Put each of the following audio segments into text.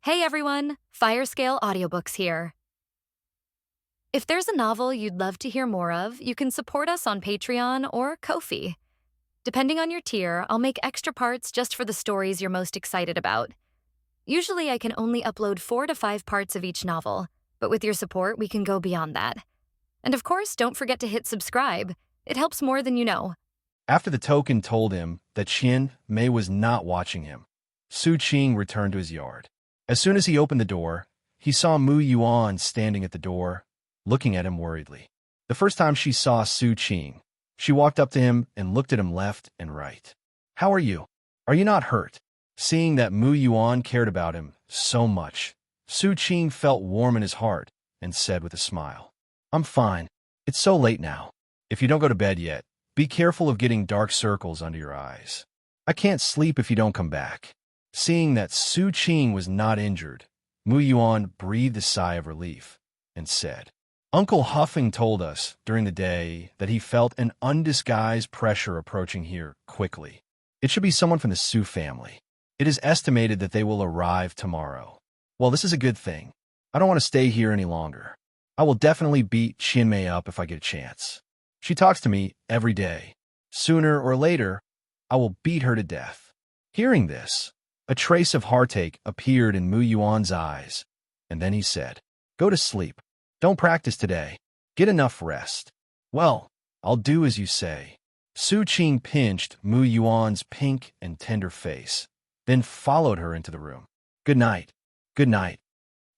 Hey everyone, Firescale Audiobooks here. If there's a novel you'd love to hear more of, you can support us on Patreon or Ko-fi. Depending on your tier, I'll make extra parts just for the stories you're most excited about. Usually I can only upload 4 to 5 parts of each novel, but with your support, we can go beyond that. And of course, don't forget to hit subscribe. It helps more than you know. After the token told him that Qian Mei was not watching him, Su Qing returned to his yard. As soon as he opened the door, he saw Mu Yuan standing at the door, looking at him worriedly. The first time she saw Su Qing, she walked up to him and looked at him left and right. "How are you? Are you not hurt?" Seeing that Mu Yuan cared about him so much, Su Qing felt warm in his heart and said with a smile, "I'm fine. It's so late now. If you don't go to bed yet, be careful of getting dark circles under your eyes. I can't sleep if you don't come back." Seeing that Su Qing was not injured, Mu Yuan breathed a sigh of relief and said, "Uncle Huffing told us during the day that he felt an undisguised pressure approaching here quickly. It should be someone from the Su family. It is estimated that they will arrive tomorrow. Well, this is a good thing. I don't want to stay here any longer. I will definitely beat Qian Mei up if I get a chance. She talks to me every day. Sooner or later, I will beat her to death." Hearing this, a trace of heartache appeared in Mu Yuan's eyes, and then he said, "Go to sleep. Don't practice today. Get enough rest." "Well, I'll do as you say." Su Qing pinched Mu Yuan's pink and tender face, then followed her into the room. "Good night. Good night."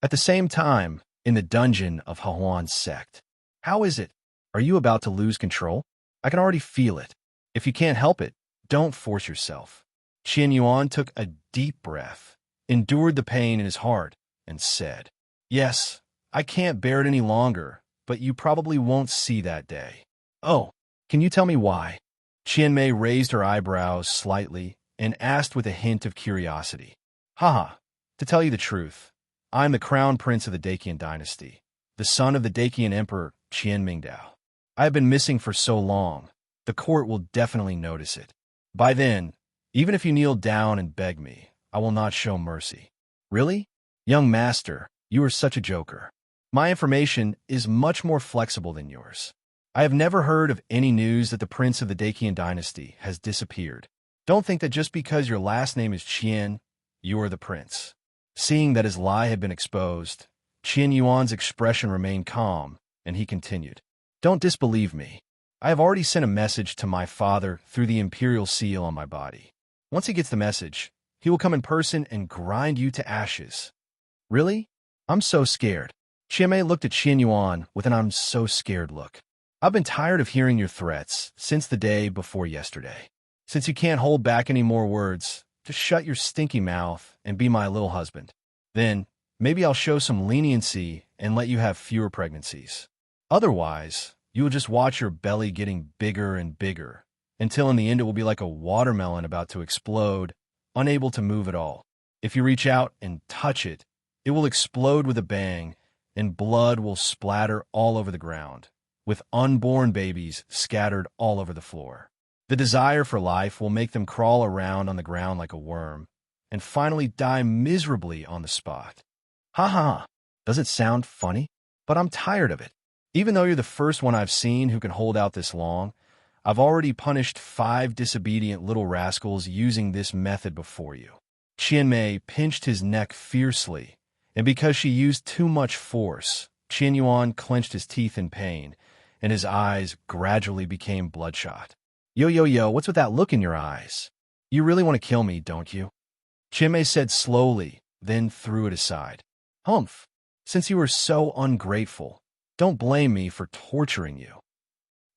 At the same time, in the dungeon of Heroine sect. "How is it? Are you about to lose control? I can already feel it. If you can't help it, don't force yourself." Qian Yuan took a deep breath, endured the pain in his heart, and said, "Yes, I can't bear it any longer, but you probably won't see that day." "Oh, can you tell me why?" Qian Mei raised her eyebrows slightly and asked with a hint of curiosity. "Haha, to tell you the truth, I'm the crown prince of the Daqian dynasty, the son of the Daqian emperor Qian Mingdao. I have been missing for so long, the court will definitely notice it. By then, even if you kneel down and beg me, I will not show mercy." "Really? Young master, you are such a joker. My information is much more flexible than yours. I have never heard of any news that the prince of the Daqian dynasty has disappeared. Don't think that just because your last name is Qian, you are the prince." Seeing that his lie had been exposed, Qian Yuan's expression remained calm, and he continued, "Don't disbelieve me. I have already sent a message to my father through the imperial seal on my body. Once he gets the message, he will come in person and grind you to ashes." "Really? I'm so scared." Qian Mei looked at Qian Yuan with an "I'm so scared" look. "I've been tired of hearing your threats since the day before yesterday. Since you can't hold back any more words, just shut your stinky mouth and be my little husband. Then, maybe I'll show some leniency and let you have fewer pregnancies. Otherwise, you will just watch your belly getting bigger and bigger, until in the end it will be like a watermelon about to explode, unable to move at all. If you reach out and touch it, it will explode with a bang, and blood will splatter all over the ground, with unborn babies scattered all over the floor. The desire for life will make them crawl around on the ground like a worm, and finally die miserably on the spot." "Ha ha, does it sound funny? But I'm tired of it. Even though you're the first one I've seen who can hold out this long, I've already punished 5 disobedient little rascals using this method before you." Qian Mei pinched his neck fiercely, and because she used too much force, Qian Yuan clenched his teeth in pain, and his eyes gradually became bloodshot. Yo, what's with that look in your eyes? You really want to kill me, don't you?" Qian Mei said slowly, then threw it aside. "Humph, since you were so ungrateful, don't blame me for torturing you."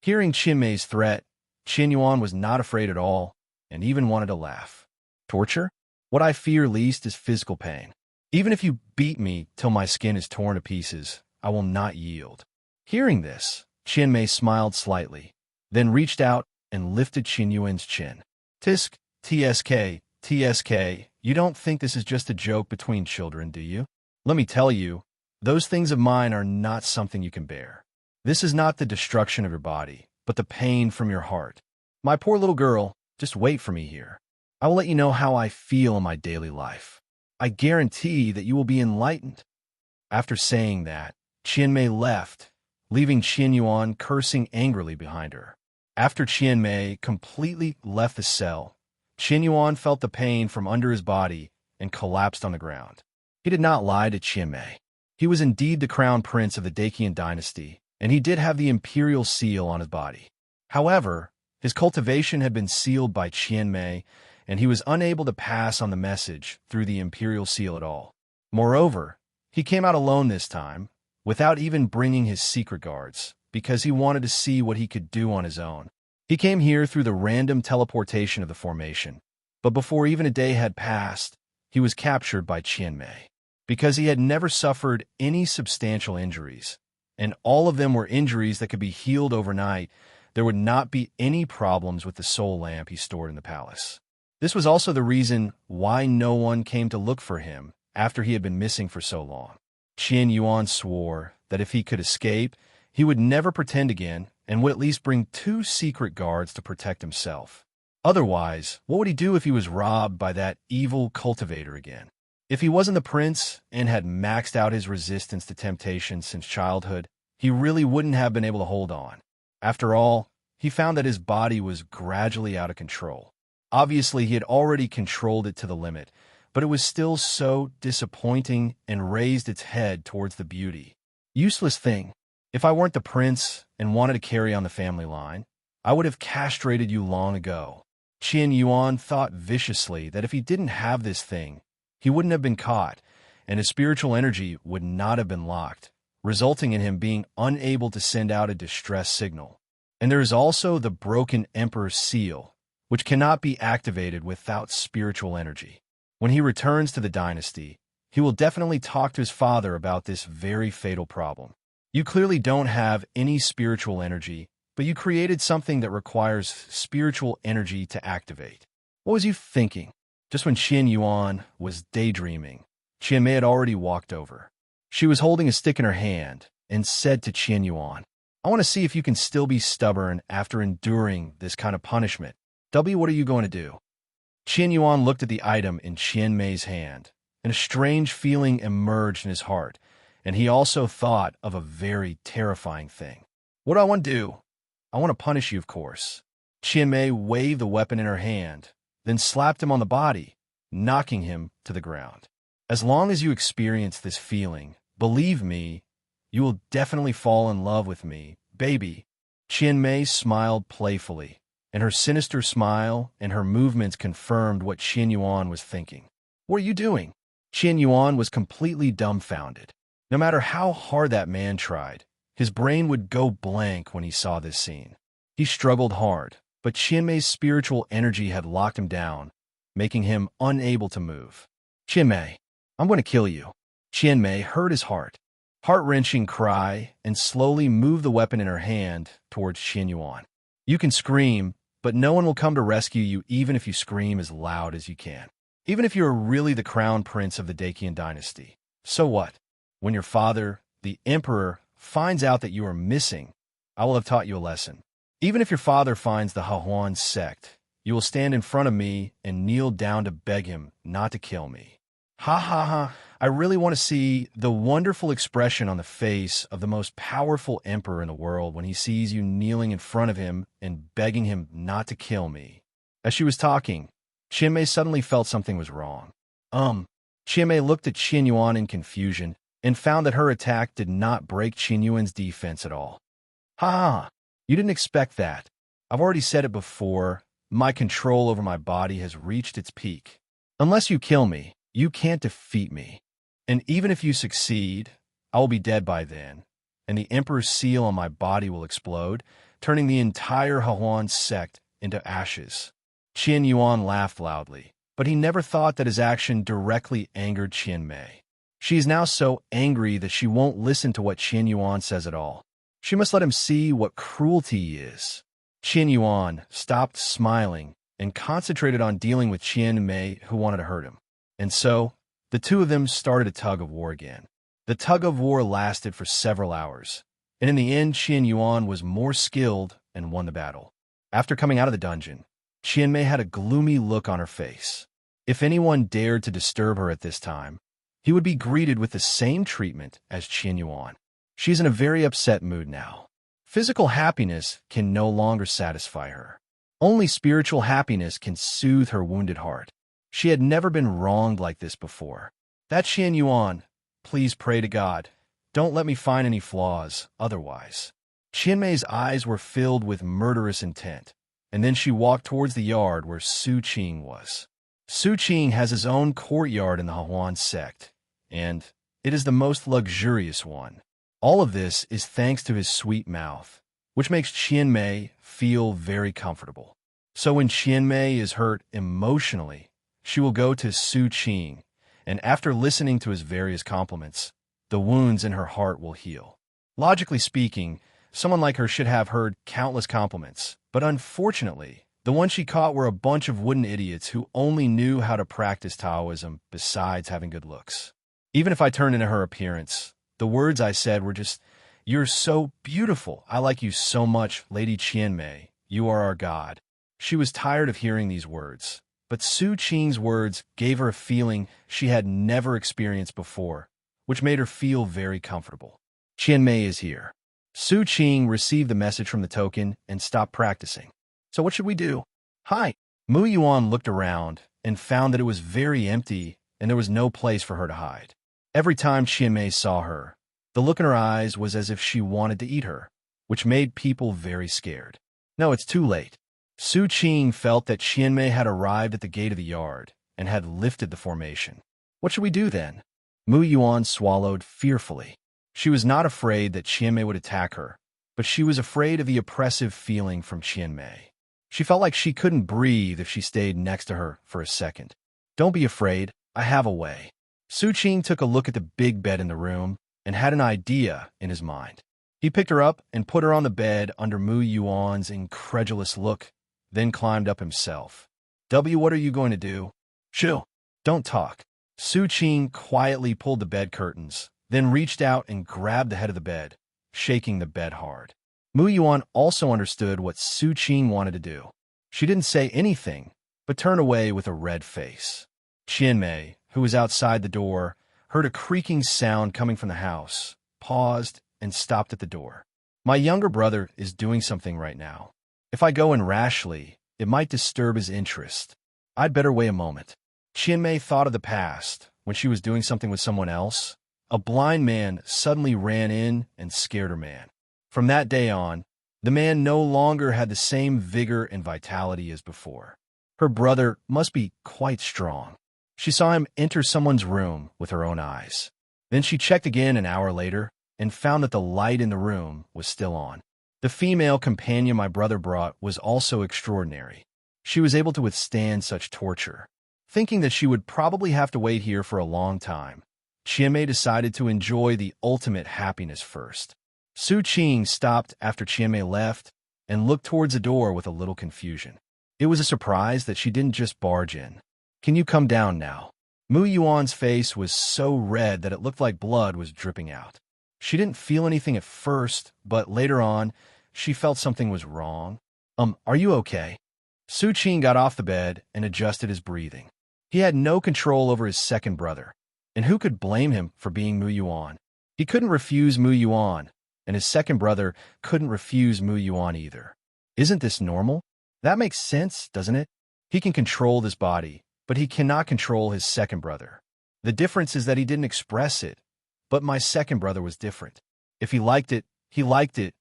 Hearing Qian Mei's threat, Qian Yuan was not afraid at all, and even wanted to laugh. "Torture? What I fear least is physical pain. Even if you beat me till my skin is torn to pieces, I will not yield." Hearing this, Qian Mei smiled slightly, then reached out and lifted Qian Yuan's chin. "Tisk, TSK, you don't think this is just a joke between children, do you? Let me tell you, those things of mine are not something you can bear. This is not the destruction of your body, but the pain from your heart. My poor little girl, just wait for me here. I will let you know how I feel in my daily life. I guarantee that you will be enlightened." After saying that, Qian Mei left, leaving Qian Yuan cursing angrily behind her. After Qian Mei completely left the cell, Qian Yuan felt the pain from under his body and collapsed on the ground. He did not lie to Qian Mei. He was indeed the crown prince of the Daqian dynasty, and he did have the imperial seal on his body. However, his cultivation had been sealed by Qian Mei, and he was unable to pass on the message through the imperial seal at all. Moreover, he came out alone this time, without even bringing his secret guards, because he wanted to see what he could do on his own. He came here through the random teleportation of the formation, but before even a day had passed, he was captured by Qian Mei. Because he had never suffered any substantial injuries, and all of them were injuries that could be healed overnight, there would not be any problems with the soul lamp he stored in the palace. This was also the reason why no one came to look for him after he had been missing for so long. Qian Yuan swore that if he could escape, he would never pretend again and would at least bring 2 secret guards to protect himself. Otherwise, what would he do if he was robbed by that evil cultivator again? If he wasn't the prince and had maxed out his resistance to temptation since childhood, he really wouldn't have been able to hold on. After all, he found that his body was gradually out of control. Obviously, he had already controlled it to the limit, but it was still so disappointing and raised its head towards the beauty. Useless thing. If I weren't the prince and wanted to carry on the family line, I would have castrated you long ago. Qian Yuan thought viciously that if he didn't have this thing, he wouldn't have been caught, and his spiritual energy would not have been locked, resulting in him being unable to send out a distress signal. And there is also the broken Emperor's seal, which cannot be activated without spiritual energy. When he returns to the dynasty, he will definitely talk to his father about this very fatal problem. You clearly don't have any spiritual energy, but you created something that requires spiritual energy to activate. What was you thinking? Just when Qian Yuan was daydreaming, Qian Mei had already walked over. She was holding a stick in her hand and said to Qian Yuan, "I want to see if you can still be stubborn after enduring this kind of punishment. W, what are you going to do?" Qian Yuan looked at the item in Qian Mei's hand, and a strange feeling emerged in his heart, and he also thought of a very terrifying thing. "What do I want to do?" "I want to punish you, of course." Qian Mei waved the weapon in her hand, then slapped him on the body, knocking him to the ground. "As long as you experience this feeling, believe me, you will definitely fall in love with me, baby." Qian Mei smiled playfully, and her sinister smile and her movements confirmed what Qian Yuan was thinking. "What are you doing?" Qian Yuan was completely dumbfounded. No matter how hard that man tried, his brain would go blank when he saw this scene. He struggled hard, but Qian Mei's spiritual energy had locked him down, making him unable to move. "Qian Mei, I'm going to kill you." Qian Mei heard his heart-wrenching cry, and slowly moved the weapon in her hand towards Qian Yuan. "You can scream, but no one will come to rescue you even if you scream as loud as you can. Even if you are really the crown prince of the Daqian dynasty. So what? When your father, the emperor, finds out that you are missing, I will have taught you a lesson. Even if your father finds the Heroine sect, you will stand in front of me and kneel down to beg him not to kill me." Ha ha ha. I really want to see the wonderful expression on the face of the most powerful emperor in the world when he sees you kneeling in front of him and begging him not to kill me. As she was talking, Qian Mei suddenly felt something was wrong. Qian Mei looked at Qian Yuan in confusion and found that her attack did not break Qian Yuan's defense at all. Ha ha. You didn't expect that. I've already said it before, my control over my body has reached its peak. Unless you kill me, you can't defeat me. And even if you succeed, I will be dead by then, and the Emperor's seal on my body will explode, turning the entire Heroine sect into ashes. Qian Yuan laughed loudly, but he never thought that his action directly angered Qian Mei. She is now so angry that she won't listen to what Qian Yuan says at all. She must let him see what cruelty is. Qian Yuan stopped smiling and concentrated on dealing with Qian Mei, who wanted to hurt him. And so, the two of them started a tug of war again. The tug of war lasted for several hours, and in the end Qian Yuan was more skilled and won the battle. After coming out of the dungeon, Qian Mei had a gloomy look on her face. If anyone dared to disturb her at this time, he would be greeted with the same treatment as Qin Yuan. She's in a very upset mood now. Physical happiness can no longer satisfy her. Only spiritual happiness can soothe her wounded heart. She had never been wronged like this before. That Qin Yuan, please pray to God. Don't let me find any flaws, otherwise. Qianmei's eyes were filled with murderous intent, and then she walked towards the yard where Su Qing was. Su Qing has his own courtyard in the Heroine sect, and it is the most luxurious one. All of this is thanks to his sweet mouth, which makes Qianmei feel very comfortable. So when Qianmei is hurt emotionally, she will go to Su Qing, and after listening to his various compliments, the wounds in her heart will heal. Logically speaking, someone like her should have heard countless compliments, but unfortunately, the ones she caught were a bunch of wooden idiots who only knew how to practice Taoism besides having good looks. Even if I turned into her appearance, the words I said were just, "You're so beautiful. I like you so much, Lady Qianmei. You are our god." She was tired of hearing these words, but Su Qing's words gave her a feeling she had never experienced before, which made her feel very comfortable. Qianmei is here. Su Qing received the message from the token and stopped practicing. So what should we do? Hi. Mu Yuan looked around and found that it was very empty and there was no place for her to hide. Every time Qianmei saw her, the look in her eyes was as if she wanted to eat her, which made people very scared. No, it's too late. Su Qing felt that Qianmei had arrived at the gate of the yard and had lifted the formation. What should we do then? Mu Yuan swallowed fearfully. She was not afraid that Qianmei would attack her, but she was afraid of the oppressive feeling from Qianmei. She felt like she couldn't breathe if she stayed next to her for a second. Don't be afraid. I have a way. Su Qing took a look at the big bed in the room and had an idea in his mind. He picked her up and put her on the bed under Mu Yuan's incredulous look, then climbed up himself. What are you going to do? Shoo. Don't talk. Su Qing quietly pulled the bed curtains, then reached out and grabbed the head of the bed, shaking the bed hard. Mu Yuan also understood what Su Qing wanted to do. She didn't say anything, but turned away with a red face. Qianmei, who was outside the door, heard a creaking sound coming from the house, paused, and stopped at the door. My younger brother is doing something right now. If I go in rashly, it might disturb his interest. I'd better wait a moment. Qianmei thought of the past, when she was doing something with someone else. A blind man suddenly ran in and scared her man. From that day on, the man no longer had the same vigor and vitality as before. Her brother must be quite strong. She saw him enter someone's room with her own eyes. Then she checked again an hour later and found that the light in the room was still on. The female companion my brother brought was also extraordinary. She was able to withstand such torture. Thinking that she would probably have to wait here for a long time, Qianmei decided to enjoy the ultimate happiness first. Su Qing stopped after Qianmei left and looked towards the door with a little confusion. It was a surprise that she didn't just barge in. Can you come down now? Mu Yuan's face was so red that it looked like blood was dripping out. She didn't feel anything at first, but later on, she felt something was wrong. Are you okay? Su Qing got off the bed and adjusted his breathing. He had no control over his second brother, and who could blame him for being Mu Yuan? He couldn't refuse Mu Yuan, and his second brother couldn't refuse Mu Yuan either. Isn't this normal? That makes sense, doesn't it? He can control this body, but he cannot control his second brother. The difference is that he didn't express it, but my second brother was different. If he liked it, he liked it,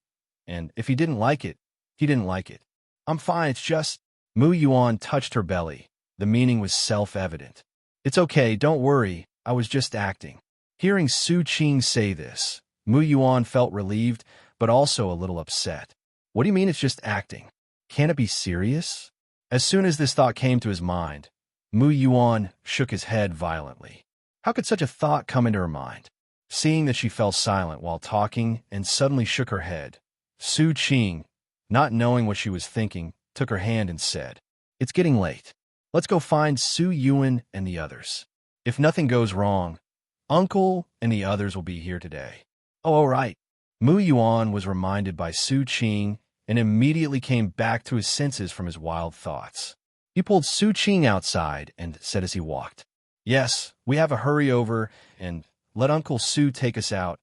and if he didn't like it, he didn't like it. I'm fine, it's just... Mu Yuan touched her belly. The meaning was self-evident. It's okay, don't worry, I was just acting. Hearing Su Qing say this, Mu Yuan felt relieved, but also a little upset. What do you mean it's just acting? Can't it be serious? As soon as this thought came to his mind, Mu Yuan shook his head violently. How could such a thought come into her mind? Seeing that she fell silent while talking and suddenly shook her head, Su Qing, not knowing what she was thinking, took her hand and said, "It's getting late. Let's go find Su Yuan and the others. If nothing goes wrong, Uncle and the others will be here today." Oh, all right. Mu Yuan was reminded by Su Qing and immediately came back to his senses from his wild thoughts. He pulled Su Qing outside and said as he walked, "Yes, we have a hurry over and let Uncle Su take us out.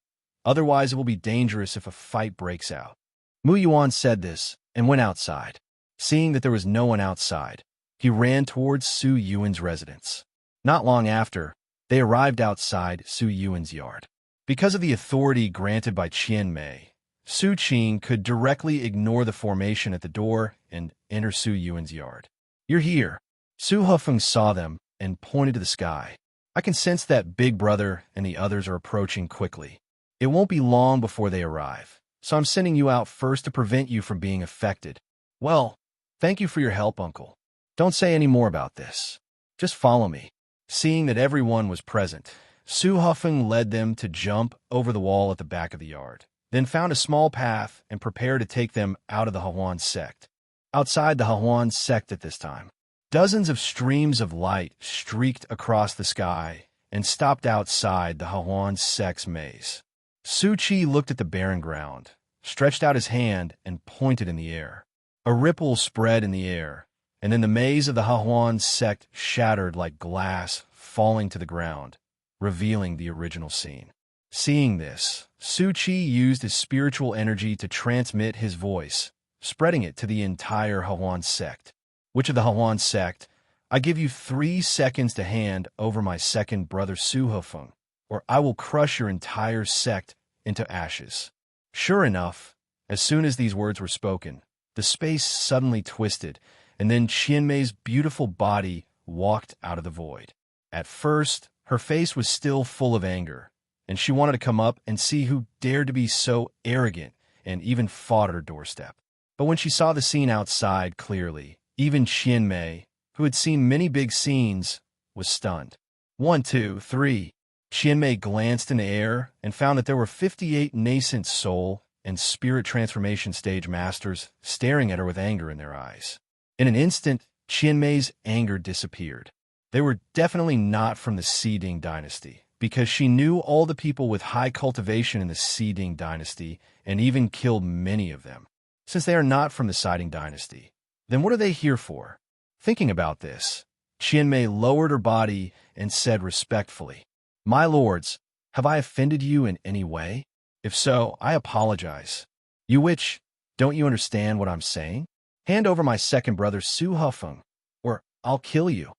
Otherwise, it will be dangerous if a fight breaks out." Mu Yuan said this and went outside. Seeing that there was no one outside, he ran towards Su Yuan's residence. Not long after, they arrived outside Su Yuan's yard. Because of the authority granted by Qian Mei, Su Qing could directly ignore the formation at the door and enter Su Yuan's yard. "You're here." Su Hufeng saw them and pointed to the sky. "I can sense that Big Brother and the others are approaching quickly. It won't be long before they arrive, so I'm sending you out first to prevent you from being affected." "Well, thank you for your help, Uncle. Don't say any more about this. Just follow me." Seeing that everyone was present, Su Hufeng led them to jump over the wall at the back of the yard, then found a small path and prepared to take them out of the Heroine sect. Outside the Heroine sect at this time, dozens of streams of light streaked across the sky and stopped outside the Heroine sect's maze. Su Qi looked at the barren ground, stretched out his hand, and pointed in the air. A ripple spread in the air, and then the maze of the Heroine sect shattered like glass falling to the ground, revealing the original scene. Seeing this, Su Qi used his spiritual energy to transmit his voice, spreading it to the entire Heroine sect. "Which of the Heroine sect? I give you 3 seconds to hand over my second brother Su Hufeng, or I will crush your entire sect into ashes." Sure enough, as soon as these words were spoken, the space suddenly twisted, and then Qianmei's beautiful body walked out of the void. At first, her face was still full of anger, and she wanted to come up and see who dared to be so arrogant and even fought at her doorstep. But when she saw the scene outside clearly, even Qianmei, who had seen many big scenes, was stunned. 1, 2, 3. Qianmei glanced in the air and found that there were 58 nascent soul and spirit transformation stage masters staring at her with anger in their eyes. In an instant, Qianmei's anger disappeared. They were definitely not from the Xiding dynasty, because she knew all the people with high cultivation in the Xiding dynasty and even killed many of them. Since they are not from the Xiding dynasty, then what are they here for? Thinking about this, Qianmei lowered her body and said respectfully, "My lords, have I offended you in any way? If so, I apologize. You witch, don't you understand what I'm saying? Hand over my second brother Su Hufeng, or I'll kill you."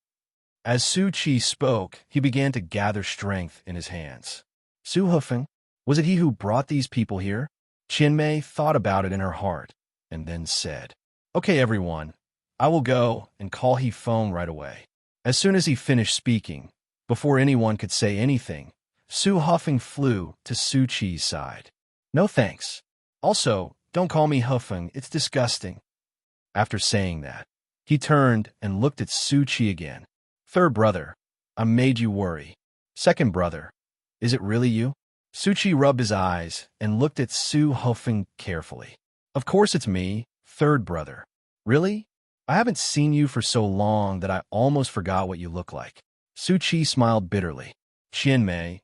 As Su Qi spoke, he began to gather strength in his hands. Su Hufeng? Was it he who brought these people here? Qianmei thought about it in her heart, and then said, "Okay, everyone, I will go and call Heroine right away." As soon as he finished speaking, before anyone could say anything, Su Hufeng flew to Su Qi's side. "No thanks. Also, don't call me Hufeng, it's disgusting." After saying that, he turned and looked at Su Qi again. "Third brother, I made you worry. Second brother, is it really you?" Su Qi rubbed his eyes and looked at Su Hufeng carefully. "Of course it's me, third brother. Really? I haven't seen you for so long that I almost forgot what you look like." Su Qi smiled bitterly. Qianmei,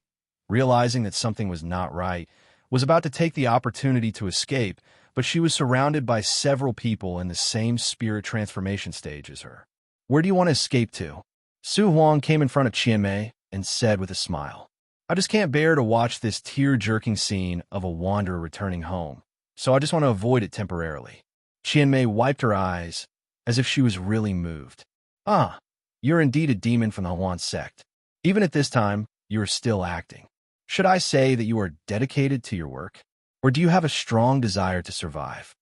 realizing that something was not right, was about to take the opportunity to escape, but she was surrounded by several people in the same spirit transformation stage as her. "Where do you want to escape to?" Su Huang came in front of Qianmei and said with a smile, "I just can't bear to watch this tear-jerking scene of a wanderer returning home, so I just want to avoid it temporarily." Qianmei wiped her eyes as if she was really moved. "Ah, you're indeed a demon from the Heroine sect. Even at this time, you are still acting. Should I say that you are dedicated to your work? Or do you have a strong desire to survive?"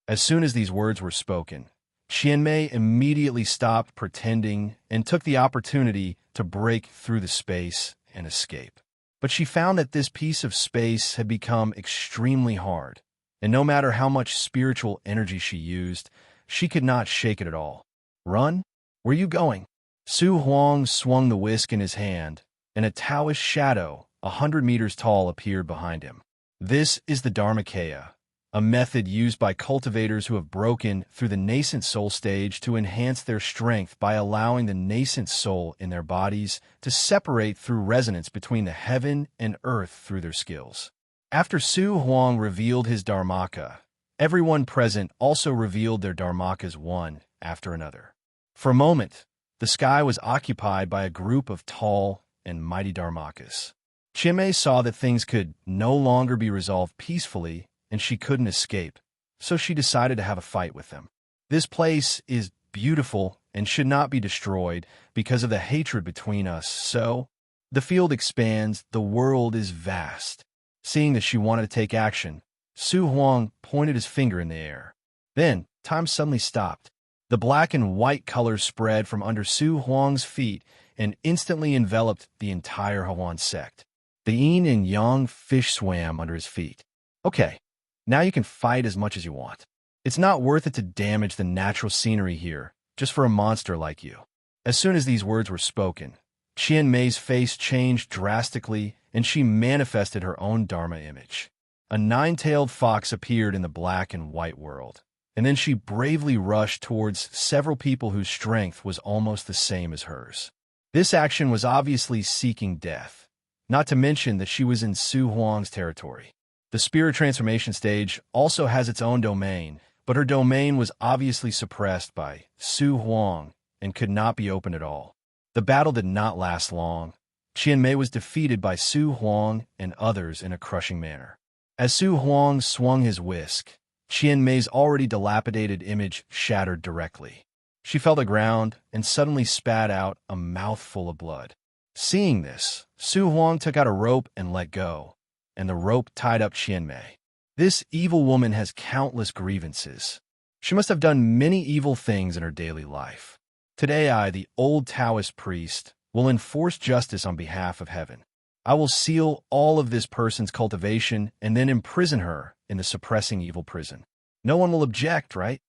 As soon as these words were spoken, Qianmei immediately stopped pretending and took the opportunity to break through the space and escape. But she found that this piece of space had become extremely hard, and no matter how much spiritual energy she used, she could not shake it at all. "Run? Where are you going?" Su Huang swung the whisk in his hand, and a Taoist shadow 100 meters tall appeared behind him. This is the Dharmakaya, a method used by cultivators who have broken through the nascent soul stage to enhance their strength by allowing the nascent soul in their bodies to separate through resonance between the heaven and earth through their skills. After Su Huang revealed his Dharmaka, everyone present also revealed their Dharmakas one after another. For a moment, the sky was occupied by a group of tall and mighty Dharmakas. Qianmei saw that things could no longer be resolved peacefully, and she couldn't escape, so she decided to have a fight with them. This place is beautiful and should not be destroyed because of the hatred between us, so the field expands, the world is vast. Seeing that she wanted to take action, Su Huang pointed his finger in the air. Then, time suddenly stopped. The black and white colors spread from under Su Huang's feet and instantly enveloped the entire Heroine sect. The yin and yang fish swam under his feet. Okay, now you can fight as much as you want. It's not worth it to damage the natural scenery here, just for a monster like you. As soon as these words were spoken, Qianmei's face changed drastically, and she manifested her own Dharma image. A nine-tailed fox appeared in the black and white world, and then she bravely rushed towards several people whose strength was almost the same as hers. This action was obviously seeking death, not to mention that she was in Su Huang's territory. The spirit transformation stage also has its own domain, but her domain was obviously suppressed by Su Huang and could not be opened at all. The battle did not last long. Qianmei was defeated by Su Huang and others in a crushing manner. As Su Huang swung his whisk, Qianmei's already dilapidated image shattered directly. She fell to the ground and suddenly spat out a mouthful of blood. Seeing this, Su Huang took out a rope and let go, and the rope tied up Qianmei. This evil woman has countless grievances. She must have done many evil things in her daily life. Today I, the old Taoist priest, will enforce justice on behalf of heaven. I will seal all of this person's cultivation and then imprison her in the suppressing evil prison. No one will object, right?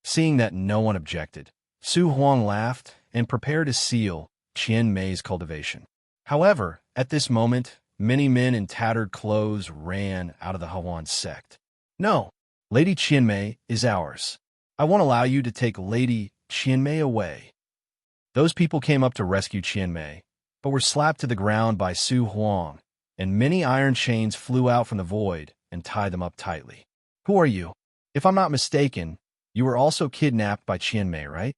Seeing that no one objected, Su Huang laughed and prepared to seal Qianmei's cultivation. However, at this moment, many men in tattered clothes ran out of the Heroine sect. No, Lady Qianmei is ours. I won't allow you to take Lady Qianmei away. Those people came up to rescue Qianmei, but were slapped to the ground by Su Huang, and many iron chains flew out from the void and tied them up tightly. Who are you? If I'm not mistaken, you were also kidnapped by Qianmei, right?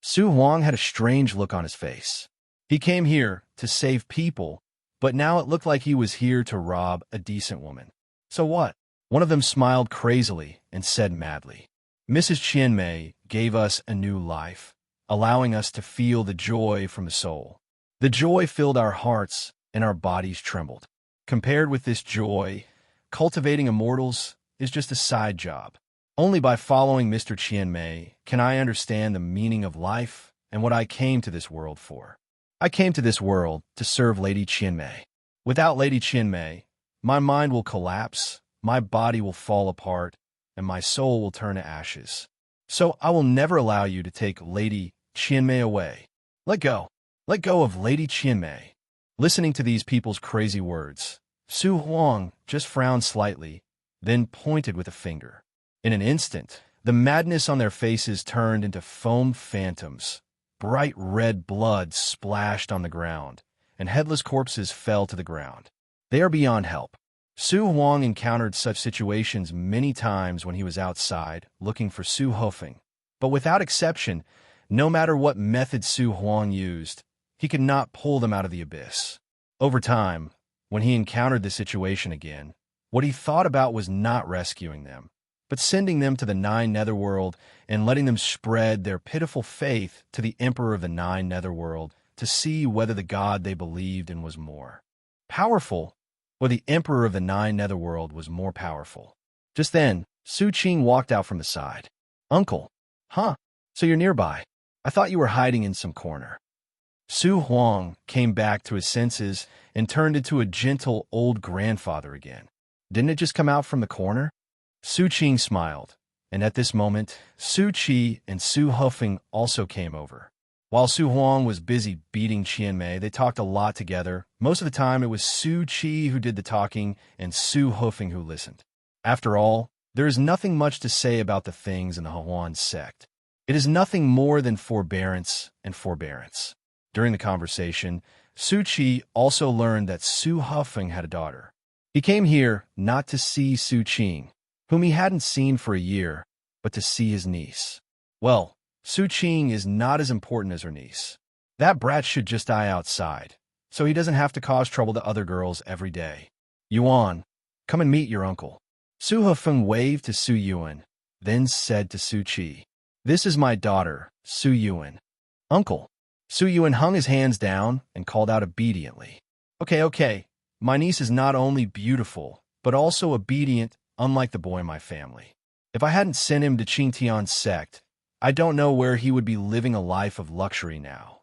Su Huang had a strange look on his face. He came here to save people, but now it looked like he was here to rob a decent woman. So what? One of them smiled crazily and said madly, Mrs. Qianmei gave us a new life, allowing us to feel the joy from the soul. The joy filled our hearts and our bodies trembled. Compared with this joy, cultivating immortals is just a side job. Only by following Mr. Qianmei can I understand the meaning of life and what I came to this world for. I came to this world to serve Lady Qianmei. Without Lady Qianmei, my mind will collapse, my body will fall apart, and my soul will turn to ashes. So I will never allow you to take Lady Qianmei away. Let go. Let go of Lady Qianmei. Listening to these people's crazy words, Su Huang just frowned slightly, then pointed with a finger. In an instant, the madness on their faces turned into foam phantoms. Bright red blood splashed on the ground, and headless corpses fell to the ground. They are beyond help. Su Huang encountered such situations many times when he was outside looking for Su Hofeng, but without exception, no matter what method Su Huang used, he could not pull them out of the abyss. Over time, when he encountered the situation again, what he thought about was not rescuing them, but sending them to the Nine Netherworld and letting them spread their pitiful faith to the Emperor of the Nine Netherworld to see whether the god they believed in was more powerful, or the Emperor of the Nine Netherworld was more powerful. Just then, Su Qing walked out from the side. Uncle. Huh? So you're nearby. I thought you were hiding in some corner. Su Huang came back to his senses and turned into a gentle old grandfather again. Didn't it just come out from the corner? Su Qing smiled, and at this moment, Su Qi and Su Hofeng also came over. While Su Huang was busy beating Qianmei, they talked a lot together. Most of the time, it was Su Qi who did the talking and Su Hofeng who listened. After all, there is nothing much to say about the things in the Heroine sect. It is nothing more than forbearance and forbearance. During the conversation, Su Qi also learned that Su Hofeng had a daughter. He came here not to see Su Qing, whom he hadn't seen for a year, but to see his niece. Well, Su Qing is not as important as her niece. That brat should just die outside, so he doesn't have to cause trouble to other girls every day. Yuan, come and meet your uncle. Su Hefeng waved to Su Yuan, then said to Su Qi, "This is my daughter, Su Yuan." "Uncle." Su Yuan hung his hands down and called out obediently. Okay. My niece is not only beautiful, but also obedient, unlike the boy in my family. If I hadn't sent him to Qing Tian Sect, I don't know where he would be living a life of luxury now."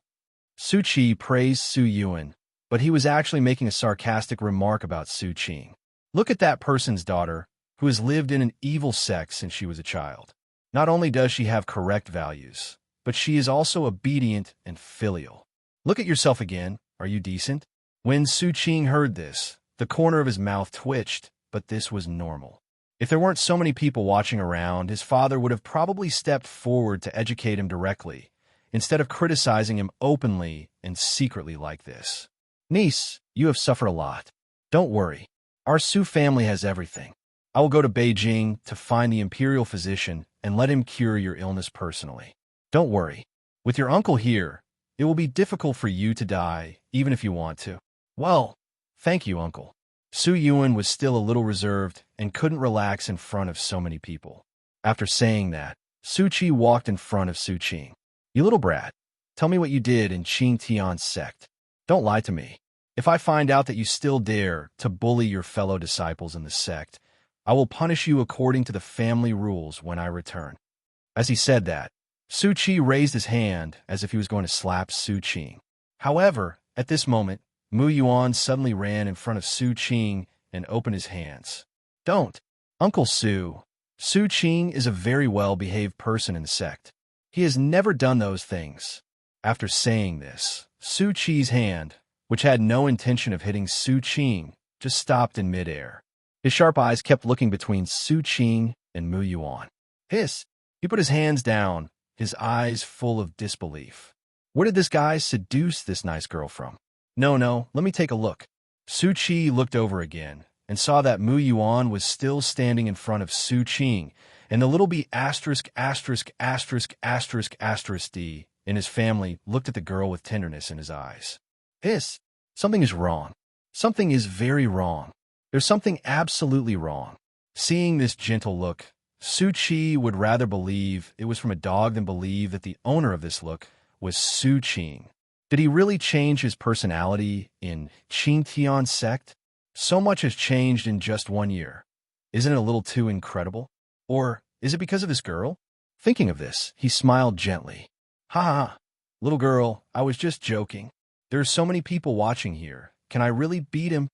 Su Qi praised Su Yuan, but he was actually making a sarcastic remark about Su Qing. Look at that person's daughter, who has lived in an evil sect since she was a child. Not only does she have correct values, but she is also obedient and filial. Look at yourself again. Are you decent? When Su Qing heard this, the corner of his mouth twitched, but this was normal. If there weren't so many people watching around, his father would have probably stepped forward to educate him directly, instead of criticizing him openly and secretly like this. "Niece, you have suffered a lot. Don't worry. Our Su family has everything. I will go to Beijing to find the imperial physician and let him cure your illness personally. Don't worry. With your uncle here, it will be difficult for you to die, even if you want to." "Well, thank you, uncle." Su Yuan was still a little reserved and couldn't relax in front of so many people. After saying that, Su Qi walked in front of Su Qing. "You little brat, tell me what you did in Qing Tian Sect. Don't lie to me. If I find out that you still dare to bully your fellow disciples in the sect, I will punish you according to the family rules when I return." As he said that, Su Qi raised his hand as if he was going to slap Su Qing. However, at this moment, Mu Yuan suddenly ran in front of Su Qing and opened his hands. "Don't, Uncle Su." Su Qing is a very well-behaved person in the sect. He has never done those things. After saying this, Su Qi's hand, which had no intention of hitting Su Qing, just stopped in midair. His sharp eyes kept looking between Su Qing and Mu Yuan. "Hiss!" He put his hands down, his eyes full of disbelief. Where did this guy seduce this nice girl from? No, let me take a look. Su Qi looked over again and saw that Mu Yuan was still standing in front of Su Qing, and the little b*** D in his family looked at the girl with tenderness in his eyes. "Hiss! Something is wrong. Something is very wrong. There's something absolutely wrong." Seeing this gentle look, Su Qi would rather believe it was from a dog than believe that the owner of this look was Su Qing. Did he really change his personality in Qing Tian Sect? So much has changed in just 1 year. Isn't it a little too incredible? Or is it because of this girl? Thinking of this, he smiled gently. "Ha, little girl, I was just joking. There are so many people watching here. Can I really beat him?"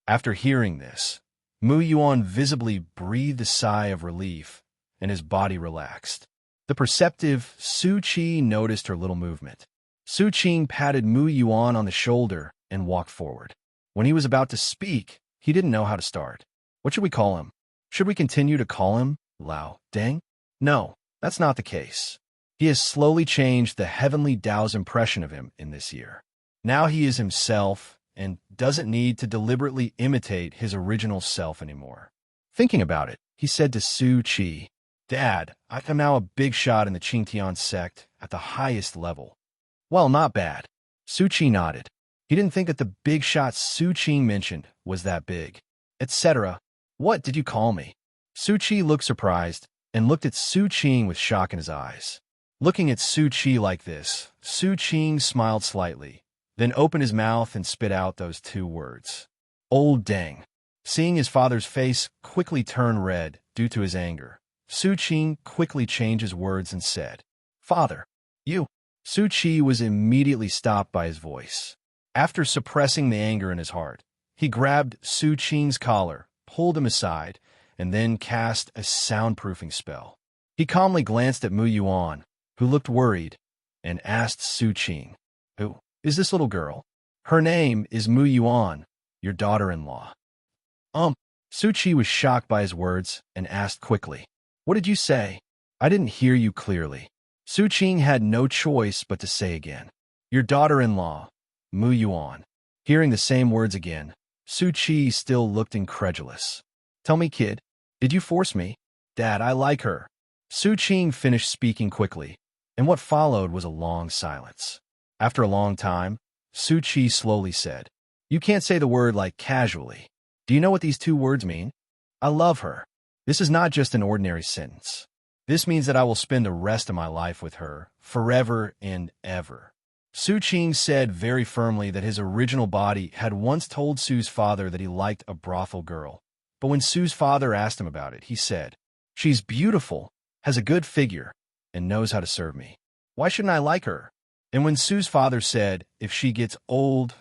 After hearing this, Mu Yuan visibly breathed a sigh of relief, and his body relaxed. The perceptive Su Qi noticed her little movement. Su Qing patted Mu Yuan on the shoulder and walked forward. When he was about to speak, he didn't know how to start. What should we call him? Should we continue to call him Lao Deng? No, that's not the case. He has slowly changed the heavenly Tao's impression of him in this year. Now he is himself and doesn't need to deliberately imitate his original self anymore. Thinking about it, he said to Su Qi, "Dad, I'm now a big shot in the Qing Tian Sect at the highest level." "Well, not bad." Su Qi nodded. He didn't think that the big shot Su Qing mentioned was that big. Etc. "What did you call me?" Su Qi looked surprised and looked at Su Qing with shock in his eyes. Looking at Su Qi like this, Su Qing smiled slightly, then opened his mouth and spit out those 2 words. "Old Deng." Seeing his father's face quickly turn red due to his anger, Su Qing quickly changed his words and said, "Father, you." Su Qi was immediately stopped by his voice. After suppressing the anger in his heart, he grabbed Su Qing's collar, pulled him aside, and then cast a soundproofing spell. He calmly glanced at Mu Yuan, who looked worried, and asked Su Qing, "Who is this little girl?" "Her name is Mu Yuan, your daughter-in-law." Su Qi was shocked by his words and asked quickly, "What did you say? I didn't hear you clearly." Su Qing had no choice but to say again, "Your daughter-in-law, Mu Yuan." Hearing the same words again, Su Qi still looked incredulous. "Tell me, kid, did you force me?" "Dad, I like her." Su Qing finished speaking quickly, and what followed was a long silence. After a long time, Su Qi slowly said, "You can't say the word like casually. Do you know what these two words mean? I love her. This is not just an ordinary sentence. This means that I will spend the rest of my life with her, forever and ever." Su Qing said very firmly that his original body had once told Su's father that he liked a brothel girl. But when Su's father asked him about it, he said, "She's beautiful, has a good figure, and knows how to serve me. Why shouldn't I like her?" And when Su's father said, "If she gets old,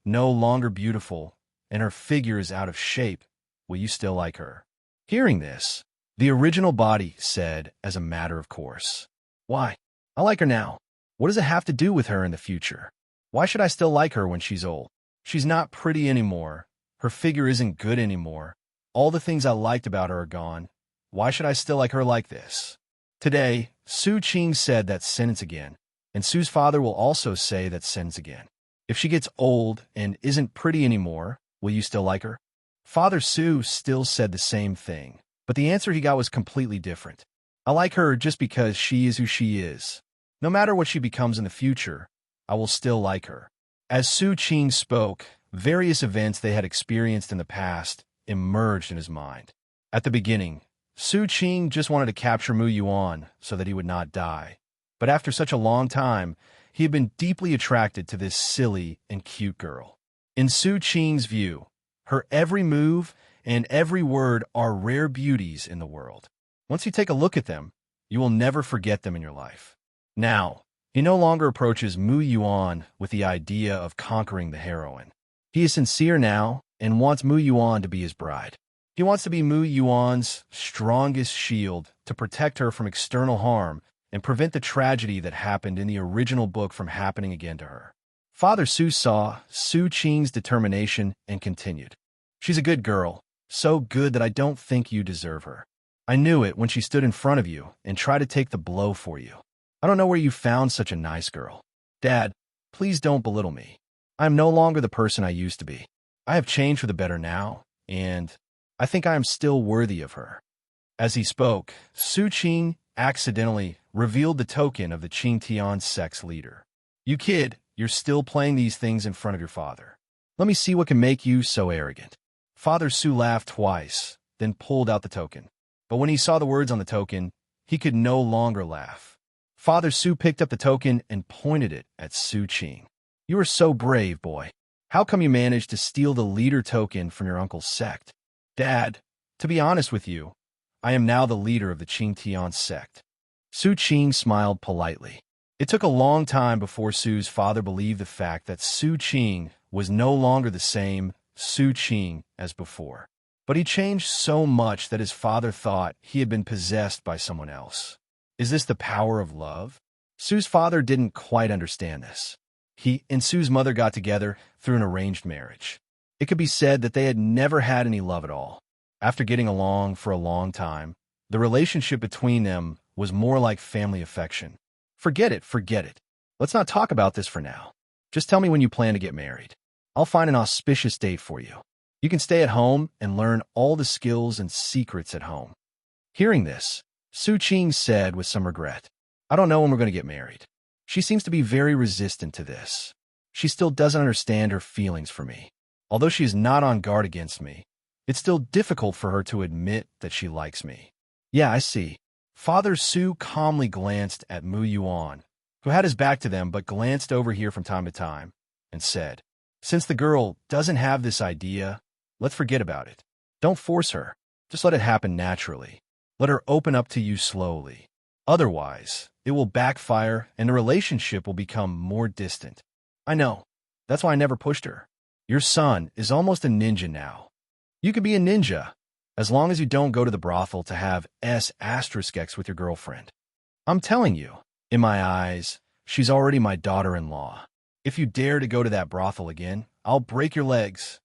no longer beautiful, and her figure is out of shape, will you still like her?" Hearing this, the original body said as a matter of course, "Why? I like her now. What does it have to do with her in the future? Why should I still like her when she's old? She's not pretty anymore. Her figure isn't good anymore. All the things I liked about her are gone. Why should I still like her like this?" Today, Su Qing said that sentence again, and Su's father will also say that sentence again. If she gets old and isn't pretty anymore, will you still like her? Father Su still said the same thing, but the answer he got was completely different. "I like her just because she is who she is. No matter what she becomes in the future, I will still like her." As Su Qing spoke, various events they had experienced in the past emerged in his mind. At the beginning, Su Qing just wanted to capture Mu Yuan so that he would not die. But after such a long time, he had been deeply attracted to this silly and cute girl. In Su Qing's view, her every move and every word are rare beauties in the world. Once you take a look at them, you will never forget them in your life. Now, he no longer approaches Mu Yuan with the idea of conquering the heroine. He is sincere now and wants Mu Yuan to be his bride. He wants to be Mu Yuan's strongest shield to protect her from external harm and prevent the tragedy that happened in the original book from happening again to her. Father Su saw Su Qing's determination and continued, "She's a good girl, so good that I don't think you deserve her. I knew it when she stood in front of you and tried to take the blow for you. I don't know where you found such a nice girl. Dad, please don't belittle me. I am no longer the person I used to be. I have changed for the better now, and I think I am still worthy of her." As he spoke, Su Qing accidentally revealed the token of the Qing Tian Sect's leader. "You kid, you're still playing these things in front of your father. Let me see what can make you so arrogant." Father Su laughed twice, then pulled out the token. But when he saw the words on the token, he could no longer laugh. Father Su picked up the token and pointed it at Su Qing. "You are so brave, boy. How come you managed to steal the leader token from your uncle's sect?" "Dad, to be honest with you, I am now the leader of the Qing Tian Sect." Su Qing smiled politely. It took a long time before Su's father believed the fact that Su Qing was no longer the same Su Qing as before. But he changed so much that his father thought he had been possessed by someone else. Is this the power of love? Su's father didn't quite understand this. He and Su's mother got together through an arranged marriage. It could be said that they had never had any love at all. After getting along for a long time, the relationship between them was more like family affection. Forget it. Let's not talk about this for now. Just tell me when you plan to get married. I'll find an auspicious date for you. You can stay at home and learn all the skills and secrets at home." Hearing this, Su Qing said with some regret, "I don't know when we're going to get married. She seems to be very resistant to this. She still doesn't understand her feelings for me. Although she is not on guard against me, it's still difficult for her to admit that she likes me." "Yeah, I see." Father Su calmly glanced at Mu Yuan, who had his back to them but glanced over here from time to time, and said, "Since the girl doesn't have this idea, let's forget about it. Don't force her. Just let it happen naturally. Let her open up to you slowly. Otherwise, it will backfire and the relationship will become more distant." "I know. That's why I never pushed her. Your son is almost a ninja now. You can be a ninja, as long as you don't go to the brothel to have S**X with your girlfriend. I'm telling you, in my eyes, she's already my daughter-in-law. If you dare to go to that brothel again, I'll break your legs."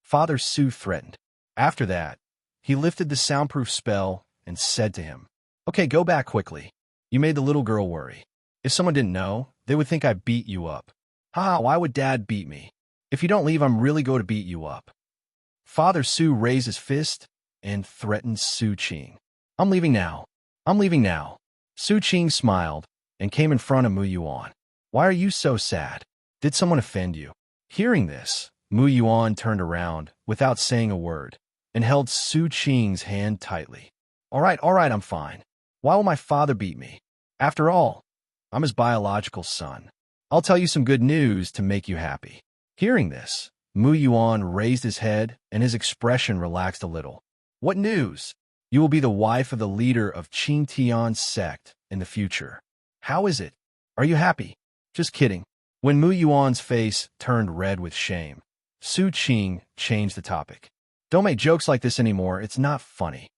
Father Su threatened. After that, he lifted the soundproof spell and said to him, "Okay, go back quickly. You made the little girl worry. If someone didn't know, they would think I beat you up. Ha, why would Dad beat me? If you don't leave, I'm really going to beat you up." Father Su raised his fist and threatened Su Qing. I'm leaving now. Su Qing smiled, and came in front of Mu Yuan. "Why are you so sad? Did someone offend you?" Hearing this, Mu Yuan turned around without saying a word and held Su Qing's hand tightly. All right, I'm fine. Why will my father beat me? After all, I'm his biological son. I'll tell you some good news to make you happy." Hearing this, Mu Yuan raised his head and his expression relaxed a little. "What news? You will be the wife of the leader of Qing Tian Sect in the future. How is it? Are you happy?" "Just kidding." When Mu Yuan's face turned red with shame, Su Qing changed the topic. "Don't make jokes like this anymore. It's not funny."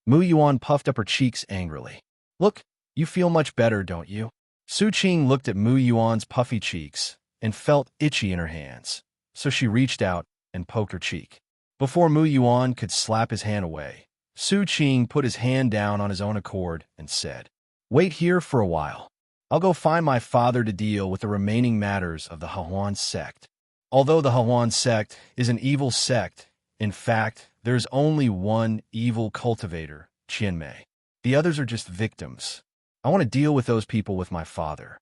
Mu Yuan puffed up her cheeks angrily. "Look, you feel much better, don't you?" Su Qing looked at Mu Yuan's puffy cheeks and felt itchy in her hands, so she reached out and poked her cheek. Before Mu Yuan could slap his hand away, Su Qing put his hand down on his own accord and said, "Wait here for a while. I'll go find my father to deal with the remaining matters of the Heroine sect." Although the Heroine sect is an evil sect, in fact, there's only one evil cultivator, Qianmei. The others are just victims. I want to deal with those people with my father.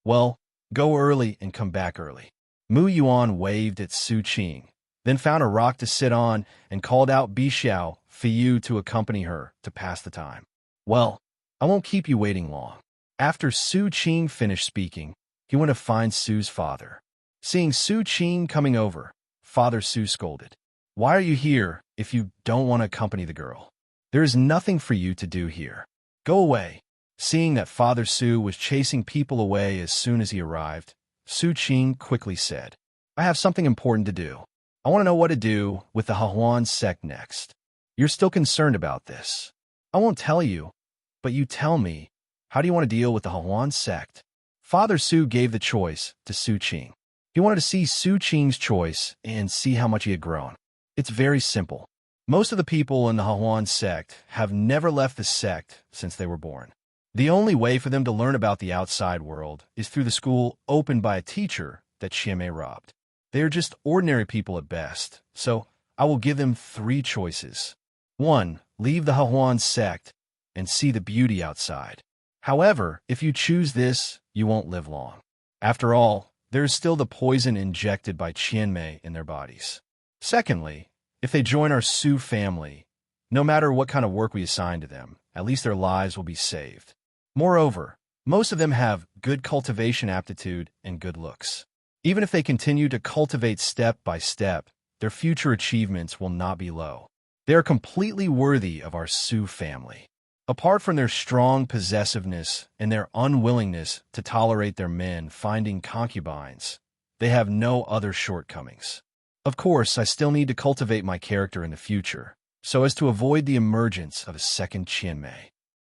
"Well, go early and come back early." Mu Yuan waved at Su Qing, then found a rock to sit on and called out Bixiao for you to accompany her to pass the time. "Well, I won't keep you waiting long." After Su Qing finished speaking, he went to find Su's father. Seeing Su Qing coming over, Father Su scolded. "Why are you here if you don't want to accompany the girl? There is nothing for you to do here. Go away." Seeing that Father Su was chasing people away as soon as he arrived, Su Qing quickly said, "I have something important to do. I want to know what to do with the Heroine sect next. You're still concerned about this. I won't tell you, but you tell me, how do you want to deal with the Heroine sect?" Father Su gave the choice to Su Qing. He wanted to see Su Qing's choice and see how much he had grown. It's very simple. Most of the people in the Heroine sect have never left the sect since they were born. The only way for them to learn about the outside world is through the school opened by a teacher that Qianmei robbed. They are just ordinary people at best, so I will give them 3 choices. 1. Leave the Heroine sect and see the beauty outside. However, if you choose this, you won't live long. After all, there is still the poison injected by Qianmei in their bodies. Secondly, if they join our Su family, no matter what kind of work we assign to them, at least their lives will be saved. Moreover, most of them have good cultivation aptitude and good looks. Even if they continue to cultivate step by step, their future achievements will not be low. They are completely worthy of our Su family. Apart from their strong possessiveness and their unwillingness to tolerate their men finding concubines, they have no other shortcomings. Of course, I still need to cultivate my character in the future, so as to avoid the emergence of a second Qianmei.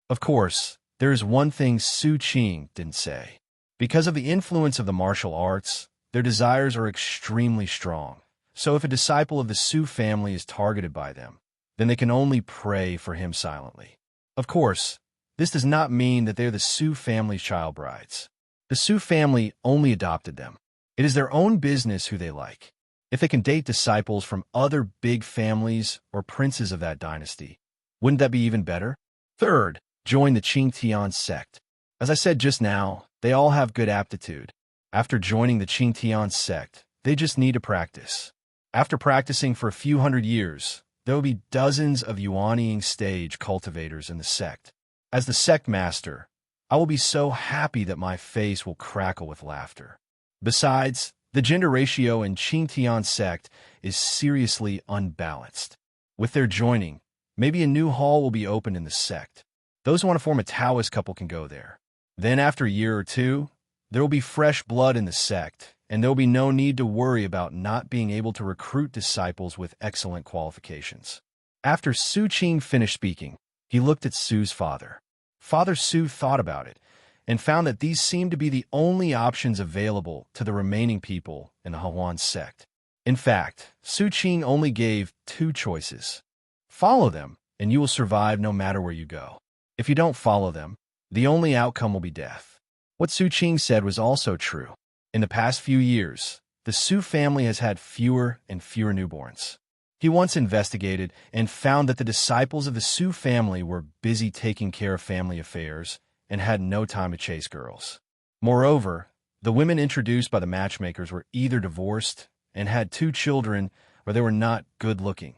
Of course, there is one thing Su Qing didn't say. Because of the influence of the martial arts, their desires are extremely strong. So if a disciple of the Su family is targeted by them, then they can only pray for him silently. Of course, this does not mean that they're the Su family's child brides. The Su family only adopted them. It is their own business who they like. If they can date disciples from other big families or princes of that dynasty, wouldn't that be even better? Third, join the Qing Tian Sect. As I said just now, they all have good aptitude. After joining the Qing Tian Sect, they just need to practice. After practicing for a few hundred years, there will be dozens of Yuanying stage cultivators in the sect. As the sect master, I will be so happy that my face will crackle with laughter. Besides, the gender ratio in Qing Tian Sect is seriously unbalanced. With their joining, maybe a new hall will be opened in the sect. Those who want to form a Taoist couple can go there. Then after a year or two, there will be fresh blood in the sect, and there will be no need to worry about not being able to recruit disciples with excellent qualifications. After Su Qing finished speaking, he looked at Su's father. Father Su thought about it, and found that these seemed to be the only options available to the remaining people in the Heroine sect. In fact, Su Qing only gave 2 choices. Follow them, and you will survive no matter where you go. If you don't follow them, the only outcome will be death. What Su Qing said was also true. In the past few years, the Su family has had fewer and fewer newborns. He once investigated and found that the disciples of the Su family were busy taking care of family affairs and had no time to chase girls. Moreover, the women introduced by the matchmakers were either divorced and had 2 children, or they were not good-looking.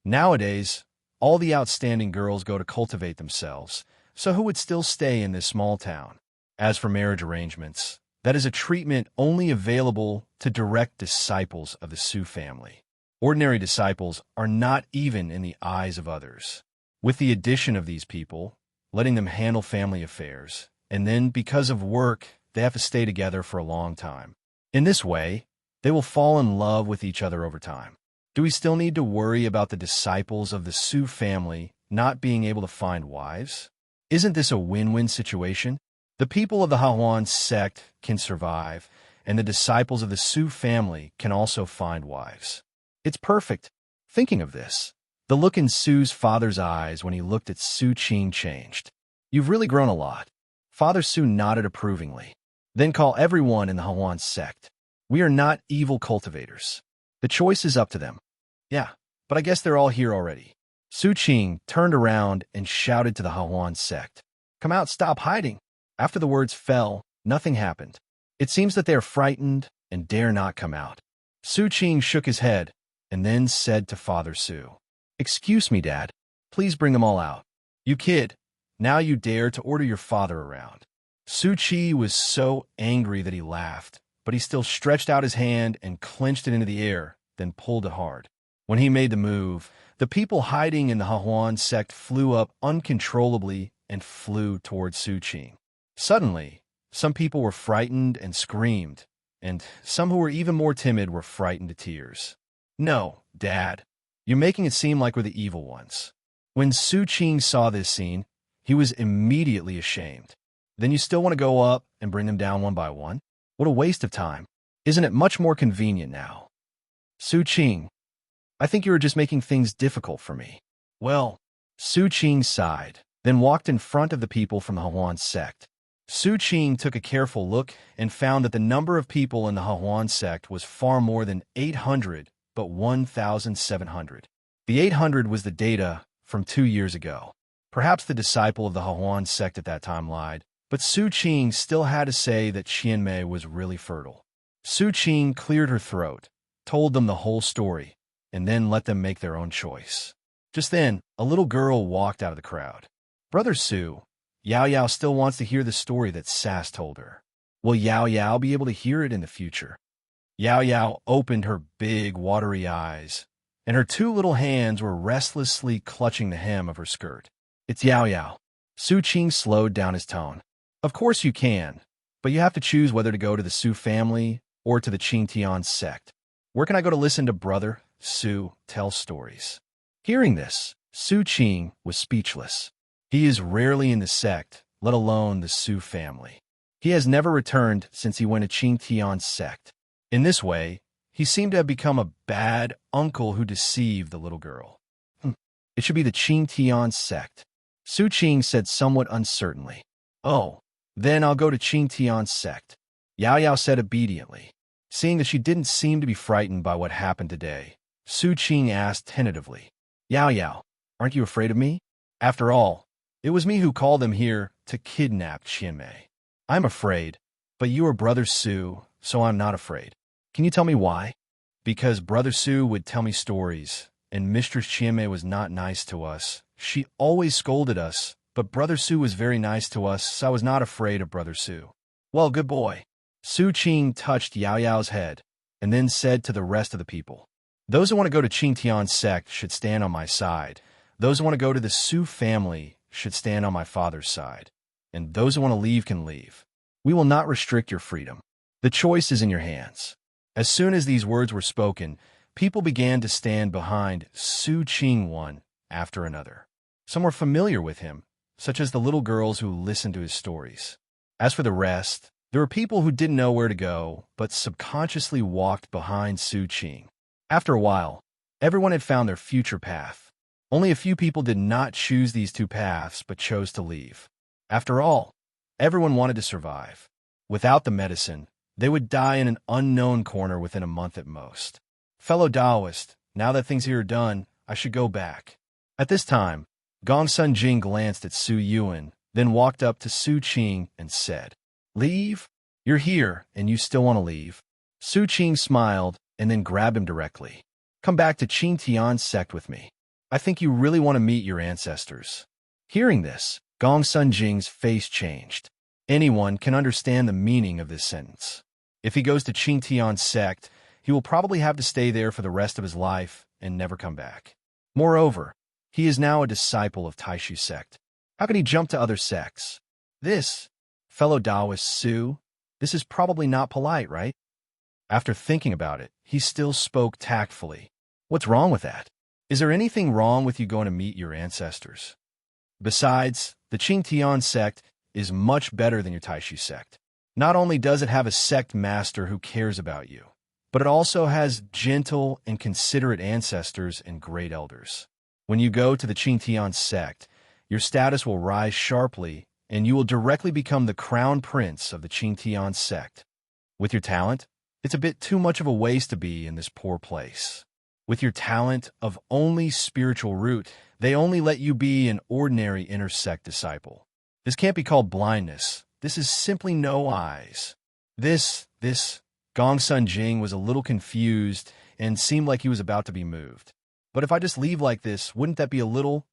Nowadays, all the outstanding girls go to cultivate themselves, so who would still stay in this small town? As for marriage arrangements, that is a treatment only available to direct disciples of the Su family. Ordinary disciples are not even in the eyes of others. With the addition of these people, letting them handle family affairs, and then, because of work, they have to stay together for a long time. In this way, they will fall in love with each other over time. Do we still need to worry about the disciples of the Su family not being able to find wives? Isn't this a win-win situation? The people of the Heroine sect can survive, and the disciples of the Su family can also find wives. It's perfect. Thinking of this, the look in Su's father's eyes when he looked at Su Qing changed. You've really grown a lot. Father Su nodded approvingly. Then call everyone in the Heroine sect. We are not evil cultivators. The choice is up to them. Yeah, but I guess they're all here already. Su Qing turned around and shouted to the Heroine sect. Come out, stop hiding. After the words fell, nothing happened. It seems that they are frightened and dare not come out. Su Qing shook his head and then said to Father Su, Excuse me, Dad. Please bring them all out. You kid, now you dare to order your father around. Su Qi was so angry that he laughed, but he still stretched out his hand and clenched it into the air, then pulled it hard. When he made the move, the people hiding in the Heroine sect flew up uncontrollably and flew towards Su Qing. Suddenly, some people were frightened and screamed, and some who were even more timid were frightened to tears. No, Dad, you're making it seem like we're the evil ones. When Su Qing saw this scene, he was immediately ashamed. Then you still want to go up and bring them down one by one? What a waste of time. Isn't it much more convenient now? Su Qing, I think you are just making things difficult for me. Well, Su Qing sighed, then walked in front of the people from the Heroine sect. Su Qing took a careful look and found that the number of people in the Heroine sect was far more than 800, but 1,700. The 800 was the data from 2 years ago. Perhaps the disciple of the Heroine sect at that time lied, but Su Qing still had to say that Qianmei was really fertile. Su Qing cleared her throat, told them the whole story, and then let them make their own choice. Just then, a little girl walked out of the crowd. Brother Su, Yao Yao still wants to hear the story that Sass told her. Will Yao Yao be able to hear it in the future? Yao Yao opened her big, watery eyes, and her 2 little hands were restlessly clutching the hem of her skirt. It's Yao Yao. Su Qing slowed down his tone. Of course you can, but you have to choose whether to go to the Su family or to the Qing Tian Sect. Where can I go to listen to Brother Su tell stories? Hearing this, Su Qing was speechless. He is rarely in the sect, let alone the Su family. He has never returned since he went to Qing Tian Sect. In this way, he seemed to have become a bad uncle who deceived the little girl. It should be the Qing Tian Sect. Su Qing said somewhat uncertainly. Oh, then I'll go to Qing Tian Sect. Yao Yao said obediently. Seeing that she didn't seem to be frightened by what happened today, Su Qing asked tentatively, Yao Yao, aren't you afraid of me? After all, it was me who called them here to kidnap Qianmei. I'm afraid, but you are Brother Su, so I'm not afraid. Can you tell me why? Because Brother Su would tell me stories, and Mistress Qianmei was not nice to us. She always scolded us, but Brother Su was very nice to us, so I was not afraid of Brother Su. Well, good boy. Su Qing touched Yao Yao's head, and then said to the rest of the people, those who want to go to Qing Tian Sect should stand on my side. Those who want to go to the Su family should stand on my father's side. And those who want to leave can leave. We will not restrict your freedom. The choice is in your hands. As soon as these words were spoken, people began to stand behind Su Qing one after another. Some were familiar with him, such as the little girls who listened to his stories. As for the rest, there were people who didn't know where to go, but subconsciously walked behind Su Qing. After a while, everyone had found their future path. Only a few people did not choose these 2 paths, but chose to leave. After all, everyone wanted to survive. Without the medicine, they would die in an unknown corner within a month at most. Fellow Taoist, now that things here are done, I should go back. At this time, Gongsun Jing glanced at Su Yuan then walked up to Su Qing and said, "Leave? You're here, and you still want to leave?" Su Qing smiled and then grabbed him directly. "Come back to Qing Tian Sect with me. I think you really want to meet your ancestors." Hearing this, Gong Sun Jing's face changed. Anyone can understand the meaning of this sentence. If he goes to Qing Tian Sect, he will probably have to stay there for the rest of his life and never come back. Moreover, he is now a disciple of Taishu Sect. How can he jump to other sects? This, fellow Taoist Su, this is probably not polite, right? After thinking about it, he still spoke tactfully. What's wrong with that? Is there anything wrong with you going to meet your ancestors? Besides, the Qing Tian Sect is much better than your Taishu Sect. Not only does it have a sect master who cares about you, but it also has gentle and considerate ancestors and great elders. When you go to the Qing Tian Sect, your status will rise sharply, and you will directly become the crown prince of the Qing Tian Sect. With your talent, it's a bit too much of a waste to be in this poor place. With your talent of only spiritual root, they only let you be an ordinary inner sect disciple. This can't be called blindness. This is simply no eyes. This, Gong Sun Jing was a little confused and seemed like he was about to be moved. But if I just leave like this, wouldn't that be a little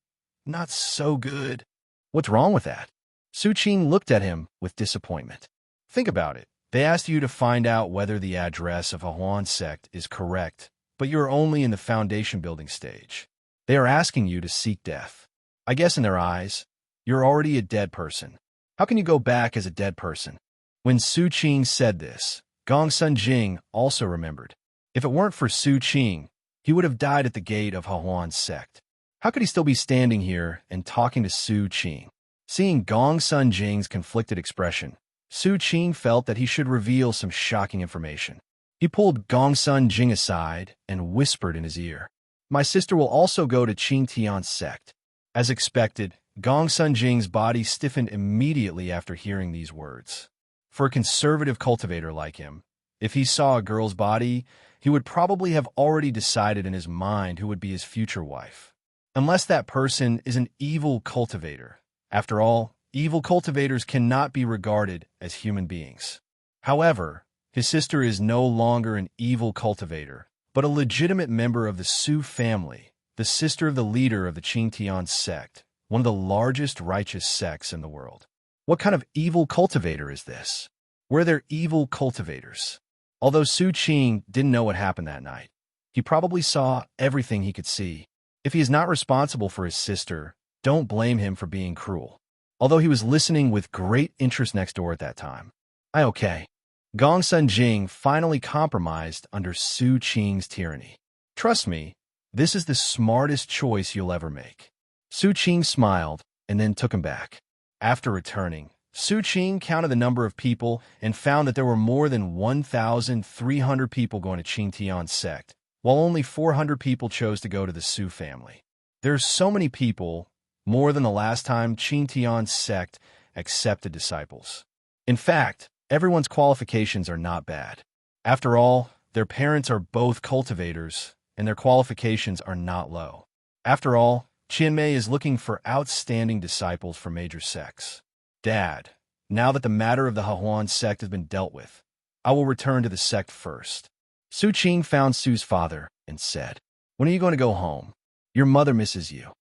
not so good? What's wrong with that? Su Qing looked at him with disappointment. Think about it. They asked you to find out whether the address of Heroine sect is correct, but you're only in the foundation building stage. They are asking you to seek death. I guess in their eyes, you're already a dead person. How can you go back as a dead person? When Su Qing said this, Gong Sun Jing also remembered. If it weren't for Su Qing, he would have died at the gate of Heroine sect. How could he still be standing here and talking to Su Qing? Seeing Gong Sun Jing's conflicted expression, Su Qing felt that he should reveal some shocking information. He pulled Gong Sun Jing aside and whispered in his ear, "My sister will also go to Qing Tian Sect." As expected, Gong Sun Jing's body stiffened immediately after hearing these words. For a conservative cultivator like him, if he saw a girl's body, he would probably have already decided in his mind who would be his future wife. Unless that person is an evil cultivator. After all, evil cultivators cannot be regarded as human beings. However, his sister is no longer an evil cultivator, but a legitimate member of the Su family, the sister of the leader of the Qing Tian Sect, one of the largest righteous sects in the world. What kind of evil cultivator is this? Were there evil cultivators? Although Su Qing didn't know what happened that night, he probably saw everything he could see. If he is not responsible for his sister, don't blame him for being cruel. Although he was listening with great interest next door at that time. Okay. Gong Sun Jing finally compromised under Su Qing's tyranny. Trust me, this is the smartest choice you'll ever make. Su Qing smiled and then took him back. After returning, Su Qing counted the number of people and found that there were more than 1,300 people going to Qing Tian Sect, while only 400 people chose to go to the Su family. There are so many people, more than the last time Qing Tian Sect accepted disciples. In fact, everyone's qualifications are not bad. After all, their parents are both cultivators, and their qualifications are not low. After all, Qianmei is looking for outstanding disciples for major sects. Dad, now that the matter of the Heroine sect has been dealt with, I will return to the sect first. Su Qing found Su's father and said, "When are you going to go home? Your mother misses you."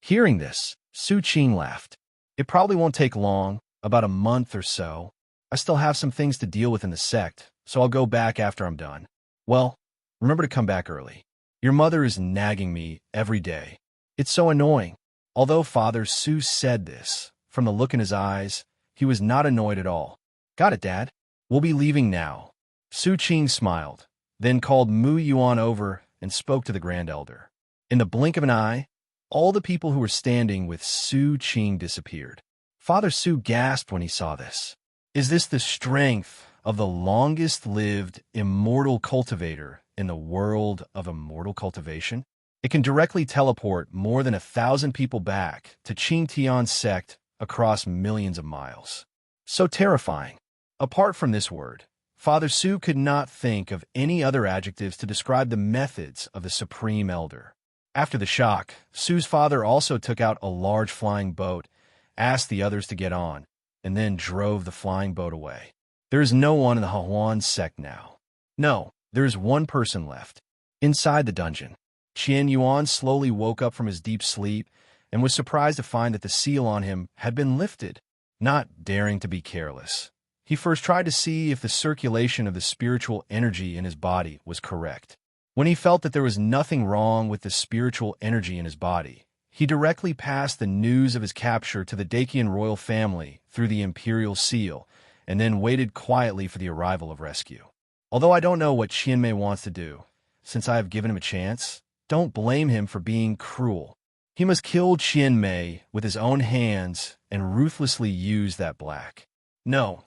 Hearing this, Su Qing laughed. "It probably won't take long, about a month or so. I still have some things to deal with in the sect, so I'll go back after I'm done. Well, remember to come back early. Your mother is nagging me every day. It's so annoying." Although Father Su said this, from the look in his eyes, he was not annoyed at all. "Got it, Dad. We'll be leaving now." Su Qing smiled, then called Mu Yuan over and spoke to the Grand Elder. In the blink of an eye, all the people who were standing with Su Qing disappeared. Father Su gasped when he saw this. Is this the strength of the longest-lived immortal cultivator in the world of immortal cultivation? It can directly teleport more than 1,000 people back to Qing Tian Sect across millions of miles. So terrifying. Apart from this word, Father Su could not think of any other adjectives to describe the methods of the Supreme Elder. After the shock, Su's father also took out a large flying boat, asked the others to get on, and then drove the flying boat away. There is no one in the Heroine sect now. No, there is one person left. Inside the dungeon, Qing Yuan slowly woke up from his deep sleep and was surprised to find that the seal on him had been lifted. Not daring to be careless, he first tried to see if the circulation of the spiritual energy in his body was correct. When he felt that there was nothing wrong with the spiritual energy in his body, he directly passed the news of his capture to the Dacian royal family through the imperial seal, and then waited quietly for the arrival of rescue. Although I don't know what Qianmei wants to do, since I have given him a chance, don't blame him for being cruel. He must kill Qianmei with his own hands and ruthlessly use that black. No,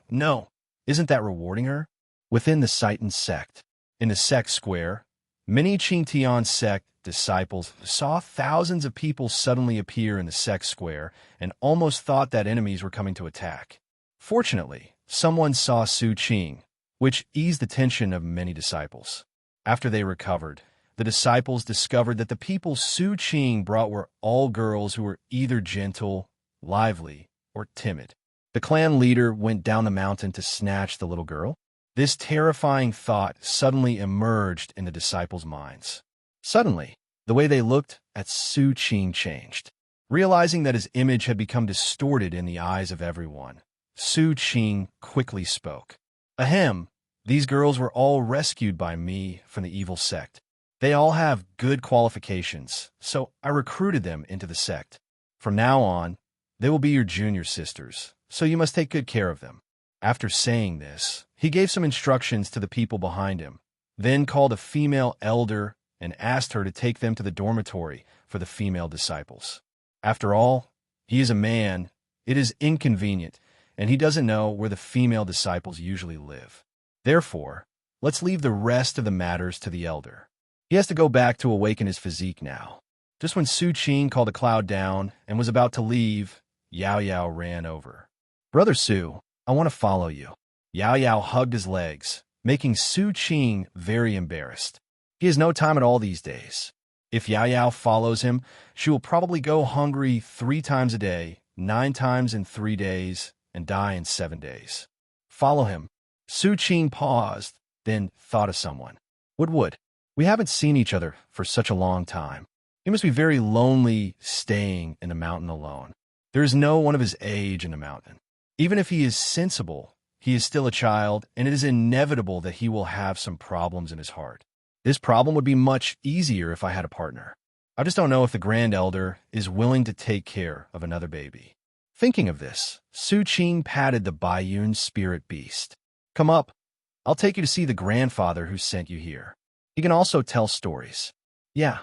isn't that rewarding her? Within the Tian Sect, in the sect square, many Qing Tian Sect disciples saw thousands of people suddenly appear in the sect square and almost thought that enemies were coming to attack. Fortunately, someone saw Su Qing, which eased the tension of many disciples. After they recovered, the disciples discovered that the people Su Qing brought were all girls who were either gentle, lively, or timid. The clan leader went down the mountain to snatch the little girl. This terrifying thought suddenly emerged in the disciples' minds. Suddenly, the way they looked at Su Qing changed. Realizing that his image had become distorted in the eyes of everyone, Su Qing quickly spoke. Ahem, these girls were all rescued by me from the evil sect. They all have good qualifications, so I recruited them into the sect. From now on, they will be your junior sisters, so you must take good care of them. After saying this, he gave some instructions to the people behind him, then called a female elder and asked her to take them to the dormitory for the female disciples. After all, he is a man, it is inconvenient, and he doesn't know where the female disciples usually live. Therefore, let's leave the rest of the matters to the elder. He has to go back to awaken his physique now. Just when Su Qing called the cloud down and was about to leave, Yao Yao ran over. Brother Su, I want to follow you. Yao Yao hugged his legs, making Su Qing very embarrassed. He has no time at all these days. If Yao Yao follows him, she will probably go hungry 3 times a day, 9 times in 3 days, and die in 7 days. Follow him. Su Qing paused, then thought of someone. Wood. We haven't seen each other for such a long time. He must be very lonely staying in the mountain alone. There is no one of his age in the mountain. Even if he is sensible, he is still a child, and it is inevitable that he will have some problems in his heart. This problem would be much easier if I had a partner. I just don't know if the Grand Elder is willing to take care of another baby. Thinking of this, Su Qing patted the Baiyun spirit beast. Come up. I'll take you to see the grandfather who sent you here. He can also tell stories. Yeah.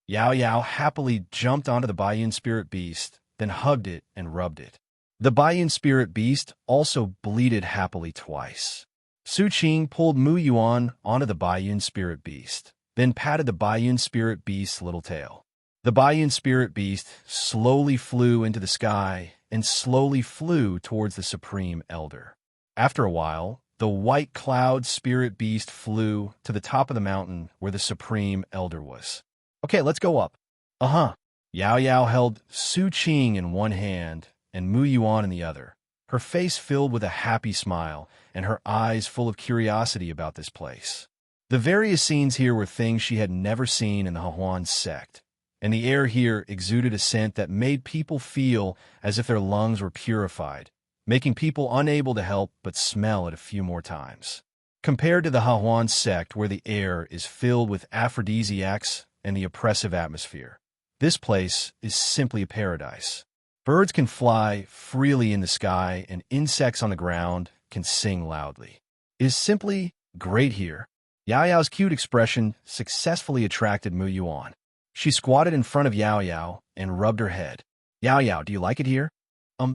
Yao Yao happily jumped onto the Baiyun spirit beast, then hugged it and rubbed it. The Baiyun spirit beast also bleated happily twice. Su Qing pulled Mu Yuan onto the Baiyun spirit beast, then patted the Baiyun spirit beast's little tail. The Baiyun spirit beast slowly flew into the sky and slowly flew towards the Supreme Elder. After a while, the white cloud spirit beast flew to the top of the mountain where the Supreme Elder was. Okay, let's go up. Yao Yao held Su Qing in one hand and Mu Yuan in the other, her face filled with a happy smile and her eyes full of curiosity about this place. The various scenes here were things she had never seen in the Heroine sect, and the air here exuded a scent that made people feel as if their lungs were purified, making people unable to help but smell it a few more times. Compared to the Heroine sect where the air is filled with aphrodisiacs and the oppressive atmosphere, this place is simply a paradise. Birds can fly freely in the sky and insects on the ground can sing loudly. It is simply great here. Yao Yao's cute expression successfully attracted Mu Yuan. She squatted in front of Yao Yao and rubbed her head. Yao Yao, do you like it here?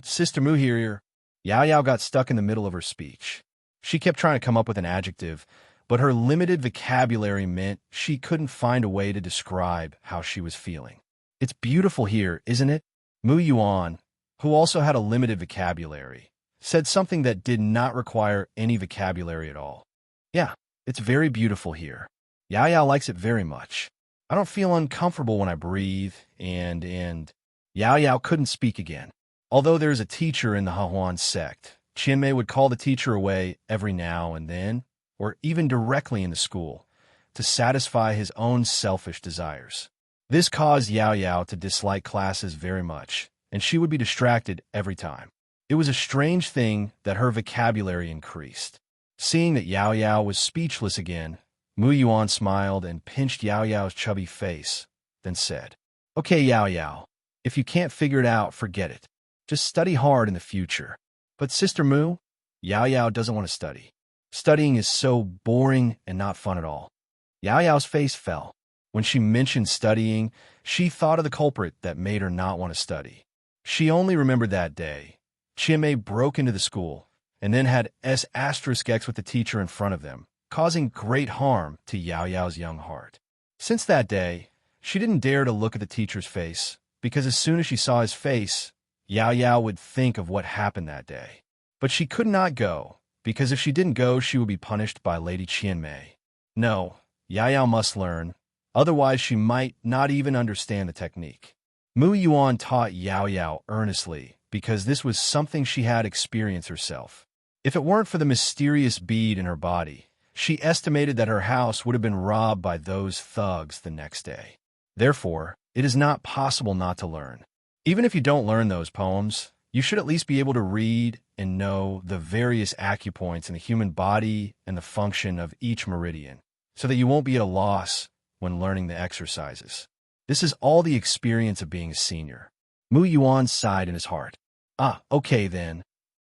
Sister Mu here. Yao Yao got stuck in the middle of her speech. She kept trying to come up with an adjective, but her limited vocabulary meant she couldn't find a way to describe how she was feeling. It's beautiful here, isn't it? Mu Yuan, who also had a limited vocabulary, said something that did not require any vocabulary at all. Yeah, it's very beautiful here. Yao Yao likes it very much. I don't feel uncomfortable when I breathe, and Yao Yao couldn't speak again. Although there is a teacher in the Heroine sect, Qian would call the teacher away every now and then, or even directly in the school, to satisfy his own selfish desires. This caused Yao Yao to dislike classes very much, and she would be distracted every time. It was a strange thing that her vocabulary increased. Seeing that Yao Yao was speechless again, Mu Yuan smiled and pinched Yao Yao's chubby face, then said, "Okay, Yao Yao, if you can't figure it out, forget it. Just study hard in the future." "But Sister Mu," Yao Yao doesn't want to study. Studying is so boring and not fun at all. Yao Yao's face fell. When she mentioned studying, she thought of the culprit that made her not want to study. She only remembered that day. Qian broke into the school, and then had S*X with the teacher in front of them, causing great harm to Yao Yao's young heart. Since that day, she didn't dare to look at the teacher's face, because as soon as she saw his face, Yao Yao would think of what happened that day. But she could not go, because if she didn't go, she would be punished by Lady Qian. No, Yao Yao must learn, otherwise she might not even understand the technique. Mu Yuan taught Yao Yao earnestly, because this was something she had experienced herself. If it weren't for the mysterious bead in her body, she estimated that her house would have been robbed by those thugs the next day. Therefore, it is not possible not to learn. Even if you don't learn those poems, you should at least be able to read and know the various acupoints in the human body and the function of each meridian, so that you won't be at a loss when learning the exercises. This is all the experience of being a senior. Mu Yuan sighed in his heart. "Ah, okay then."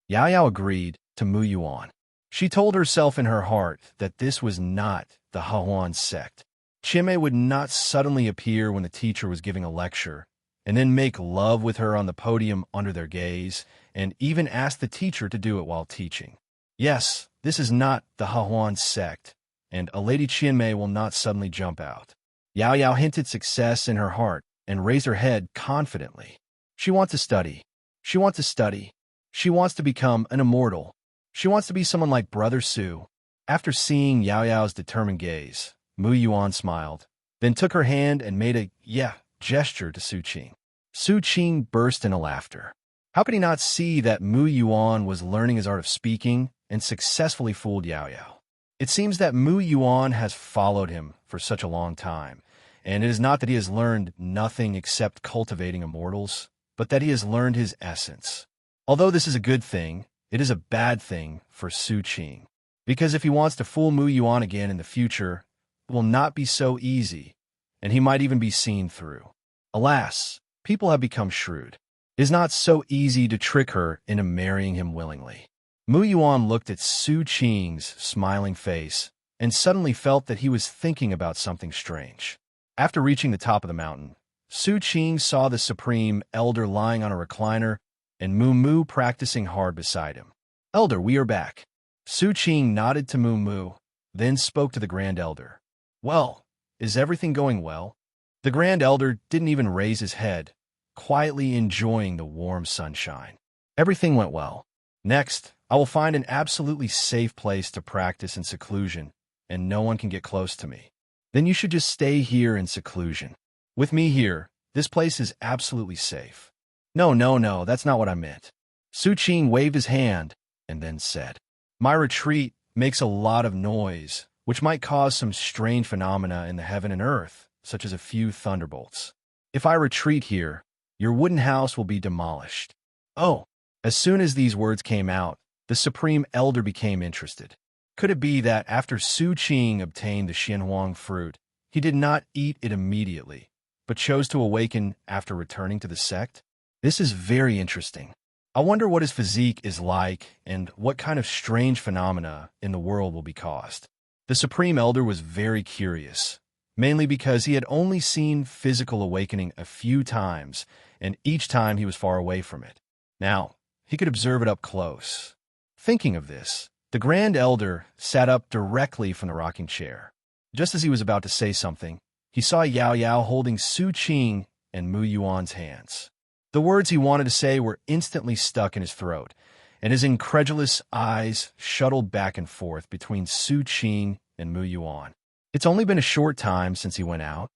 Yao Yao agreed to Mu Yuan. She told herself in her heart that this was not the Heroine sect. Qian would not suddenly appear when the teacher was giving a lecture, and then make love with her on the podium under their gaze, and even ask the teacher to do it while teaching. Yes, this is not the Heroine sect, and a Lady Qian will not suddenly jump out. Yao Yao hinted success in her heart and raised her head confidently. She wants to study. She wants to study. She wants to become an immortal. She wants to be someone like Brother Su. After seeing Yao Yao's determined gaze, Mu Yuan smiled, then took her hand and made a "yeah" gesture to Su Qing. Su Qing burst into laughter. How could he not see that Mu Yuan was learning his art of speaking and successfully fooled Yao Yao? It seems that Mu Yuan has followed him for such a long time, and it is not that he has learned nothing except cultivating immortals, but that he has learned his essence. Although this is a good thing, it is a bad thing for Su Qing, because if he wants to fool Mu Yuan again in the future, it will not be so easy, and he might even be seen through. Alas, people have become shrewd. It is not so easy to trick her into marrying him willingly. Mu Yuan looked at Su Qing's smiling face and suddenly felt that he was thinking about something strange. After reaching the top of the mountain, Su Qing saw the Supreme Elder lying on a recliner and Mu practicing hard beside him. "Elder, we are back." Su Qing nodded to Mu, then spoke to the Grand Elder. "Well, is everything going well?" The Grand Elder didn't even raise his head, quietly enjoying the warm sunshine. "Everything went well. Next, I will find an absolutely safe place to practice in seclusion, and no one can get close to me. Then you should just stay here in seclusion. With me here, this place is absolutely safe." No, that's not what I meant." Su Qing waved his hand and then said, "My retreat makes a lot of noise, which might cause some strange phenomena in the heaven and earth, such as a few thunderbolts. If I retreat here, your wooden house will be demolished." "Oh." As soon as these words came out, the Supreme Elder became interested. Could it be that after Su Qing obtained the Xianhuang fruit, he did not eat it immediately, but chose to awaken after returning to the sect? This is very interesting. I wonder what his physique is like and what kind of strange phenomena in the world will be caused. The Supreme Elder was very curious, mainly because he had only seen physical awakening a few times, and each time he was far away from it. Now, he could observe it up close. Thinking of this, the Grand Elder sat up directly from the rocking chair. Just as he was about to say something, he saw Yao Yao holding Su Qing and Mu Yuan's hands. The words he wanted to say were instantly stuck in his throat, and his incredulous eyes shuttled back and forth between Su Qing and Mu Yuan. It's only been a short time since he went out,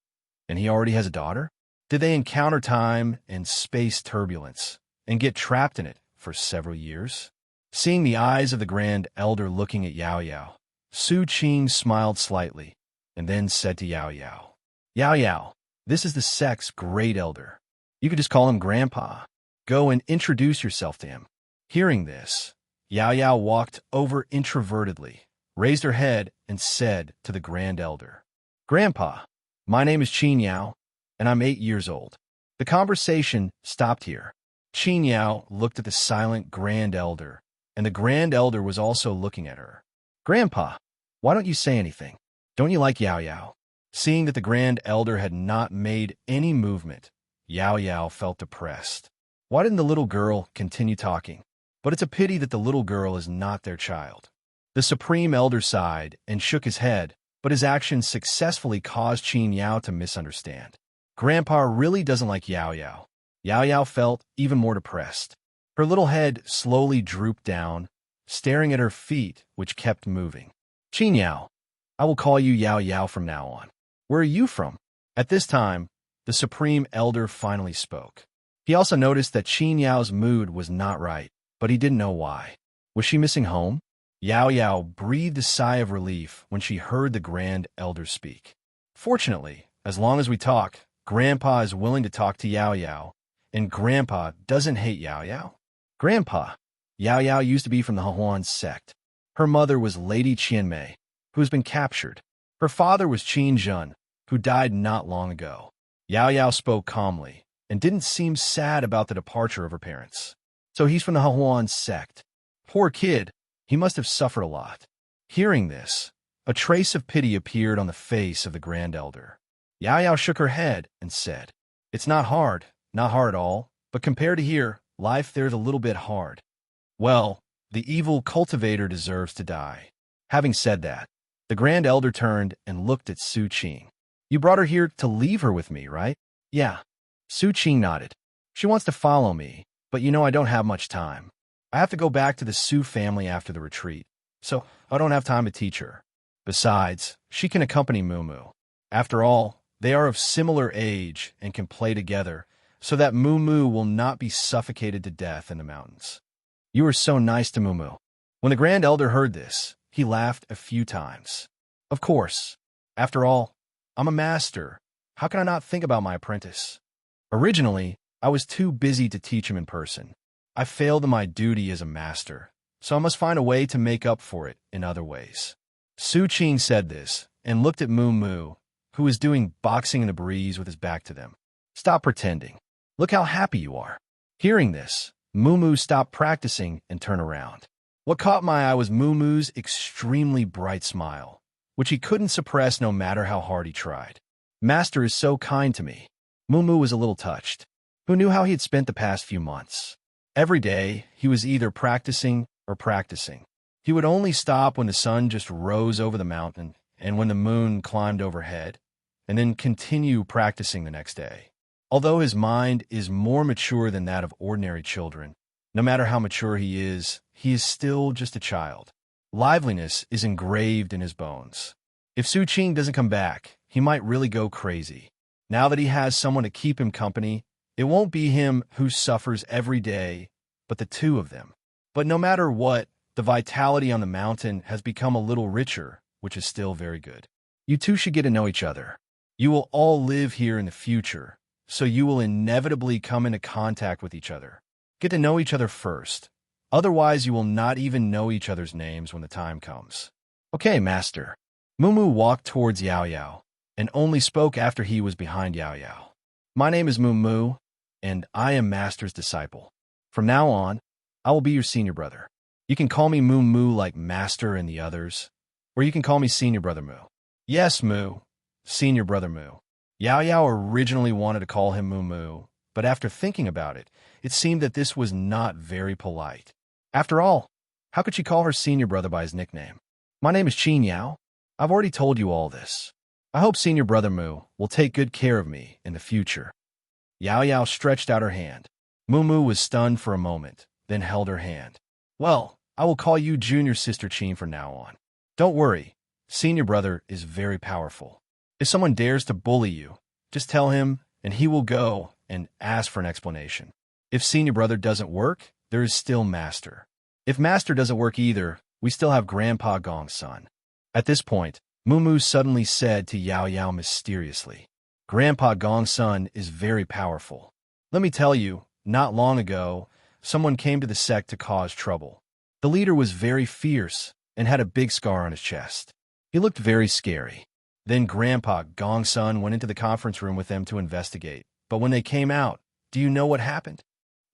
and he already has a daughter? Did they encounter time and space turbulence, and get trapped in it for several years? Seeing the eyes of the Grand Elder looking at Yao Yao, Su Qing smiled slightly and then said to Yao Yao, Yao Yao, this is the sect's Great Elder. You could just call him Grandpa. Go and introduce yourself to him. Hearing this, Yao Yao walked over introvertedly, raised her head, and said to the Grand Elder, Grandpa, my name is Qin Yao, and I'm 8 years old. The conversation stopped here. Qin Yao looked at the silent Grand Elder, and the Grand Elder was also looking at her. Grandpa, why don't you say anything? Don't you like Yao Yao? Seeing that the Grand Elder had not made any movement, Yao Yao felt depressed. Why didn't the little girl continue talking? But it's a pity that the little girl is not their child. The Supreme Elder sighed and shook his head, but his actions successfully caused Qin Yao to misunderstand. Grandpa really doesn't like Yao Yao. Yao Yao felt even more depressed. Her little head slowly drooped down, staring at her feet, which kept moving. Qin Yao, I will call you Yao Yao from now on. Where are you from? At this time, the Supreme Elder finally spoke. He also noticed that Qin Yao's mood was not right, but he didn't know why. Was she missing home? Yao Yao breathed a sigh of relief when she heard the Grand Elder speak. Fortunately, as long as we talk, Grandpa is willing to talk to Yao Yao, and Grandpa doesn't hate Yao Yao. Grandpa, Yao Yao used to be from the Heroine sect. Her mother was Lady Qianmei, who has been captured. Her father was Qin Zhen, who died not long ago. Yao Yao spoke calmly and didn't seem sad about the departure of her parents. So he's from the Heroine sect. Poor kid, he must have suffered a lot. Hearing this, a trace of pity appeared on the face of the Grand Elder. Yao Yao shook her head and said, It's not hard at all, but compared to here, life there's a little bit hard. Well, the evil cultivator deserves to die. Having said that, the Grand Elder turned and looked at Su Qing. You brought her here to leave her with me, right? Yeah. Su Qing nodded. She wants to follow me, but you know I don't have much time. I have to go back to the Su family after the retreat, so I don't have time to teach her. Besides, she can accompany Mumu. After all, they are of similar age and can play together, so that Mumu will not be suffocated to death in the mountains. You are so nice to Mumu. When the Grand Elder heard this, he laughed a few times. Of course. After all, I'm a master. How can I not think about my apprentice? Originally, I was too busy to teach him in person. I failed in my duty as a master, so I must find a way to make up for it in other ways. Su Qing said this and looked at Mumu, who was doing boxing in the breeze with his back to them. Stop pretending. Look how happy you are. Hearing this, Mumu stopped practicing and turned around. What caught my eye was Mumu's extremely bright smile, which he couldn't suppress no matter how hard he tried. Master is so kind to me. Mumu was a little touched. Who knew how he had spent the past few months? Every day, he was either practicing or practicing. He would only stop when the sun just rose over the mountain and when the moon climbed overhead, and then continue practicing the next day. Although his mind is more mature than that of ordinary children, no matter how mature he is still just a child. Liveliness is engraved in his bones. If Su Qing doesn't come back, he might really go crazy. Now that he has someone to keep him company, it won't be him who suffers every day, but the two of them. But no matter what, the vitality on the mountain has become a little richer, which is still very good. You two should get to know each other. You will all live here in the future, so you will inevitably come into contact with each other. Get to know each other first. Otherwise, you will not even know each other's names when the time comes. Okay, master. Mumu walked towards Yao Yao and only spoke after he was behind Yao Yao. My name is Mumu, and I am master's disciple. From now on, I will be your senior brother. You can call me Mumu like master and the others, or you can call me senior brother Mu. Yes, Mu. Senior brother Mu. Yao Yao originally wanted to call him Mumu, but after thinking about it, it seemed that this was not very polite. After all, how could she call her senior brother by his nickname? My name is Qin Yao. I've already told you all this. I hope senior brother Mu will take good care of me in the future. Yao Yao stretched out her hand. Mumu was stunned for a moment, then held her hand. Well, I will call you junior sister Qin from now on. Don't worry, senior brother is very powerful. If someone dares to bully you, just tell him and he will go and ask for an explanation. If senior brother doesn't work, there is still master. If master doesn't work either, we still have Grandpa Gong's son. At this point, Mumu suddenly said to Yao Yao mysteriously, Grandpa Gong's son is very powerful. Let me tell you, not long ago, someone came to the sect to cause trouble. The leader was very fierce and had a big scar on his chest. He looked very scary. Then Grandpa Gong's son went into the conference room with them to investigate. But when they came out, do you know what happened?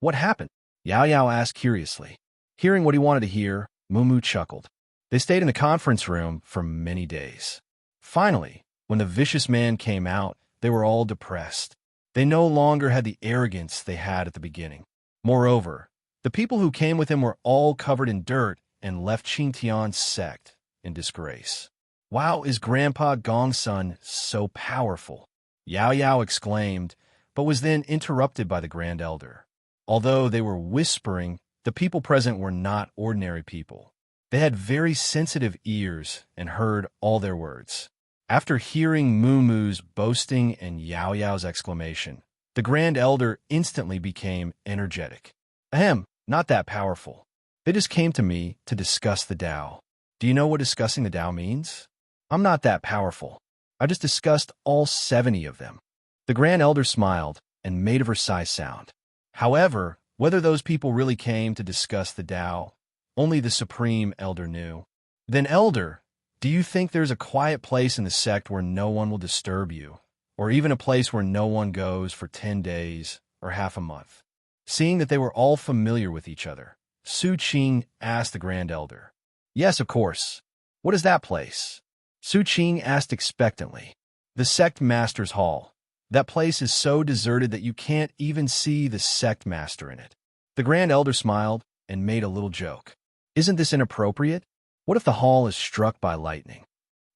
What happened? Yao Yao asked curiously. Hearing what he wanted to hear, Mumu chuckled. They stayed in the conference room for many days. Finally, when the vicious man came out, they were all depressed. They no longer had the arrogance they had at the beginning. Moreover, the people who came with him were all covered in dirt and left Qing Tian Sect in disgrace. Wow, is Grandpa Gong's son so powerful? Yao Yao exclaimed, but was then interrupted by the Grand Elder. Although they were whispering, the people present were not ordinary people. They had very sensitive ears and heard all their words. After hearing Mumu's boasting and Yao Yao's exclamation, the Grand Elder instantly became energetic. Ahem, not that powerful. They just came to me to discuss the Tao. Do you know what discussing the Tao means? I'm not that powerful. I just discussed all 70 of them. The Grand Elder smiled and made a Versailles sound. However, whether those people really came to discuss the Tao, only the Supreme Elder knew. Then, Elder, do you think there's a quiet place in the sect where no one will disturb you, or even a place where no one goes for 10 days or half a month? Seeing that they were all familiar with each other, Su Qing asked the Grand Elder. Yes, of course. What is that place? Su Qing asked expectantly. The Sect Master's Hall. That place is so deserted that you can't even see the Sect Master in it. The Grand Elder smiled and made a little joke. Isn't this inappropriate? What if the hall is struck by lightning?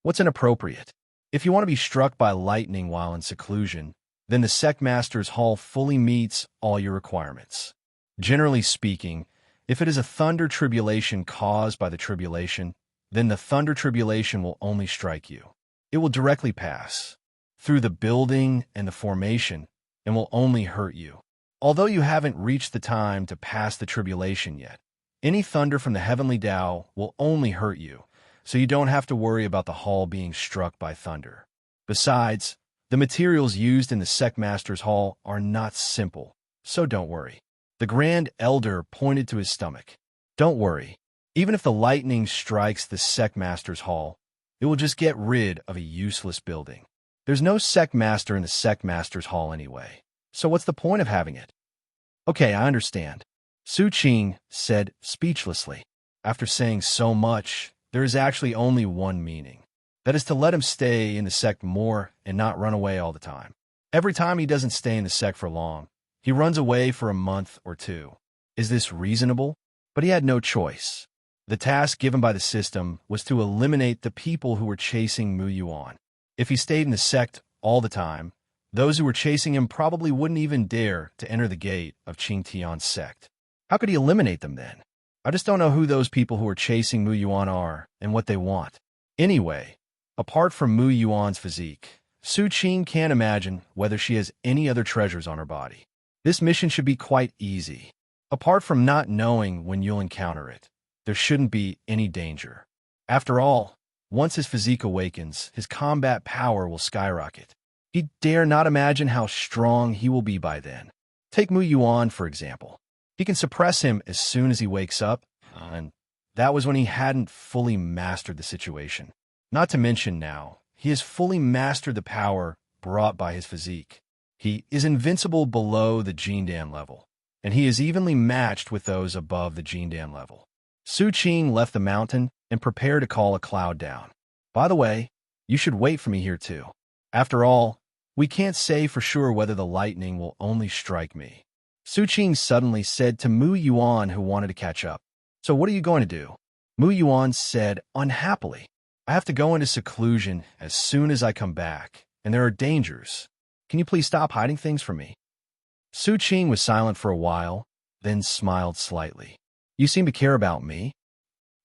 What's inappropriate? If you want to be struck by lightning while in seclusion, then the Sect Master's Hall fully meets all your requirements. Generally speaking, if it is a thunder tribulation caused by the tribulation, then the thunder tribulation will only strike you. It will directly pass through the building and the formation and will only hurt you. Although you haven't reached the time to pass the tribulation yet, any thunder from the heavenly Tao will only hurt you, so you don't have to worry about the hall being struck by thunder. Besides, the materials used in the Sect Master's Hall are not simple, so don't worry. The Grand Elder pointed to his stomach. Don't worry. Even if the lightning strikes the Sect Master's Hall, it will just get rid of a useless building. There's no Sect Master in the Sect Master's Hall anyway, so what's the point of having it? Okay, I understand. Su Qing said speechlessly. After saying so much, there is actually only one meaning. That is to let him stay in the sect more and not run away all the time. Every time he doesn't stay in the sect for long, he runs away for a month or two. Is this reasonable? But he had no choice. The task given by the system was to eliminate the people who were chasing Mu Yuan. If he stayed in the sect all the time, those who were chasing him probably wouldn't even dare to enter the gate of Qing Tian Sect. How could he eliminate them then? I just don't know who those people who are chasing Mu Yuan are and what they want. Anyway, apart from Mu Yuan's physique, Su Qing can't imagine whether she has any other treasures on her body. This mission should be quite easy. Apart from not knowing when you'll encounter it, there shouldn't be any danger. After all, once his physique awakens, his combat power will skyrocket. He dare not imagine how strong he will be by then. Take Mu Yuan, for example. He can suppress him as soon as he wakes up, and that was when he hadn't fully mastered the situation. Not to mention now, he has fully mastered the power brought by his physique. He is invincible below the Jindan level, and he is evenly matched with those above the Jindan level. Su Qing left the mountain and prepared to call a cloud down. By the way, you should wait for me here too. After all, we can't say for sure whether the lightning will only strike me. Su Qing suddenly said to Mu Yuan, who wanted to catch up. So what are you going to do? Mu Yuan said unhappily. I have to go into seclusion as soon as I come back, and there are dangers. Can you please stop hiding things from me? Su Qing was silent for a while, then smiled slightly. You seem to care about me.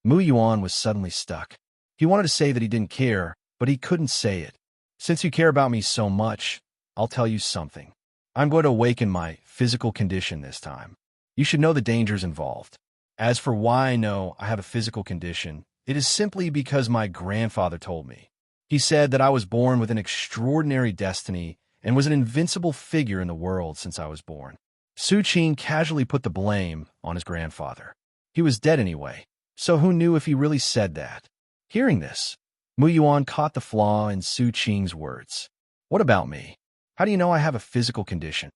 Mu Yuan was suddenly stuck. He wanted to say that he didn't care, but he couldn't say it. Since you care about me so much, I'll tell you something. I'm going to awaken my physical condition this time. You should know the dangers involved. As for why I know I have a physical condition, it is simply because my grandfather told me. He said that I was born with an extraordinary destiny and was an invincible figure in the world since I was born. Su Qing casually put the blame on his grandfather. He was dead anyway, so who knew if he really said that? Hearing this, Mu Yuan caught the flaw in Su Qing's words. What about me? How do you know I have a physical condition?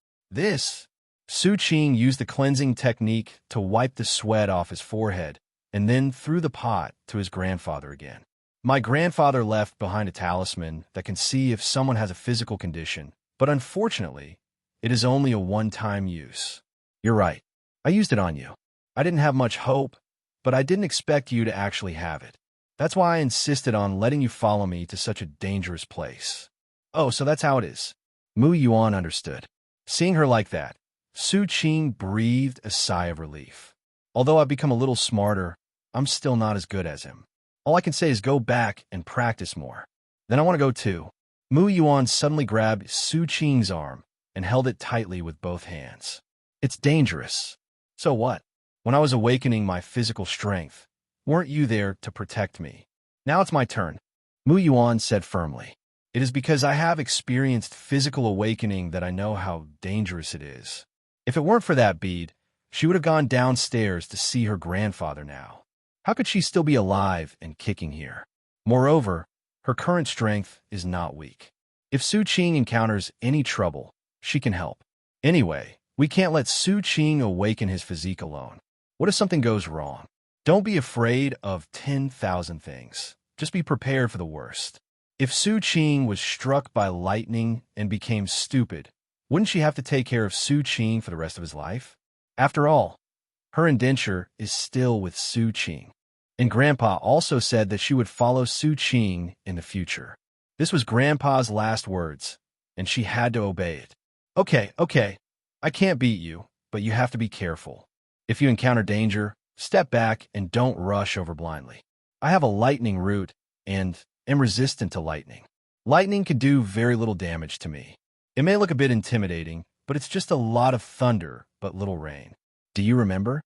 Su Qing used the cleansing technique to wipe the sweat off his forehead and then threw the pot to his grandfather again. My grandfather left behind a talisman that can see if someone has a physical condition, but unfortunately, it is only a one-time use. You're right. I used it on you. I didn't have much hope, but I didn't expect you to actually have it. That's why I insisted on letting you follow me to such a dangerous place. Oh, so that's how it is. Mu Yuan understood. Seeing her like that, Su Qing breathed a sigh of relief. Although I've become a little smarter, I'm still not as good as him. All I can say is go back and practice more. Then I want to go too. Mu Yuan suddenly grabbed Su Qing's arm and held it tightly with both hands. It's dangerous. So what? When I was awakening my physical strength, weren't you there to protect me? Now it's my turn, Mu Yuan said firmly. It is because I have experienced physical awakening that I know how dangerous it is. If it weren't for that bead, she would have gone downstairs to see her grandfather now. How could she still be alive and kicking here? Moreover, her current strength is not weak. If Su Qing encounters any trouble, she can help. Anyway, we can't let Su Qing awaken his physique alone. What if something goes wrong? Don't be afraid of 10,000 things. Just be prepared for the worst. If Su Qing was struck by lightning and became stupid, wouldn't she have to take care of Su Qing for the rest of his life? After all, her indenture is still with Su Qing. And Grandpa also said that she would follow Su Qing in the future. This was Grandpa's last words, and she had to obey it. Okay, I can't beat you, but you have to be careful. If you encounter danger, step back and don't rush over blindly. I have a lightning root and am resistant to lightning. Lightning could do very little damage to me. It may look a bit intimidating, but it's just a lot of thunder, but little rain. Do you remember?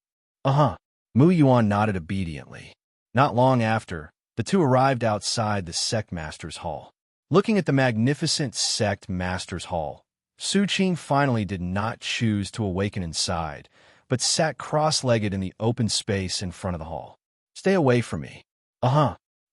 Mu Yuan nodded obediently. Not long after, the two arrived outside the sect master's hall. Looking at the magnificent sect master's hall, Su Qing finally did not choose to awaken inside, but sat cross-legged in the open space in front of the hall. Stay away from me.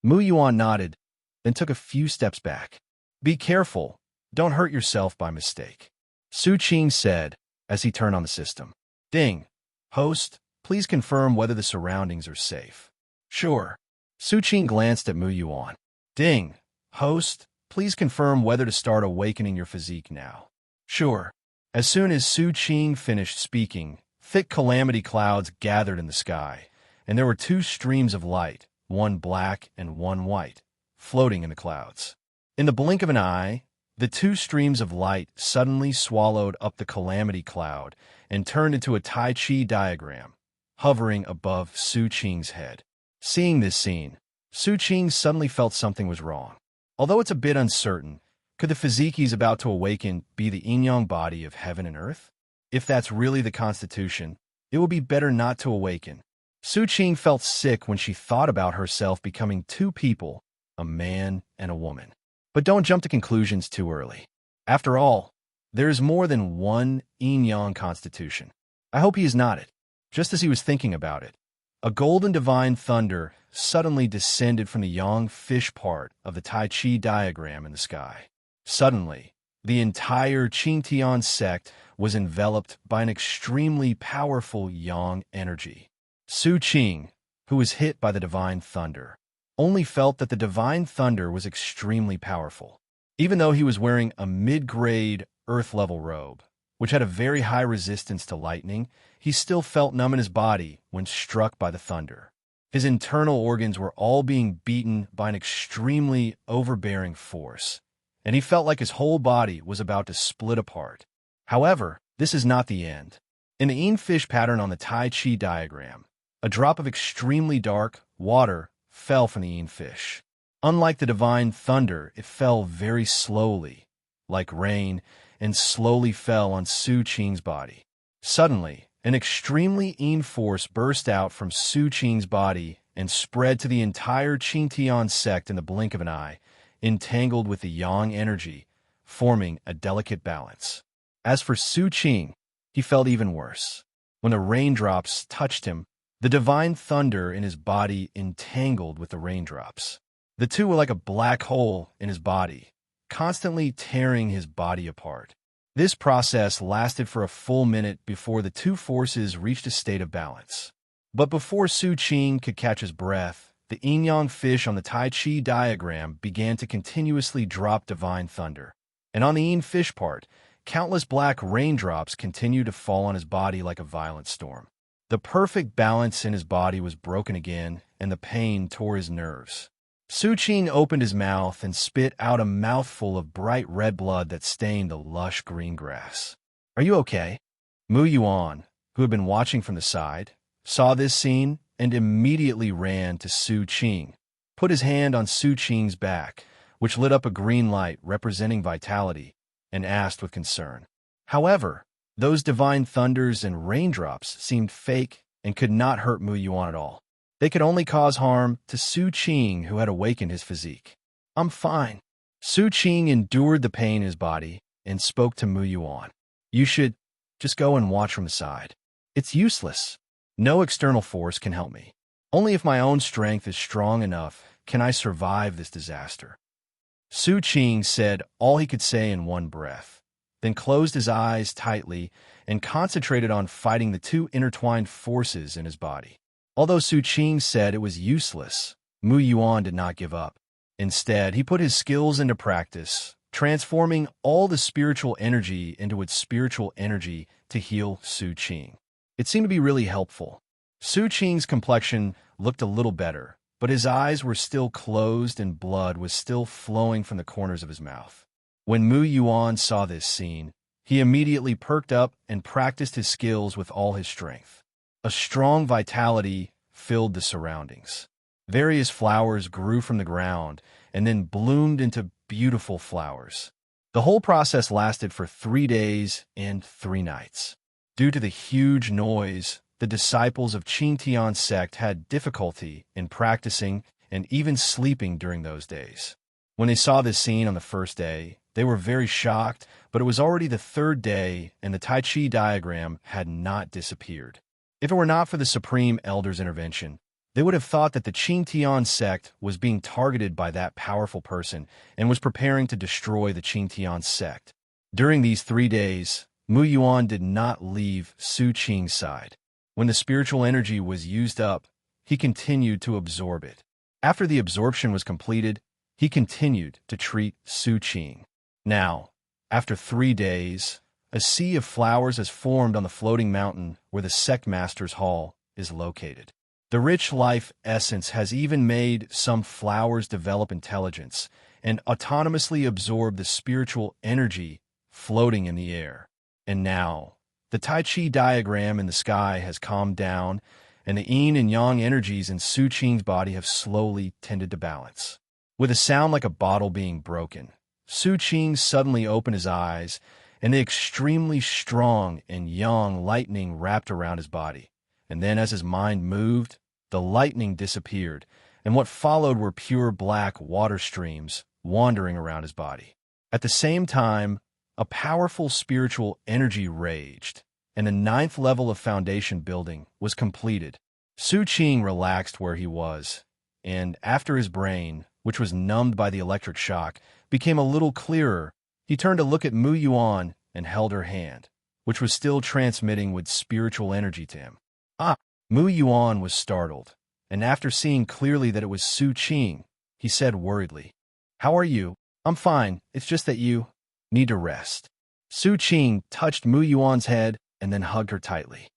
Mu Yuan nodded, then took a few steps back. Be careful. Don't hurt yourself by mistake, Su Qing said as he turned on the system. Ding. Host, please confirm whether the surroundings are safe. Sure. Su Qing glanced at Mu Yuan. Ding. Host, please confirm whether to start awakening your physique now. Sure. As soon as Su Qing finished speaking, thick calamity clouds gathered in the sky, and there were two streams of light, one black and one white, floating in the clouds. In the blink of an eye, the two streams of light suddenly swallowed up the calamity cloud and turned into a Tai Chi diagram, hovering above Su Qing's head. Seeing this scene, Su Qing suddenly felt something was wrong. Although it's a bit uncertain, could the physique he's about to awaken be the yin-yang body of heaven and earth? If that's really the constitution, it would be better not to awaken. Su Qing felt sick when she thought about herself becoming two people, a man and a woman. But don't jump to conclusions too early. After all, there is more than one yin-yang constitution. I hope he is not it. Just as he was thinking about it, a golden divine thunder suddenly descended from the yang fish part of the Tai Chi diagram in the sky. Suddenly, the entire Qing Tian Sect was enveloped by an extremely powerful yang energy. Su Qing, who was hit by the divine thunder, only felt that the divine thunder was extremely powerful. Even though he was wearing a mid-grade earth-level robe, which had a very high resistance to lightning, he still felt numb in his body when struck by the thunder. His internal organs were all being beaten by an extremely overbearing force, and he felt like his whole body was about to split apart. However, this is not the end. In the yin fish pattern on the Tai Chi diagram, a drop of extremely dark water fell from the yin fish. Unlike the divine thunder, it fell very slowly, like rain, and slowly fell on Su Qing's body. Suddenly, an extremely Yin force burst out from Su Qing's body and spread to the entire Qing Tian Sect in the blink of an eye, entangled with the yang energy, forming a delicate balance. As for Su Qing, he felt even worse. When the raindrops touched him, the divine thunder in his body entangled with the raindrops. The two were like a black hole in his body, constantly tearing his body apart. This process lasted for a full minute before the two forces reached a state of balance. But before Su Qing could catch his breath, the yin-yang fish on the Tai Chi diagram began to continuously drop divine thunder. And on the yin fish part, countless black raindrops continued to fall on his body like a violent storm. The perfect balance in his body was broken again, and the pain tore his nerves. Su Qing opened his mouth and spit out a mouthful of bright red blood that stained the lush green grass. "Are you okay?" Mu Yuan, who had been watching from the side, saw this scene and immediately ran to Su Qing, put his hand on Su Qing's back, which lit up a green light representing vitality, and asked with concern. However, those divine thunders and raindrops seemed fake and could not hurt Mu Yuan at all. They could only cause harm to Su Qing, who had awakened his physique. "I'm fine." Su Qing endured the pain in his body and spoke to Mu Yuan. "You should just go and watch from the side. It's useless. No external force can help me. Only if my own strength is strong enough can I survive this disaster." Su Qing said all he could say in one breath, then closed his eyes tightly and concentrated on fighting the two intertwined forces in his body. Although Su Qing said it was useless, Mu Yuan did not give up. Instead, he put his skills into practice, transforming all the spiritual energy into its spiritual energy to heal Su Qing. It seemed to be really helpful. Su Qing's complexion looked a little better, but his eyes were still closed and blood was still flowing from the corners of his mouth. When Mu Yuan saw this scene, he immediately perked up and practiced his skills with all his strength. A strong vitality filled the surroundings. Various flowers grew from the ground and then bloomed into beautiful flowers. The whole process lasted for 3 days and 3 nights. Due to the huge noise, the disciples of Qing Tian Sect had difficulty in practicing and even sleeping during those days. When they saw this scene on the first day, they were very shocked, but it was already the 3rd day and the Tai Chi diagram had not disappeared. If it were not for the Supreme Elder's intervention, they would have thought that the Qing Tian Sect was being targeted by that powerful person and was preparing to destroy the Qing Tian Sect. During these 3 days, Mu Yuan did not leave Su Qing's side. When the spiritual energy was used up, he continued to absorb it. After the absorption was completed, he continued to treat Su Qing. Now, after 3 days, a sea of flowers has formed on the floating mountain where the sect master's hall is located. The rich life essence has even made some flowers develop intelligence and autonomously absorb the spiritual energy floating in the air. And now, the Tai Chi diagram in the sky has calmed down, and the yin and yang energies in Su Qing's body have slowly tended to balance. With a sound like a bottle being broken, Su Qing suddenly opened his eyes, and the extremely strong and yang lightning wrapped around his body. And then as his mind moved, the lightning disappeared, and what followed were pure black water streams wandering around his body. At the same time, a powerful spiritual energy raged, and the 9th level of foundation building was completed. Su Qing relaxed where he was, and after his brain, which was numbed by the electric shock, became a little clearer, he turned to look at Mu Yuan and held her hand, which was still transmitting with spiritual energy to him. "Ah!" Mu Yuan was startled, and after seeing clearly that it was Su Qing, he said worriedly, "How are you?" "I'm fine, it's just that you need to rest." Su Qing touched Mu Yuan's head and then hugged her tightly.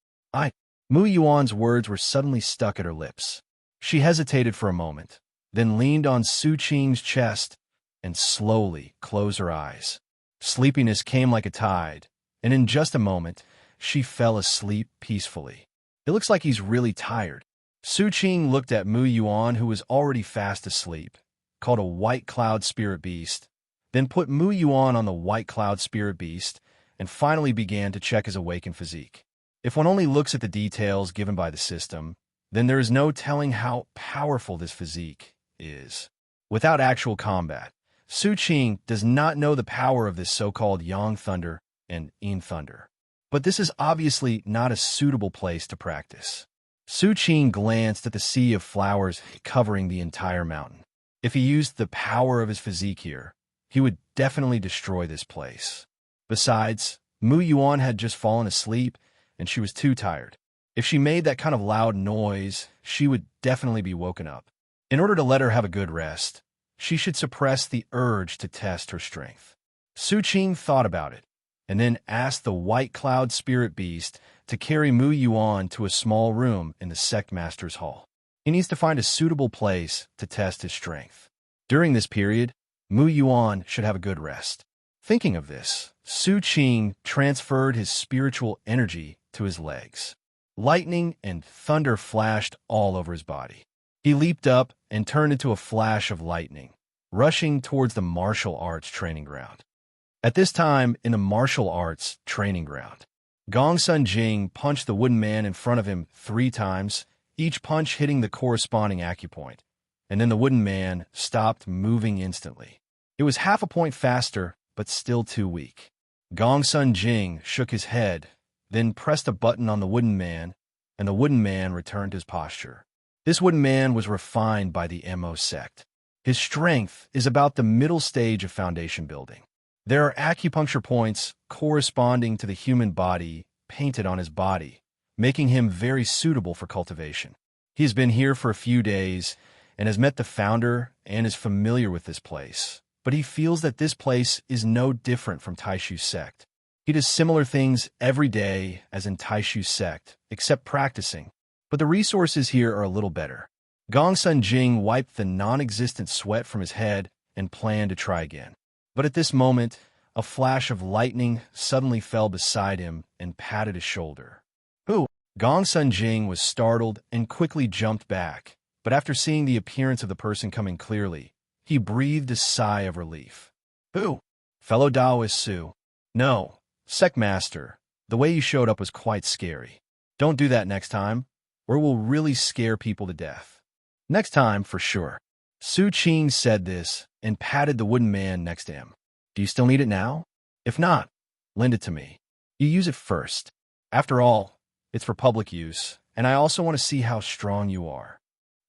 Mu Yuan's words were suddenly stuck at her lips. She hesitated for a moment, then leaned on Su Qing's chest and slowly closed her eyes. Sleepiness came like a tide, and in just a moment, she fell asleep peacefully. "It looks like he's really tired." Su Qing looked at Mu Yuan, who was already fast asleep, called a white cloud spirit beast, then put Mu Yuan on the white cloud spirit beast, and finally began to check his awakened physique. If one only looks at the details given by the system, then there is no telling how powerful this physique is. Without actual combat, Su Qing does not know the power of this so-called Yang Thunder and Yin Thunder. But this is obviously not a suitable place to practice. Su Qing glanced at the sea of flowers covering the entire mountain. If he used the power of his physique here, he would definitely destroy this place. Besides, Mu Yuan had just fallen asleep, and she was too tired. If she made that kind of loud noise, she would definitely be woken up. In order to let her have a good rest, she should suppress the urge to test her strength. Su Qing thought about it, and then asked the White Cloud Spirit Beast to carry Mu Yuan to a small room in the Sect Master's Hall. He needs to find a suitable place to test his strength. During this period, Mu Yuan should have a good rest. Thinking of this, Su Qing transferred his spiritual energy to his legs. Lightning and thunder flashed all over his body. He leaped up and turned into a flash of lightning, rushing towards the martial arts training ground. At this time, in the martial arts training ground, Gongsun Jing punched the wooden man in front of him 3 times, each punch hitting the corresponding acupoint, and then the wooden man stopped moving instantly. It was half a point faster, but still too weak. Gongsun Jing shook his head, then pressed a button on the wooden man, and the wooden man returned his posture. This wooden man was refined by the Mo sect. His strength is about the middle stage of foundation building. There are acupuncture points corresponding to the human body painted on his body, making him very suitable for cultivation. He has been here for a few days and has met the founder and is familiar with this place, but he feels that this place is no different from Taishu sect. He does similar things every day as in Taishu sect, except practicing, but the resources here are a little better. Gongsun Jing wiped the non-existent sweat from his head and planned to try again. But at this moment, a flash of lightning suddenly fell beside him and patted his shoulder. Who? Gongsun Jing was startled and quickly jumped back, but after seeing the appearance of the person coming clearly, he breathed a sigh of relief. Who? Fellow Taoist Su. No, Sect Master, the way you showed up was quite scary. Don't do that next time, or it will really scare people to death. Next time, for sure. Su Qing said this and patted the wooden man next to him. Do you still need it now? If not, lend it to me. You use it first. After all, it's for public use, and I also want to see how strong you are.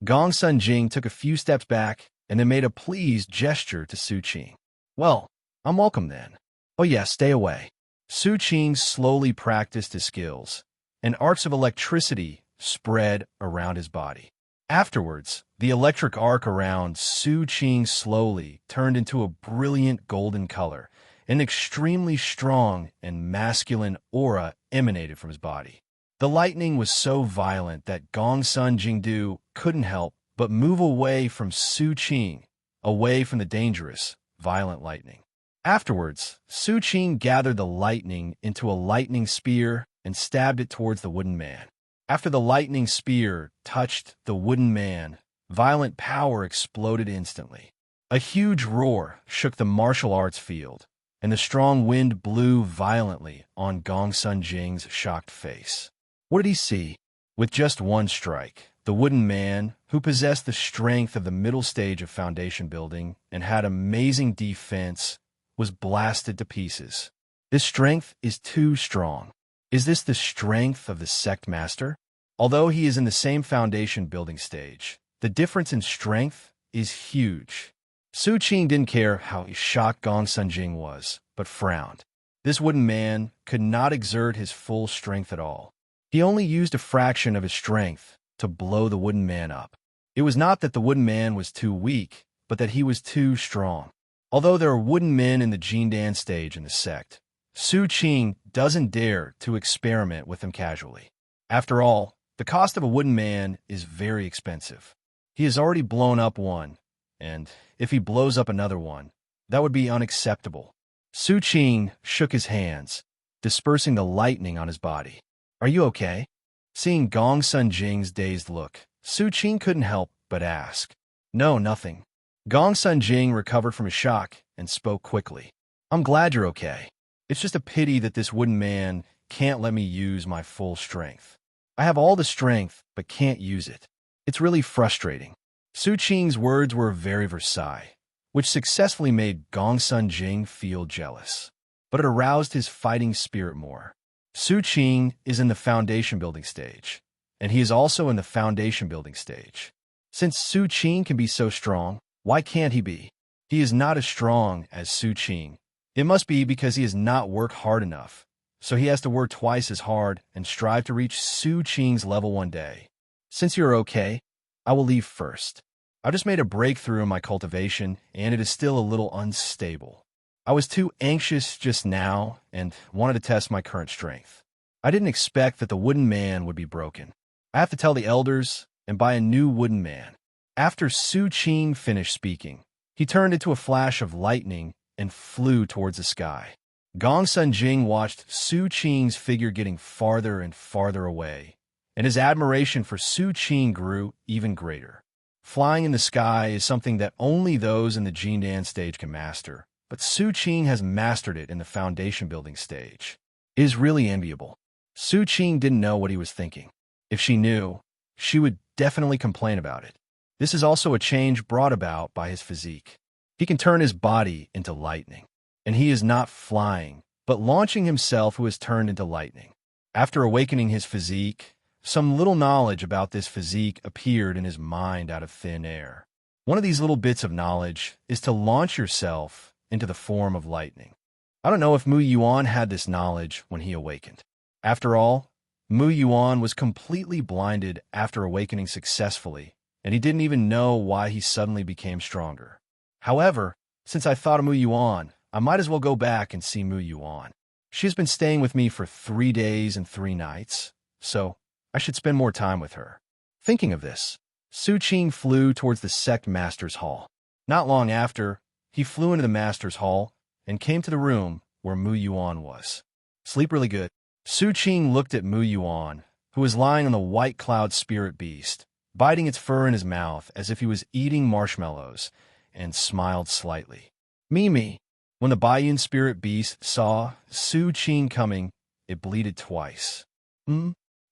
Gongsun Jing took a few steps back and then made a pleased gesture to Su Qing. Well, I'm welcome then. Oh yeah, stay away. Su Qing slowly practiced his skills, and arcs of electricity spread around his body. Afterwards, the electric arc around Su Qing slowly turned into a brilliant golden color. An extremely strong and masculine aura emanated from his body. The lightning was so violent that Gongsun Jingdu couldn't help but move away from Su Qing, away from the dangerous, violent lightning. Afterwards, Su Qing gathered the lightning into a lightning spear and stabbed it towards the wooden man. After the lightning spear touched the wooden man, violent power exploded instantly. A huge roar shook the martial arts field, and the strong wind blew violently on Gongsun Jing's shocked face. What did he see? With just one strike, the wooden man, who possessed the strength of the middle stage of foundation building and had amazing defense, was blasted to pieces. This strength is too strong. Is this the strength of the sect master? Although he is in the same foundation building stage, the difference in strength is huge. Su Qing didn't care how shocked Gongsun Jing was, but frowned. This wooden man could not exert his full strength at all. He only used a fraction of his strength to blow the wooden man up. It was not that the wooden man was too weak, but that he was too strong. Although there are wooden men in the Jindan stage in the sect, Su Qing doesn't dare to experiment with them casually. After all, the cost of a wooden man is very expensive. He has already blown up one, and if he blows up another one, that would be unacceptable. Su Qing shook his hands, dispersing the lightning on his body. Are you okay? Seeing Gongsun Jing's dazed look, Su Qing couldn't help but ask. No, nothing. Gongsun Jing recovered from his shock and spoke quickly. I'm glad you're okay. It's just a pity that this wooden man can't let me use my full strength. I have all the strength, but can't use it. It's really frustrating. Su Qing's words were very Versailles, which successfully made Gongsun Jing feel jealous. But it aroused his fighting spirit more. Su Qing is in the foundation building stage, and he is also in the foundation building stage. Since Su Qing can be so strong, why can't he be? He is not as strong as Su Qing. It must be because he has not worked hard enough, so he has to work twice as hard and strive to reach Su Qing's level one day. Since you're okay, I will leave first. I just made a breakthrough in my cultivation, and it is still a little unstable. I was too anxious just now and wanted to test my current strength. I didn't expect that the wooden man would be broken. I have to tell the elders and buy a new wooden man. After Su Qing finished speaking, he turned into a flash of lightning and flew towards the sky. Gongsun Jing watched Su Qing's figure getting farther and farther away, and his admiration for Su Qing grew even greater. Flying in the sky is something that only those in the Jindan stage can master, but Su Qing has mastered it in the foundation building stage. It is really enviable. Su Qing didn't know what he was thinking. If she knew, she would definitely complain about it. This is also a change brought about by his physique. He can turn his body into lightning, and he is not flying, but launching himself who has turned into lightning. After awakening his physique, some little knowledge about this physique appeared in his mind out of thin air. One of these little bits of knowledge is to launch yourself into the form of lightning. I don't know if Mu Yuan had this knowledge when he awakened. After all, Mu Yuan was completely blinded after awakening successfully, and he didn't even know why he suddenly became stronger. However, since I thought of Mu Yuan, I might as well go back and see Mu Yuan. She has been staying with me for 3 days and 3 nights, so I should spend more time with her. Thinking of this, Su Qing flew towards the sect master's hall. Not long after, he flew into the master's hall and came to the room where Mu Yuan was. Sleep really good. Su Qing looked at Mu Yuan, who was lying on the white cloud spirit beast, biting its fur in his mouth as if he was eating marshmallows, and smiled slightly. Mimi. When the Baiyun spirit beast saw Su Qing coming, it bleated twice.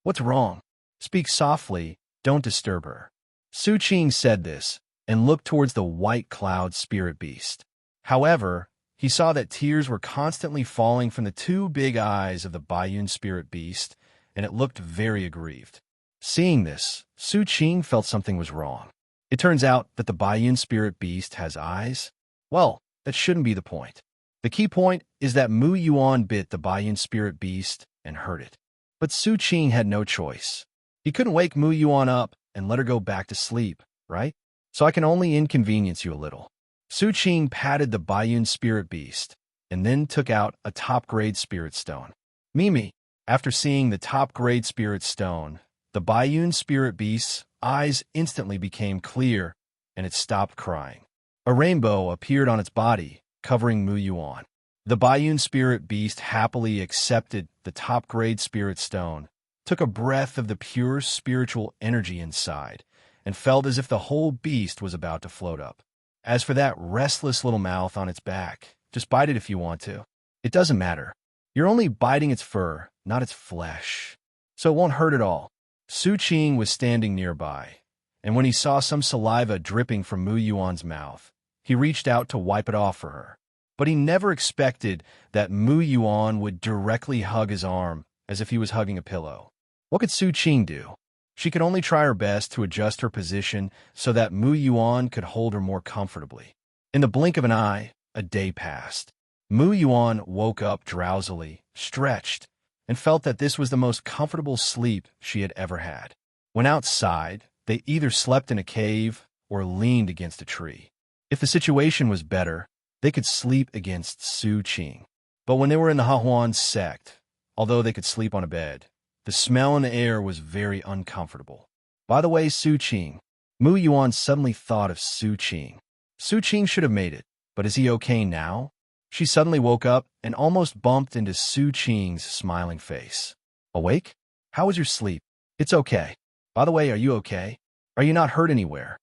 What's wrong? Speak softly, don't disturb her. Su Qing said this and looked towards the white cloud spirit beast. However, he saw that tears were constantly falling from the 2 big eyes of the Baiyun spirit beast, and it looked very aggrieved. Seeing this, Su Qing felt something was wrong. It turns out that the Baiyun spirit beast has eyes. Well, that shouldn't be the point. The key point is that Mu Yuan bit the Baiyun spirit beast and hurt it. But Su Qing had no choice. He couldn't wake Mu Yuan up and let her go back to sleep, right? So I can only inconvenience you a little. Su Qing patted the Baiyun spirit beast and then took out a top-grade spirit stone. Mimi, after seeing the top-grade spirit stone, the Baiyun spirit beast's eyes instantly became clear and it stopped crying. A rainbow appeared on its body, covering Mu Yuan. The Baiyun spirit beast happily accepted the top-grade spirit stone, took a breath of the pure spiritual energy inside, and felt as if the whole beast was about to float up. As for that restless little mouth on its back, just bite it if you want to. It doesn't matter. You're only biting its fur, not its flesh, so it won't hurt at all. Su Qing was standing nearby, and when he saw some saliva dripping from Mu Yuan's mouth, he reached out to wipe it off for her. But he never expected that Mu Yuan would directly hug his arm as if he was hugging a pillow. What could Su Qing do? She could only try her best to adjust her position so that Mu Yuan could hold her more comfortably. In the blink of an eye, a day passed. Mu Yuan woke up drowsily, stretched, and felt that this was the most comfortable sleep she had ever had. When outside, they either slept in a cave or leaned against a tree. If the situation was better, they could sleep against Su Qing. But when they were in the Heroine sect, although they could sleep on a bed, the smell in the air was very uncomfortable. By the way, Su Qing. Mu Yuan suddenly thought of Su Qing. Su Qing should have made it, but is he okay now? She suddenly woke up and almost bumped into Su Qing's smiling face. Awake? How was your sleep? It's okay. By the way, are you okay? Are you not hurt anywhere?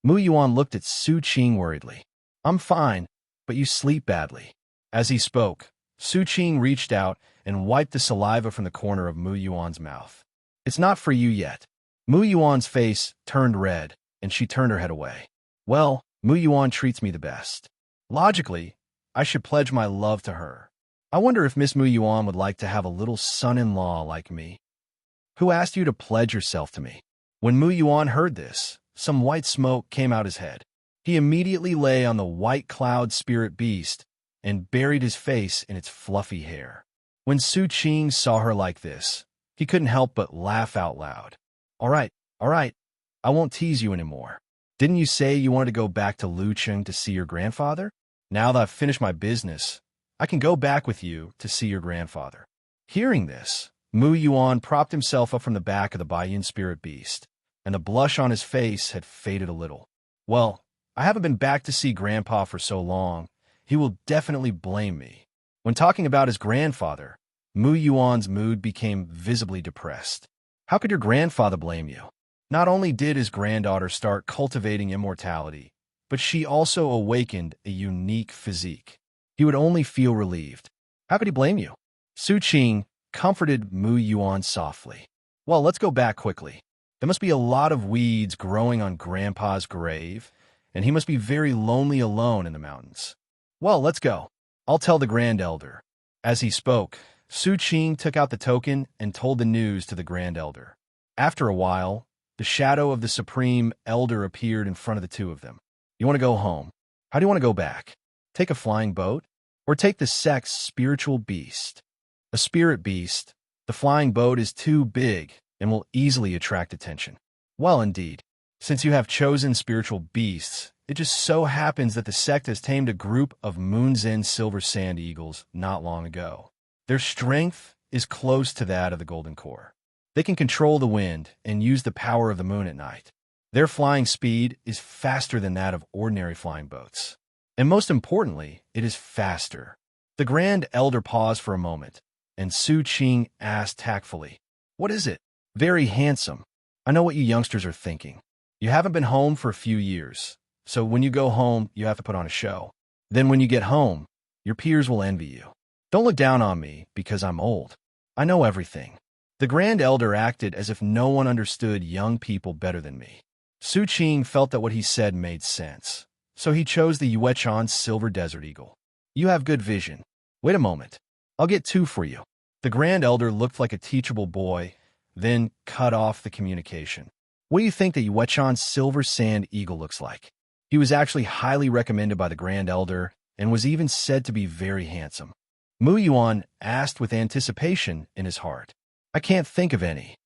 Mu Yuan looked at Su Qing worriedly. I'm fine, but you sleep badly. As he spoke, Su Qing reached out and wiped the saliva from the corner of Mu Yuan's mouth. It's not for you yet. Mu Yuan's face turned red, and she turned her head away. Well, Mu Yuan treats me the best. Logically, I should pledge my love to her. I wonder if Miss Mu Yuan would like to have a little son-in-law like me. Who asked you to pledge yourself to me? When Mu Yuan heard this, some white smoke came out his head. He immediately lay on the white cloud spirit beast and buried his face in its fluffy hair. When Su Qing saw her like this, he couldn't help but laugh out loud. All right, I won't tease you anymore. Didn't you say you wanted to go back to Lucheng to see your grandfather? Now that I've finished my business, I can go back with you to see your grandfather. Hearing this, Mu Yuan propped himself up from the back of the Baiyun spirit beast, and the blush on his face had faded a little. Well, I haven't been back to see Grandpa for so long, he will definitely blame me. When talking about his grandfather, Mu Yuan's mood became visibly depressed. How could your grandfather blame you? Not only did his granddaughter start cultivating immortality, but she also awakened a unique physique. He would only feel relieved. How could he blame you? Su Qing comforted Mu Yuan softly. Well, let's go back quickly. There must be a lot of weeds growing on Grandpa's grave, and he must be very lonely alone in the mountains. Well, let's go. I'll tell the Grand Elder. As he spoke, Su Qing took out the token and told the news to the Grand Elder. After a while, the shadow of the Supreme Elder appeared in front of the two of them. You want to go home? How do you want to go back? Take a flying boat? Or take the sect's spiritual beast? A spirit beast, the flying boat is too big and will easily attract attention. Well, indeed. Since you have chosen spiritual beasts, it just so happens that the sect has tamed a group of Moonzen silver sand eagles not long ago. Their strength is close to that of the Golden Core. They can control the wind and use the power of the moon at night. Their flying speed is faster than that of ordinary flying boats. And most importantly, it is faster. The Grand Elder paused for a moment, and Su Qing asked tactfully, "What is it?" "Very handsome. I know what you youngsters are thinking. You haven't been home for a few years, so when you go home, you have to put on a show. Then when you get home, your peers will envy you. Don't look down on me because I'm old. I know everything." The Grand Elder acted as if no one understood young people better than me. Su Qing felt that what he said made sense, so he chose the Yuechan Silver Desert Eagle. "You have good vision. Wait a moment. I'll get two for you." The Grand Elder looked like a teachable boy, then cut off the communication. "What do you think the Yuechan Silver Sand Eagle looks like?" He was actually highly recommended by the Grand Elder and was even said to be very handsome. Mu Yuan asked with anticipation in his heart. "I can't think of any."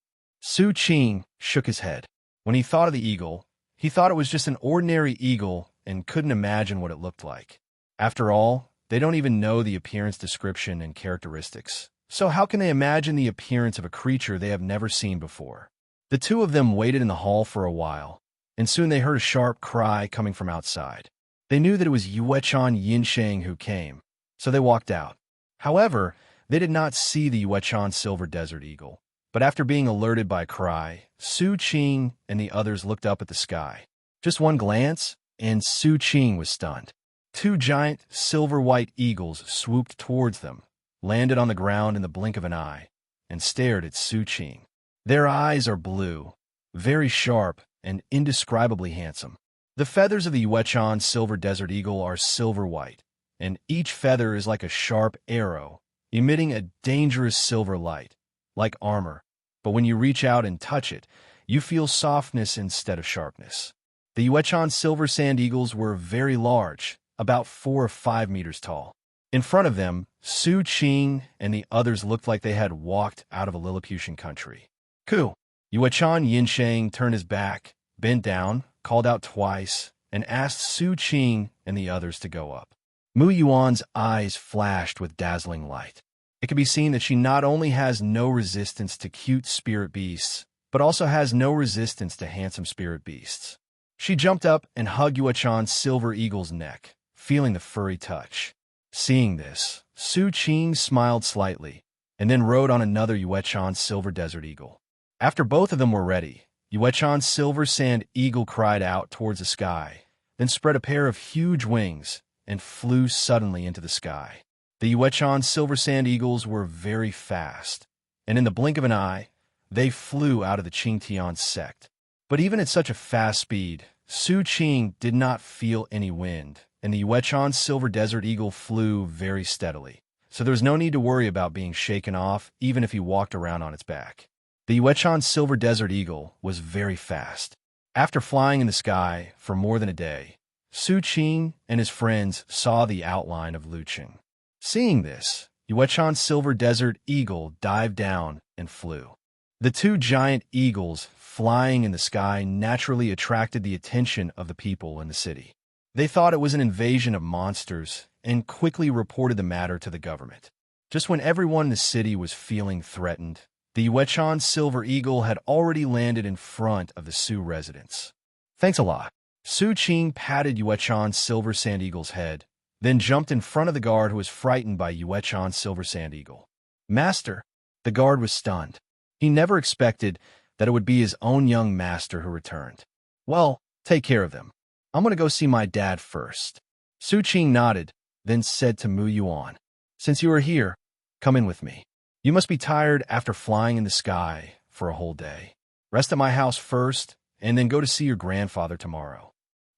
Su Qing shook his head. When he thought of the eagle, he thought it was just an ordinary eagle and couldn't imagine what it looked like. After all, they don't even know the appearance description and characteristics. So how can they imagine the appearance of a creature they have never seen before? The two of them waited in the hall for a while, and soon they heard a sharp cry coming from outside. They knew that it was Yuechan Yinsheng who came, so they walked out. However, they did not see the Yuechan Silver Desert Eagle. But after being alerted by a cry, Su Qing and the others looked up at the sky. Just one glance, and Su Qing was stunned. Two giant silver-white eagles swooped towards them, landed on the ground in the blink of an eye, and stared at Su Qing. Their eyes are blue, very sharp, and indescribably handsome. The feathers of the Yuechan Silver Desert Eagle are silver-white, and each feather is like a sharp arrow, emitting a dangerous silver light, like armor. But when you reach out and touch it, you feel softness instead of sharpness. The Yuechan Silver Sand Eagles were very large, about 4 or 5 meters tall. In front of them, Su Qing and the others looked like they had walked out of a Lilliputian country. "Ku!" Yuechan Yinsheng turned his back, bent down, called out twice, and asked Su Qing and the others to go up. Mu Yuan's eyes flashed with dazzling light. It can be seen that she not only has no resistance to cute spirit beasts, but also has no resistance to handsome spirit beasts. She jumped up and hugged Yuechan's Silver Eagle's neck, feeling the furry touch. Seeing this, Su Qing smiled slightly, and then rode on another Yuechan Silver Desert Eagle. After both of them were ready, Yuechan Silver Sand Eagle cried out towards the sky, then spread a pair of huge wings and flew suddenly into the sky. The Yuechan silver sand eagles were very fast, and in the blink of an eye, they flew out of the Qing Tian Sect. But even at such a fast speed, Su Qing did not feel any wind, and the Yuechan silver desert eagle flew very steadily. So there was no need to worry about being shaken off, even if he walked around on its back. The Yuechan silver desert eagle was very fast. After flying in the sky for more than a day, Su Qing and his friends saw the outline of Luqing. Seeing this, Yuechan silver desert eagle dived down and flew. The two giant eagles flying in the sky naturally attracted the attention of the people in the city. They thought it was an invasion of monsters and quickly reported the matter to the government. Just when everyone in the city was feeling threatened, the Yuechan silver eagle had already landed in front of the Su residence. Thanks a lot. Su Qing patted Yuechan silver sand eagle's head, then jumped in front of the guard who was frightened by Yuechan silver sand eagle. Master! The guard was stunned. He never expected that it would be his own young master who returned. Well, take care of them. I'm going to go see my dad first. Su Qing nodded, then said to Mu Yuan, since you are here, come in with me. You must be tired after flying in the sky for a whole day. Rest at my house first, and then go to see your grandfather tomorrow.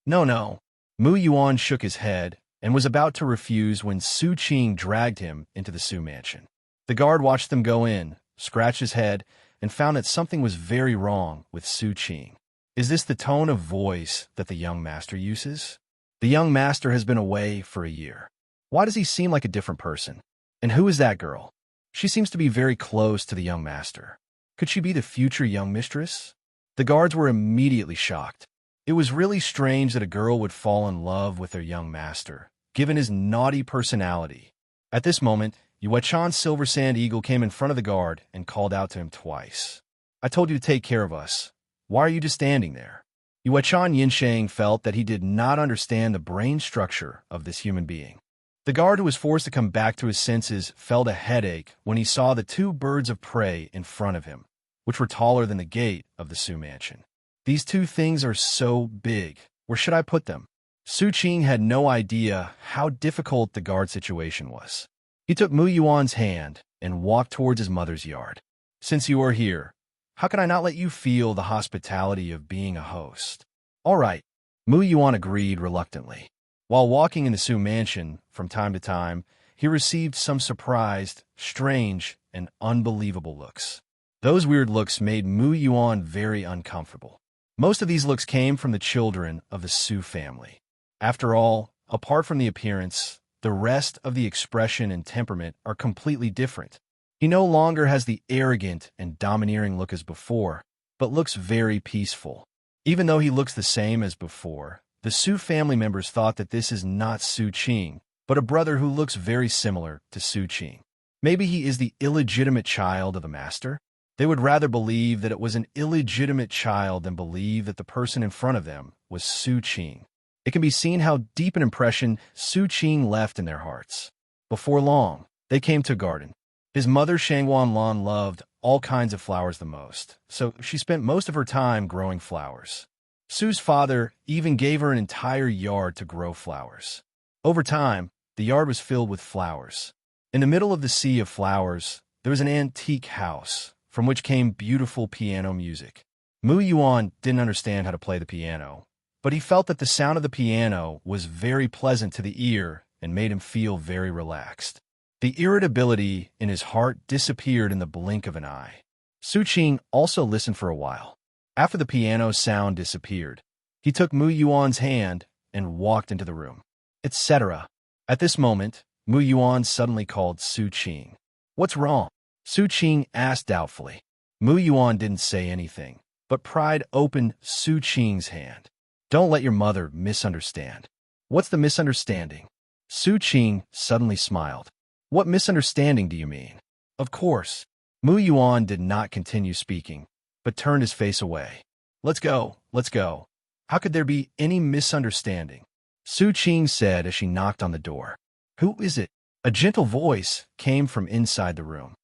No. Mu Yuan shook his head and was about to refuse when Su Qing dragged him into the Su mansion. The guard watched them go in, scratched his head, and found that something was very wrong with Su Qing. Is this the tone of voice that the young master uses? The young master has been away for a year. Why does he seem like a different person? And who is that girl? She seems to be very close to the young master. Could she be the future young mistress? The guards were immediately shocked. It was really strange that a girl would fall in love with their young master, given his naughty personality. At this moment, Yuechan silver sand eagle came in front of the guard and called out to him twice. I told you to take care of us. Why are you just standing there? Yuechan Yinsheng felt that he did not understand the brain structure of this human being. The guard who was forced to come back to his senses felt a headache when he saw the two birds of prey in front of him, which were taller than the gate of the Su mansion. These two things are so big. Where should I put them? Su Qing had no idea how difficult the guard situation was. He took Mu Yuan's hand and walked towards his mother's yard. Since you are here, how can I not let you feel the hospitality of being a host? All right, Mu Yuan agreed reluctantly. While walking in the Su mansion, from time to time, he received some surprised, strange, and unbelievable looks. Those weird looks made Mu Yuan very uncomfortable. Most of these looks came from the children of the Su family. After all, apart from the appearance, the rest of the expression and temperament are completely different. He no longer has the arrogant and domineering look as before, but looks very peaceful. Even though he looks the same as before, the Su family members thought that this is not Su Qing, but a brother who looks very similar to Su Qing. Maybe he is the illegitimate child of the master? They would rather believe that it was an illegitimate child than believe that the person in front of them was Su Qing. It can be seen how deep an impression Su Qing left in their hearts. Before long, they came to a garden. His mother Shangwan Lan loved all kinds of flowers the most, so she spent most of her time growing flowers. Su's father even gave her an entire yard to grow flowers. Over time, the yard was filled with flowers. In the middle of the sea of flowers, there was an antique house, from which came beautiful piano music. Mu Yuan didn't understand how to play the piano, but he felt that the sound of the piano was very pleasant to the ear and made him feel very relaxed. The irritability in his heart disappeared in the blink of an eye. Su Qing also listened for a while. After the piano sound disappeared, he took Mu Yuan's hand and walked into the room, etc. At this moment, Mu Yuan suddenly called Su Qing. What's wrong? Su Qing asked doubtfully. Mu Yuan didn't say anything, but pried open Su Qing's hand. Don't let your mother misunderstand. What's the misunderstanding? Su Qing suddenly smiled. What misunderstanding do you mean? Of course. Mu Yuan did not continue speaking, but turned his face away. Let's go. How could there be any misunderstanding? Su Qing said as she knocked on the door. Who is it? A gentle voice came from inside the room.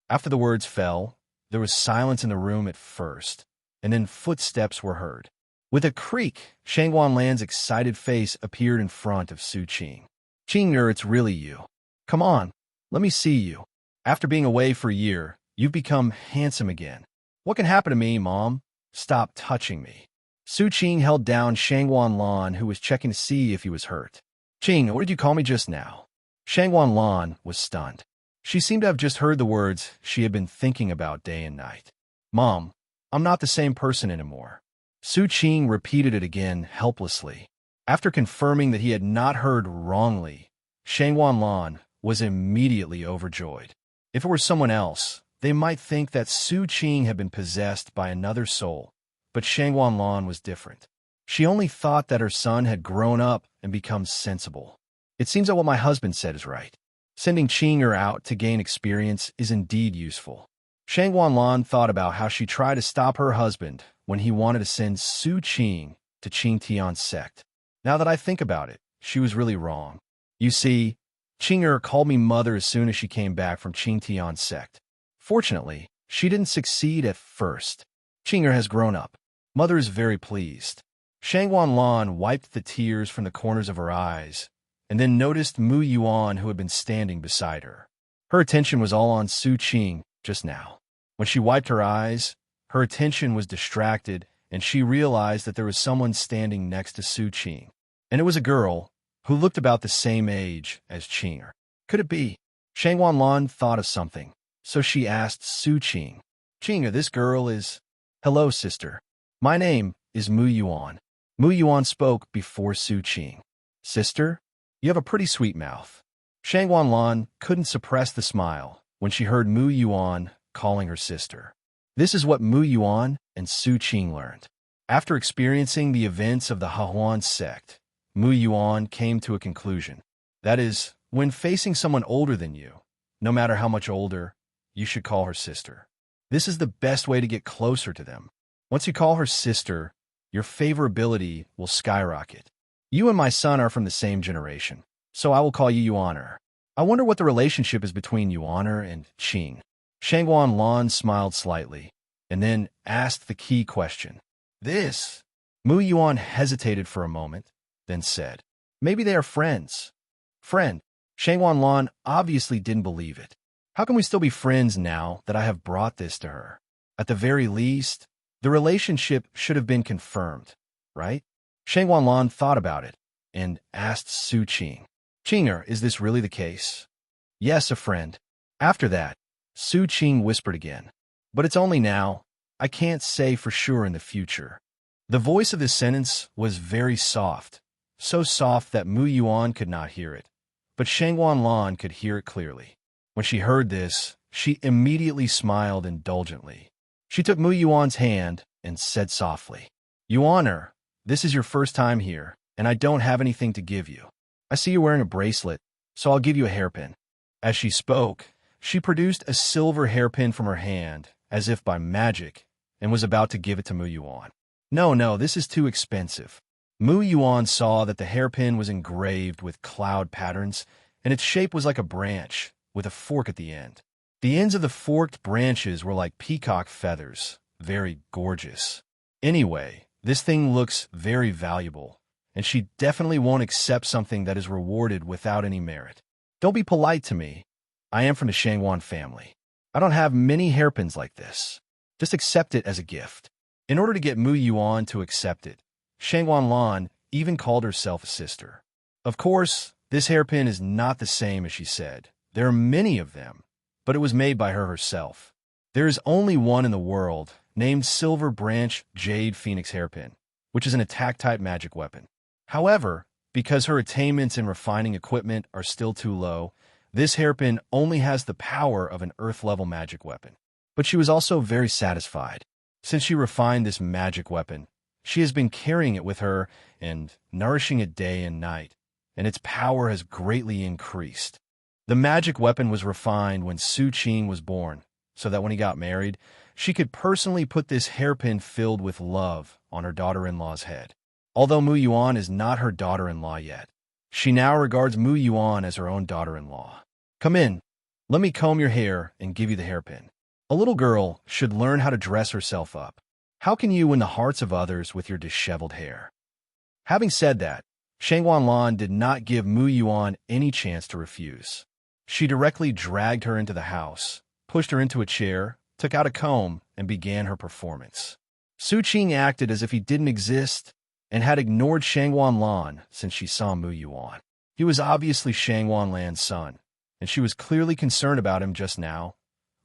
After the words fell, there was silence in the room at first, and then footsteps were heard. With a creak, Shangwan Lan's excited face appeared in front of Su Qing. Qing, it's really you. Come on, let me see you. After being away for a year, you've become handsome again. What can happen to me, Mom? Stop touching me. Su Qing held down Shangwan Lan, who was checking to see if he was hurt. Qing, what did you call me just now? Shangwan Lan was stunned. She seemed to have just heard the words she had been thinking about day and night. Mom, I'm not the same person anymore. Su Qing repeated it again helplessly. After confirming that he had not heard wrongly, Shangwan Lan was immediately overjoyed. If it were someone else, they might think that Su Qing had been possessed by another soul, but Shangwan Lan was different. She only thought that her son had grown up and become sensible. It seems that what my husband said is right. Sending Qing out to gain experience is indeed useful. Shangwan Lan thought about how she tried to stop her husband when he wanted to send Su Qing to Qing Tian Sect. Now that I think about it, she was really wrong. You see, Qing called me mother as soon as she came back from Qing Tian Sect. Fortunately, she didn't succeed at first. Qing has grown up. Mother is very pleased. Shangwan Lan wiped the tears from the corners of her eyes, and then noticed Mu Yuan, who had been standing beside her. Her attention was all on Su Qing just now. When she wiped her eyes, her attention was distracted, and she realized that there was someone standing next to Su Qing. And it was a girl who looked about the same age as Qing. Could it be? Shangwan Lan thought of something, so she asked Su Qing. Qing, this girl is... Hello, sister. My name is Mu Yuan. Mu Yuan spoke before Su Qing. Sister, you have a pretty sweet mouth. Shangwan Lan couldn't suppress the smile when she heard Mu Yuan calling her sister. This is what Mu Yuan and Su Qing learned. After experiencing the events of the Heroine sect, Mu Yuan came to a conclusion. That is, when facing someone older than you, no matter how much older, you should call her sister. This is the best way to get closer to them. Once you call her sister, your favorability will skyrocket. You and my son are from the same generation, so I will call you Yuaner. I wonder what the relationship is between Yuaner and Qing. Shangwan Lan smiled slightly, and then asked the key question. This? Mu Yuan hesitated for a moment, then said, Maybe they are friends. Friend. Shangwan Lan obviously didn't believe it. How can we still be friends now that I have brought this to her? At the very least, the relationship should have been confirmed, right? Shangwan Lan thought about it and asked Su Qing. Qing, is this really the case? Yes, a friend. After that, Su Qing whispered again. But it's only now. I can't say for sure in the future. The voice of this sentence was very soft, so soft that Mu Yuan could not hear it, but Shangwan Lan could hear it clearly. When she heard this, she immediately smiled indulgently. She took Mu Yuan's hand and said softly, Yuaner, this is your first time here, and I don't have anything to give you. I see you're wearing a bracelet, so I'll give you a hairpin. As she spoke, she produced a silver hairpin from her hand, as if by magic, and was about to give it to Mu Yuan. No, this is too expensive. Mu Yuan saw that the hairpin was engraved with cloud patterns, and its shape was like a branch, with a fork at the end. The ends of the forked branches were like peacock feathers, very gorgeous. Anyway, this thing looks very valuable, and she definitely won't accept something that is rewarded without any merit. Don't be polite to me. I am from the Shangwan family. I don't have many hairpins like this. Just accept it as a gift. In order to get Mu Yuan to accept it, Shangwan Lan even called herself a sister. Of course, this hairpin is not the same as she said. There are many of them, but it was made by her herself. There is only one in the world, named Silver Branch Jade Phoenix Hairpin, which is an attack-type magic weapon. However, because her attainments in refining equipment are still too low, this hairpin only has the power of an Earth-level magic weapon. But she was also very satisfied. Since she refined this magic weapon, she has been carrying it with her and nourishing it day and night, and its power has greatly increased. The magic weapon was refined when Su Qing was born, so that when he got married, she could personally put this hairpin filled with love on her daughter-in-law's head. Although Mu Yuan is not her daughter-in-law yet, she now regards Mu Yuan as her own daughter-in-law. Come in. Let me comb your hair and give you the hairpin. A little girl should learn how to dress herself up. How can you win the hearts of others with your disheveled hair? Having said that, Shangwan Lan did not give Mu Yuan any chance to refuse. She directly dragged her into the house, pushed her into a chair, took out a comb, and began her performance. Su Qing acted as if he didn't exist and had ignored Shangwan Lan since she saw Mu Yuan. He was obviously Shangwan Lan's son, and she was clearly concerned about him just now,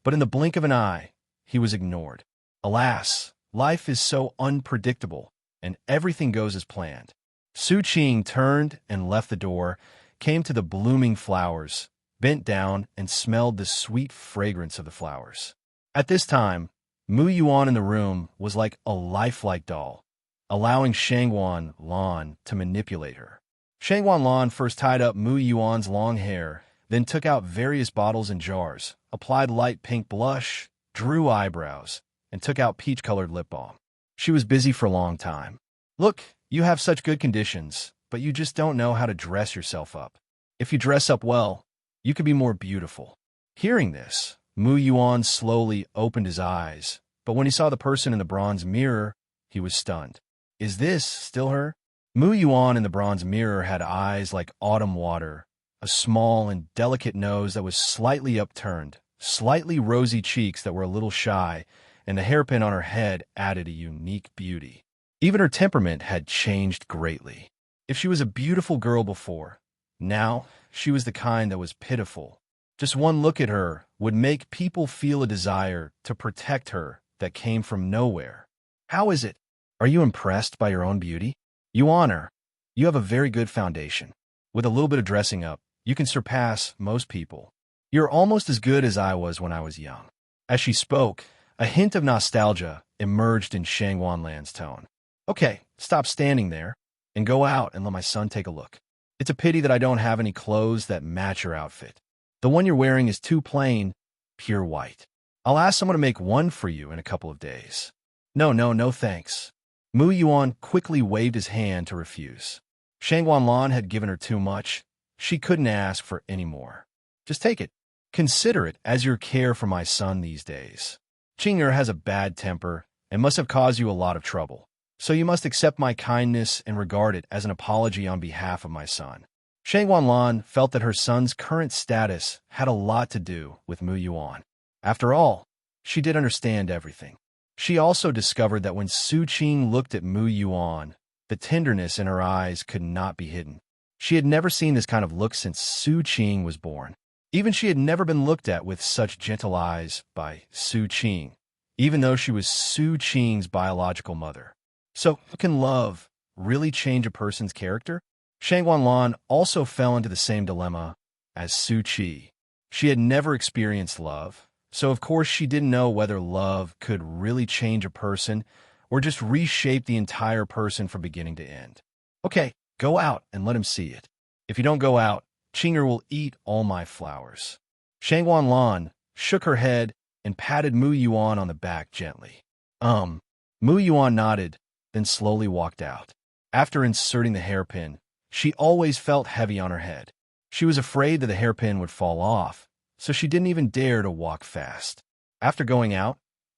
but in the blink of an eye, he was ignored. Alas, life is so unpredictable, and everything goes as planned. Su Qing turned and left the door, came to the blooming flowers, bent down, and smelled the sweet fragrance of the flowers. At this time, Mu Yuan in the room was like a lifelike doll, allowing Shangwan Lan to manipulate her. Shangwan Lan first tied up Mu Yuan's long hair, then took out various bottles and jars, applied light pink blush, drew eyebrows, and took out peach-colored lip balm. She was busy for a long time. Look, you have such good conditions, but you just don't know how to dress yourself up. If you dress up well, you could be more beautiful. Hearing this, Mu Yuan slowly opened his eyes, but when he saw the person in the bronze mirror, he was stunned. Is this still her? Mu Yuan in the bronze mirror had eyes like autumn water, a small and delicate nose that was slightly upturned, slightly rosy cheeks that were a little shy, and the hairpin on her head added a unique beauty. Even her temperament had changed greatly. If she was a beautiful girl before, now she was the kind that was pitiful. Just one look at her would make people feel a desire to protect her that came from nowhere. How is it? Are you impressed by your own beauty? Yuan, you have a very good foundation. With a little bit of dressing up, you can surpass most people. You're almost as good as I was when I was young. As she spoke, a hint of nostalgia emerged in Shangwan Lan's tone. Okay, stop standing there and go out and let my son take a look. It's a pity that I don't have any clothes that match your outfit. The one you're wearing is too plain, pure white. I'll ask someone to make one for you in a couple of days. No thanks. Mu Yuan quickly waved his hand to refuse. Shangwan Lan had given her too much. She couldn't ask for any more. Just take it. Consider it as your care for my son these days. Qing has a bad temper and must have caused you a lot of trouble. So you must accept my kindness and regard it as an apology on behalf of my son. Shangwan Lan felt that her son's current status had a lot to do with Mu Yuan. After all, she did understand everything. She also discovered that when Su Qing looked at Mu Yuan, the tenderness in her eyes could not be hidden. She had never seen this kind of look since Su Qing was born. Even she had never been looked at with such gentle eyes by Su Qing, even though she was Su Qing's biological mother. So, can love really change a person's character? Shangwan Lan also fell into the same dilemma as Su Qi. She had never experienced love, so of course she didn't know whether love could really change a person or just reshape the entire person from beginning to end. Okay, go out and let him see it. If you don't go out, Qing'er will eat all my flowers. Shangwan Lan shook her head and patted Mu Yuan on the back gently. Mu Yuan nodded, then slowly walked out. After inserting the hairpin, she always felt heavy on her head. She was afraid that the hairpin would fall off, so she didn't even dare to walk fast. After going out,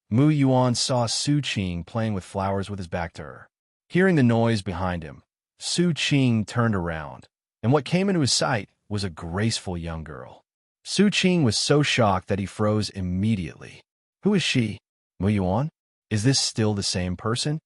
Mu Yuan saw Su Qing playing with flowers with his back to her. Hearing the noise behind him, Su Qing turned around, and what came into his sight was a graceful young girl. Su Qing was so shocked that he froze immediately. Who is she? Mu Yuan? Is this still the same person?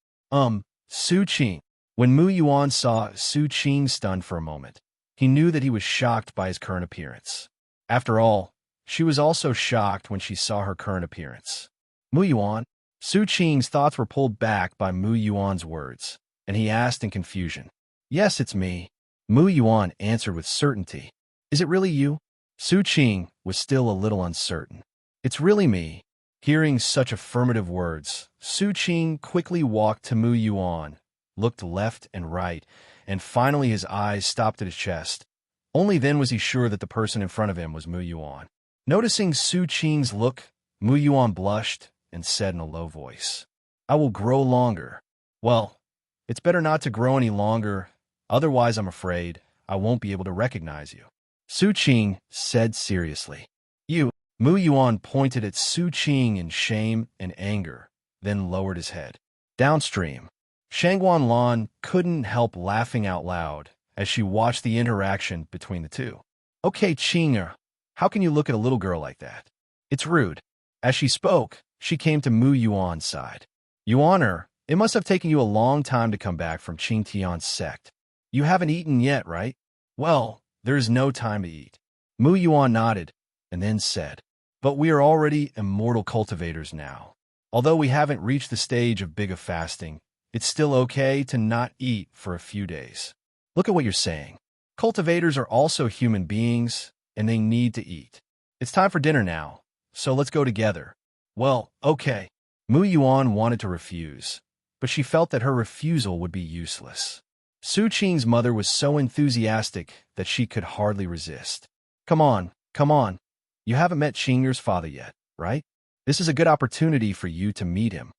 Su Qing. When Mu Yuan saw Su Qing stunned for a moment, he knew that he was shocked by his current appearance. After all, she was also shocked when she saw her current appearance. Mu Yuan? Su Qing's thoughts were pulled back by Mu Yuan's words, and he asked in confusion. Yes, it's me. Mu Yuan answered with certainty. Is it really you? Su Qing was still a little uncertain. It's really me. Hearing such affirmative words, Su Qing quickly walked to Mu Yuan, looked left and right, and finally his eyes stopped at his chest. Only then was he sure that the person in front of him was Mu Yuan. Noticing Su Qing's look, Mu Yuan blushed and said in a low voice, I will grow longer. Well, it's better not to grow any longer, otherwise I'm afraid I won't be able to recognize you. Su Qing said seriously. You. Mu Yuan pointed at Su Qing in shame and anger, then lowered his head. Downstream, Shangwan Lan couldn't help laughing out loud as she watched the interaction between the two. Okay, Qing'er, How can you look at a little girl like that? It's rude. As she spoke, she came to Mu Yuan's side. Yuaner, it must have taken you a long time to come back from Qing Tian Sect. You haven't eaten yet, right? Well, there is no time to eat. Mu Yuan nodded, and then said, but we are already immortal cultivators now. Although we haven't reached the stage of big fasting, it's still okay to not eat for a few days. Look at what you're saying. Cultivators are also human beings, and they need to eat. It's time for dinner now, so let's go together. Well, okay. Mu Yuan wanted to refuse, but she felt that her refusal would be useless. Su Qing's mother was so enthusiastic that she could hardly resist. Come on, come on. You haven't met Qing's father yet, right? This is a good opportunity for you to meet him.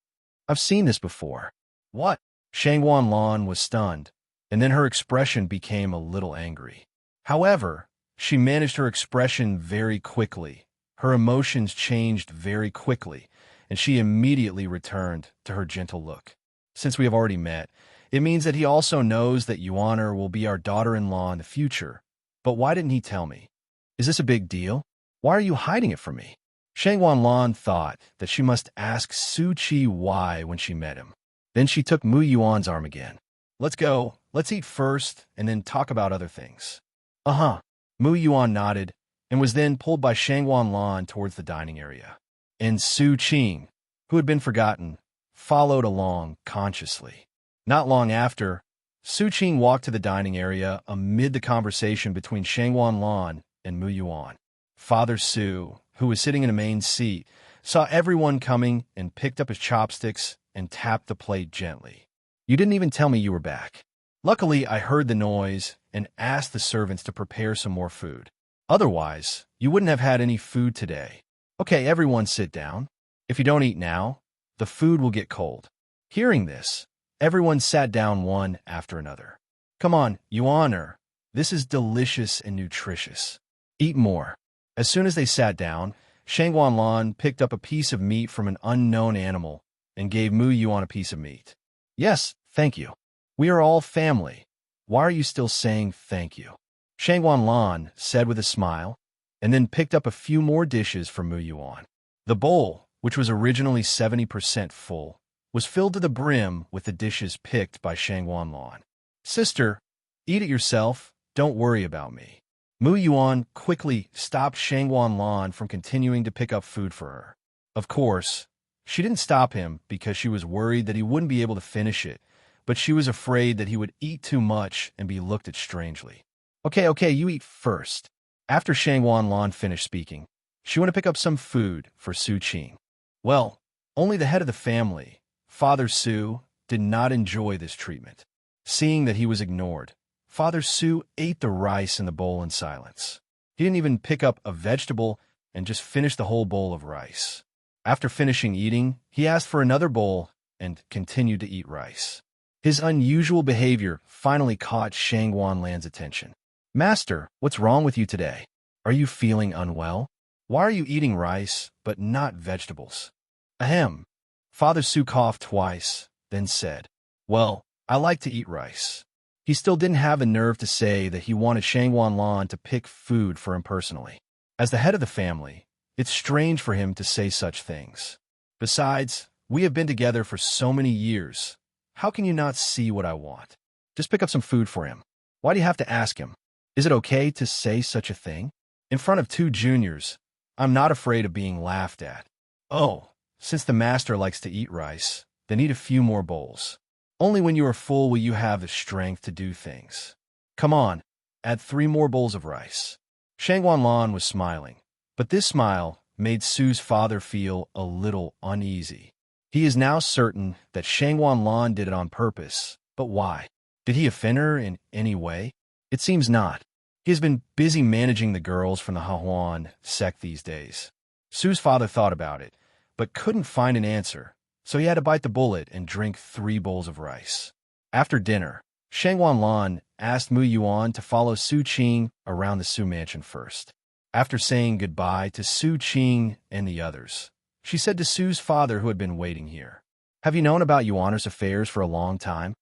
I've seen this before. What? Shang Wanlan was stunned, and then her expression became a little angry. However, she managed her expression very quickly. Her emotions changed very quickly, and she immediately returned to her gentle look. Since we have already met, it means that he also knows that Yuaner will be our daughter-in-law in the future. But why didn't he tell me? Is this a big deal? Why are you hiding it from me? Shang Wanlan thought that she must ask Su Qi why when she met him. Then she took Mu Yuan's arm again. Let's go. Let's eat first, and then talk about other things. Uh-huh. Mu Yuan nodded, and was then pulled by Shang Wanlan towards the dining area. And Su Qing, who had been forgotten, followed along consciously. Not long after, Su Qing walked to the dining area amid the conversation between Shang Wanlan and Mu Yuan. Father Su, who was sitting in a main seat, saw everyone coming and picked up his chopsticks and tapped the plate gently. You didn't even tell me you were back. Luckily, I heard the noise and asked the servants to prepare some more food. Otherwise, you wouldn't have had any food today. Okay, everyone sit down. If you don't eat now, the food will get cold. Hearing this, everyone sat down one after another. Come on, Yuaner. This is delicious and nutritious. Eat more. As soon as they sat down, Shang Wanlan picked up a piece of meat from an unknown animal and gave Mu Yuan a piece of meat. Yes, thank you. We are all family. Why are you still saying thank you? Shang Wanlan said with a smile, and then picked up a few more dishes for Mu Yuan. The bowl, which was originally 70% full, was filled to the brim with the dishes picked by Shang Wanlan. Sister, eat it yourself. Don't worry about me. Mu Yuan quickly stopped Shang Wanlan from continuing to pick up food for her. Of course, she didn't stop him because she was worried that he wouldn't be able to finish it, but she was afraid that he would eat too much and be looked at strangely. Okay, you eat first. After Shang Wanlan finished speaking, she went to pick up some food for Su Qing. Well, only the head of the family, Father Su, did not enjoy this treatment. Seeing that he was ignored, Father Su ate the rice in the bowl in silence. He didn't even pick up a vegetable and just finished the whole bowl of rice. After finishing eating, he asked for another bowl and continued to eat rice. His unusual behavior finally caught Shang Wanlan's attention. Master, what's wrong with you today? Are you feeling unwell? Why are you eating rice, but not vegetables? Ahem. Father Su coughed twice, then said, well, I like to eat rice. He still didn't have the nerve to say that he wanted Shang Wanlan to pick food for him personally. As the head of the family, it's strange for him to say such things. Besides, we have been together for so many years. How can you not see what I want? Just pick up some food for him. Why do you have to ask him? Is it okay to say such a thing? In front of two juniors, I'm not afraid of being laughed at. Oh, since the master likes to eat rice, then eat a few more bowls. Only when you are full will you have the strength to do things. Come on, add 3 more bowls of rice. Shang Wanlan was smiling, but this smile made Su's father feel a little uneasy. He is now certain that Shang Wanlan did it on purpose, but why? Did he offend her in any way? It seems not. He has been busy managing the girls from the Heroine sect these days. Su's father thought about it, but couldn't find an answer, so he had to bite the bullet and drink 3 bowls of rice. After dinner, Shang Wanlan asked Mu Yuan to follow Su Qing around the Su mansion first. After saying goodbye to Su Qing and the others, she said to Su's father who had been waiting here, have you known about Yuaner's affairs for a long time?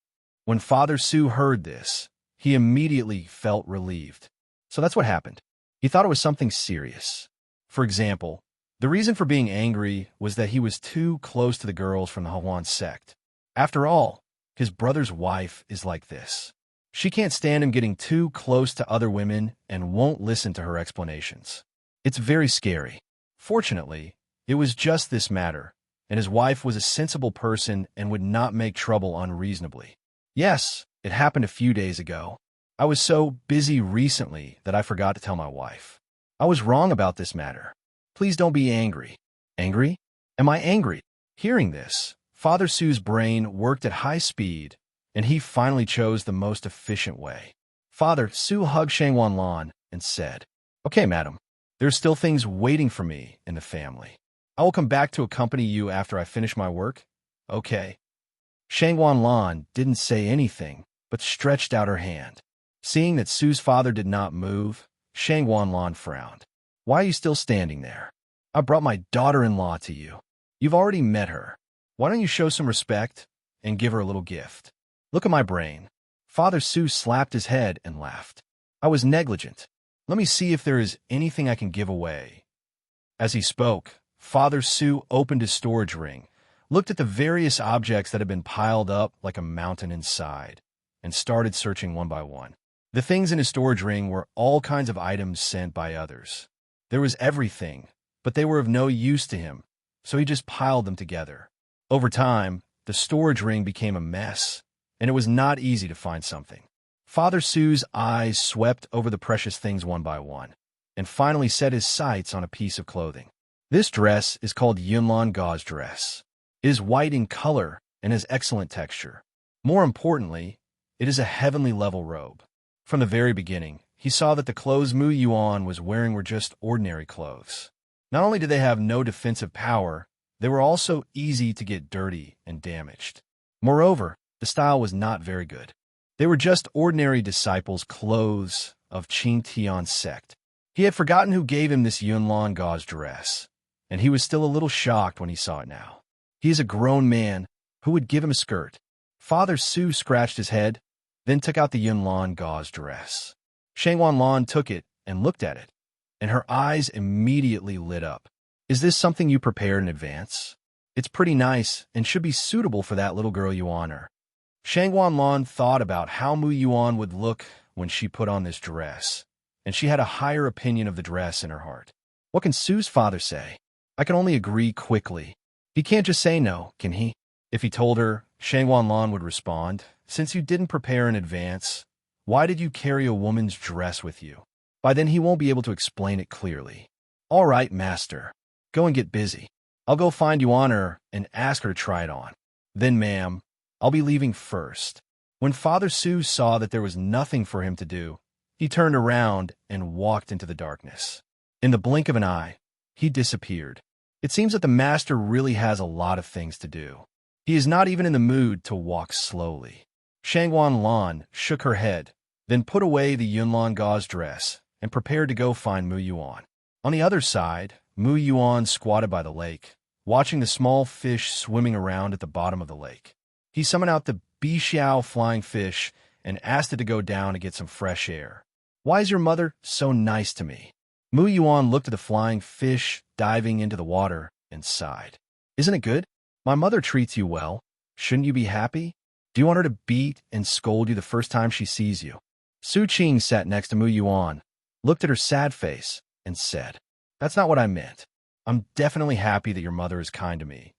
When Father Su heard this, he immediately felt relieved. So that's what happened. He thought it was something serious. For example, the reason for being angry was that he was too close to the girls from the Heroine sect. After all, his brother's wife is like this. She can't stand him getting too close to other women and won't listen to her explanations. It's very scary. Fortunately, it was just this matter, and his wife was a sensible person and would not make trouble unreasonably. Yes, it happened a few days ago. I was so busy recently that I forgot to tell my wife. I was wrong about this matter. Please don't be angry. Angry? Am I angry? Hearing this, Father Su's brain worked at high speed, and he finally chose the most efficient way. Father Su hugged Shang Wanlan and said, "Okay, madam, there's still things waiting for me in the family. I will come back to accompany you after I finish my work." "Okay." Shang Wanlan didn't say anything, but stretched out her hand. Seeing that Su's father did not move, Shang Wanlan frowned. "Why are you still standing there? I brought my daughter-in-law to you. You've already met her. Why don't you show some respect and give her a little gift? Look at my brain." Father Su slapped his head and laughed. "I was negligent. Let me see if there is anything I can give away." As he spoke, Father Su opened his storage ring, looked at the various objects that had been piled up like a mountain inside, and started searching one by one. The things in his storage ring were all kinds of items sent by others. There was everything, but they were of no use to him, so he just piled them together. Over time, the storage ring became a mess, and it was not easy to find something. Father Su's eyes swept over the precious things one by one, and finally set his sights on a piece of clothing. This dress is called Yunlan gauze dress. It is white in color and has excellent texture. More importantly, it is a heavenly level robe. From the very beginning, he saw that the clothes Mu Yuan was wearing were just ordinary clothes. Not only did they have no defensive power, they were also easy to get dirty and damaged. Moreover, the style was not very good. They were just ordinary disciples' clothes of Qing Tian Sect. He had forgotten who gave him this Yunlan gauze dress, and he was still a little shocked when he saw it now. He is a grown man. Who would give him a skirt? Father Su scratched his head, then took out the Yunlan gauze dress. Shang Wanlan took it and looked at it, and her eyes immediately lit up. "Is this something you prepared in advance? It's pretty nice and should be suitable for that little girl you honor." Shang Wanlan thought about how Mu Yuan would look when she put on this dress, and she had a higher opinion of the dress in her heart. What can Su's father say? I can only agree quickly. He can't just say no, can he? If he told her, Shang Wanlan would respond, "Since you didn't prepare in advance, why did you carry a woman's dress with you?" By then he won't be able to explain it clearly. "All right, master. Go and get busy. I'll go find Yuan and ask her to try it on. Then, ma'am, I'll be leaving first." When Father Su saw that there was nothing for him to do, he turned around and walked into the darkness. In the blink of an eye, he disappeared. It seems that the master really has a lot of things to do. He is not even in the mood to walk slowly. Shang Wanlan shook her head, then put away the Yunlan gauze dress and prepared to go find Mu Yuan. On the other side, Mu Yuan squatted by the lake, watching the small fish swimming around at the bottom of the lake. He summoned out the Bixiao flying fish and asked it to go down to get some fresh air. "Why is your mother so nice to me?" Mu Yuan looked at the flying fish diving into the water and sighed. "Isn't it good? My mother treats you well. Shouldn't you be happy? Do you want her to beat and scold you the first time she sees you?" Su Qing sat next to Mu Yuan, looked at her sad face, and said, "That's not what I meant. I'm definitely happy that your mother is kind to me.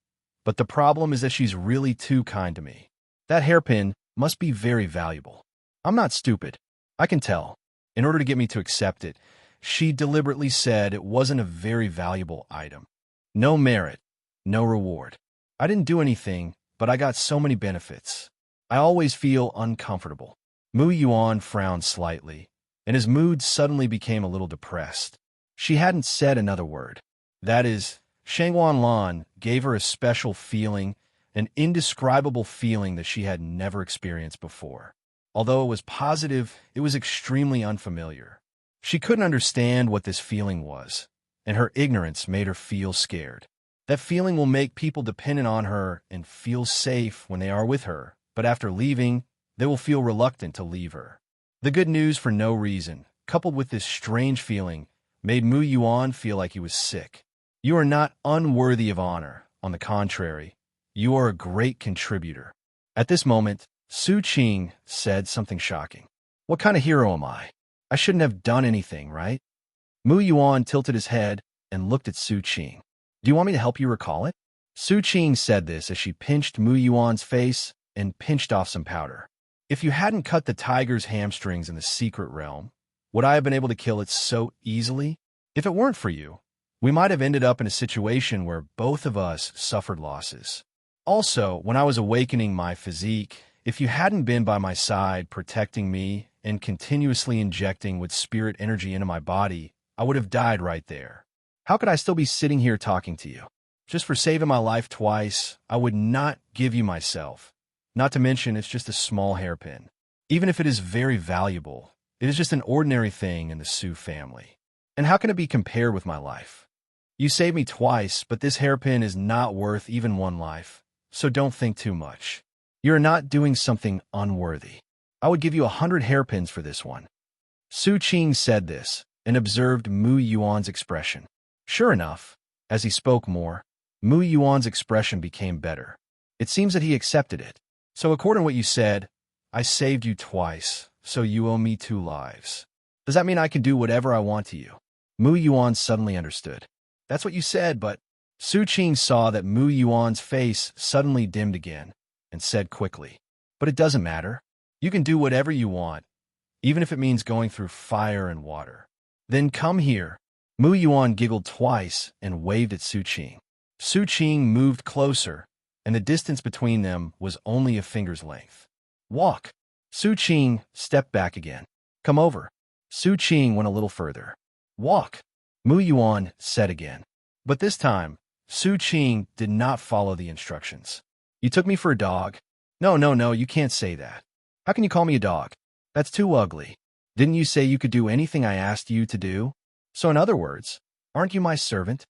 But the problem is that she's really too kind to me. That hairpin must be very valuable. I'm not stupid. I can tell. In order to get me to accept it, she deliberately said it wasn't a very valuable item. No merit, no reward. I didn't do anything, but I got so many benefits. I always feel uncomfortable." Mu Yuan frowned slightly, and his mood suddenly became a little depressed. She hadn't said another word. That is, Shang Wanlan gave her a special feeling, an indescribable feeling that she had never experienced before. Although it was positive, it was extremely unfamiliar. She couldn't understand what this feeling was, and her ignorance made her feel scared. That feeling will make people dependent on her and feel safe when they are with her, but after leaving, they will feel reluctant to leave her. The good news for no reason, coupled with this strange feeling, made Mu Yuan feel like he was sick. You are not unworthy of honor. On the contrary, you are a great contributor. At this moment, Su Qing said something shocking. What kind of hero am I? I shouldn't have done anything, right? Mu Yuan tilted his head and looked at Su Qing. Do you want me to help you recall it? Su Qing said this as she pinched Mu Yuan's face and pinched off some powder. If you hadn't cut the tiger's hamstrings in the secret realm, would I have been able to kill it so easily? If it weren't for you, we might have ended up in a situation where both of us suffered losses. Also, when I was awakening my physique, if you hadn't been by my side protecting me and continuously injecting with spirit energy into my body, I would have died right there. How could I still be sitting here talking to you? Just for saving my life twice, I would not give you myself. Not to mention, it's just a small hairpin. Even if it is very valuable, it is just an ordinary thing in the Su family. And how can it be compared with my life? You saved me twice, but this hairpin is not worth even one life, so don't think too much. You're not doing something unworthy. I would give you 100 hairpins for this one. Su Qing said this and observed Mu Yuan's expression. Sure enough, as he spoke more, Mu Yuan's expression became better. It seems that he accepted it. So according to what you said, I saved you twice, so you owe me 2 lives. Does that mean I can do whatever I want to you? Mu Yuan suddenly understood. That's what you said, but Su Qing saw that Mu Yuan's face suddenly dimmed again and said quickly, but it doesn't matter. You can do whatever you want, even if it means going through fire and water. Then come here. Mu Yuan giggled twice and waved at Su Qing. Su Qing moved closer, and the distance between them was only a finger's length. Walk. Su Qing stepped back again. Come over. Su Qing went a little further. Walk. Mu Yuan said again. But this time, Su Qing did not follow the instructions. You took me for a dog. No, you can't say that. How can you call me a dog? That's too ugly. Didn't you say you could do anything I asked you to do? So in other words, aren't you my servant?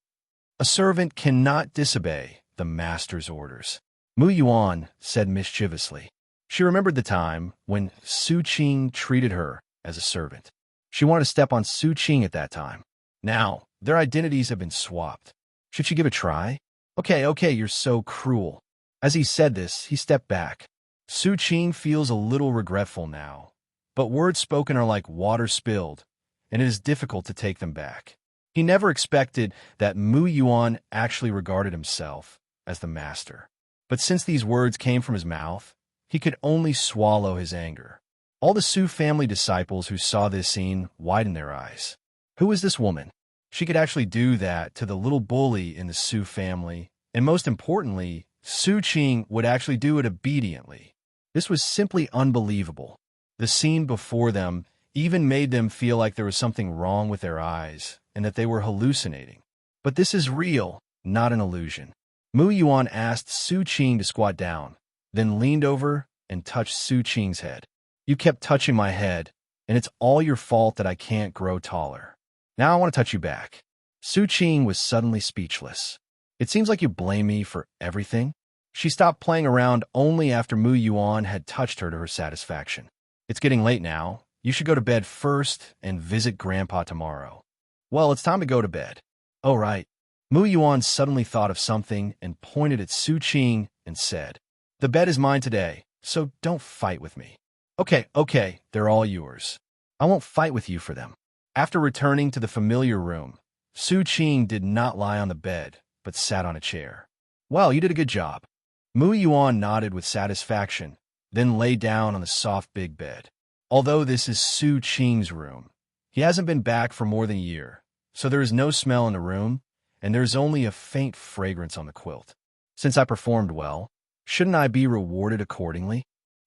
A servant cannot disobey the master's orders. Mu Yuan said mischievously. She remembered the time when Su Qing treated her as a servant. She wanted to step on Su Qing at that time. Now, their identities have been swapped. Should she give a try? Okay, you're so cruel. As he said this, he stepped back. Su Qing feels a little regretful now, but words spoken are like water spilled, and it is difficult to take them back. He never expected that Mu Yuan actually regarded himself as the master. But since these words came from his mouth, he could only swallow his anger. All the Su family disciples who saw this scene widened their eyes. Who is this woman? She could actually do that to the little bully in the Su family, and most importantly, Su Qing would actually do it obediently. This was simply unbelievable. The scene before them even made them feel like there was something wrong with their eyes and that they were hallucinating. But this is real, not an illusion. Mu Yuan asked Su Qing to squat down, then leaned over and touched Su Qing's head. You kept touching my head, and it's all your fault that I can't grow taller. Now I want to touch you back. Su Qing was suddenly speechless. It seems like you blame me for everything. She stopped playing around only after Mu Yuan had touched her to her satisfaction. It's getting late now. You should go to bed first and visit Grandpa tomorrow. Well, it's time to go to bed. Oh, right. Mu Yuan suddenly thought of something and pointed at Su Qing and said, The bed is mine today, so don't fight with me. Okay, they're all yours. I won't fight with you for them. After returning to the familiar room, Su Qing did not lie on the bed, but sat on a chair. Well, you did a good job. Mu Yuan nodded with satisfaction, then lay down on the soft big bed. Although this is Su Qing's room, he hasn't been back for more than a year, so there is no smell in the room, and there's only a faint fragrance on the quilt. Since I performed well, shouldn't I be rewarded accordingly?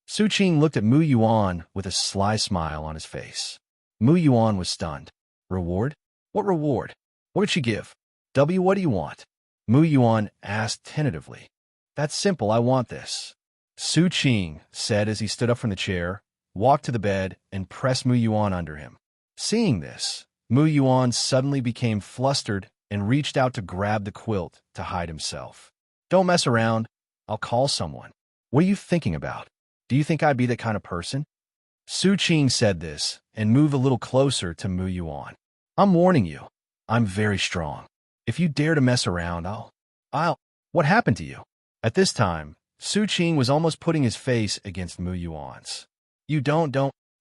Su Qing looked at Mu Yuan with a sly smile on his face. Mu Yuan was stunned. Reward? What reward? What did she give? What do you want? Mu Yuan asked tentatively. That's simple, I want this. Su Qing said as he stood up from the chair, walked to the bed, and pressed Mu Yuan under him. Seeing this, Mu Yuan suddenly became flustered and reached out to grab the quilt to hide himself. Don't mess around. I'll call someone. What are you thinking about? Do you think I'd be that kind of person? Su Qing said this and moved a little closer to Mu Yuan. I'm warning you. I'm very strong. If you dare to mess around, I'll... What happened to you? At this time, Su Qing was almost putting his face against Mu Yuan's. You don't.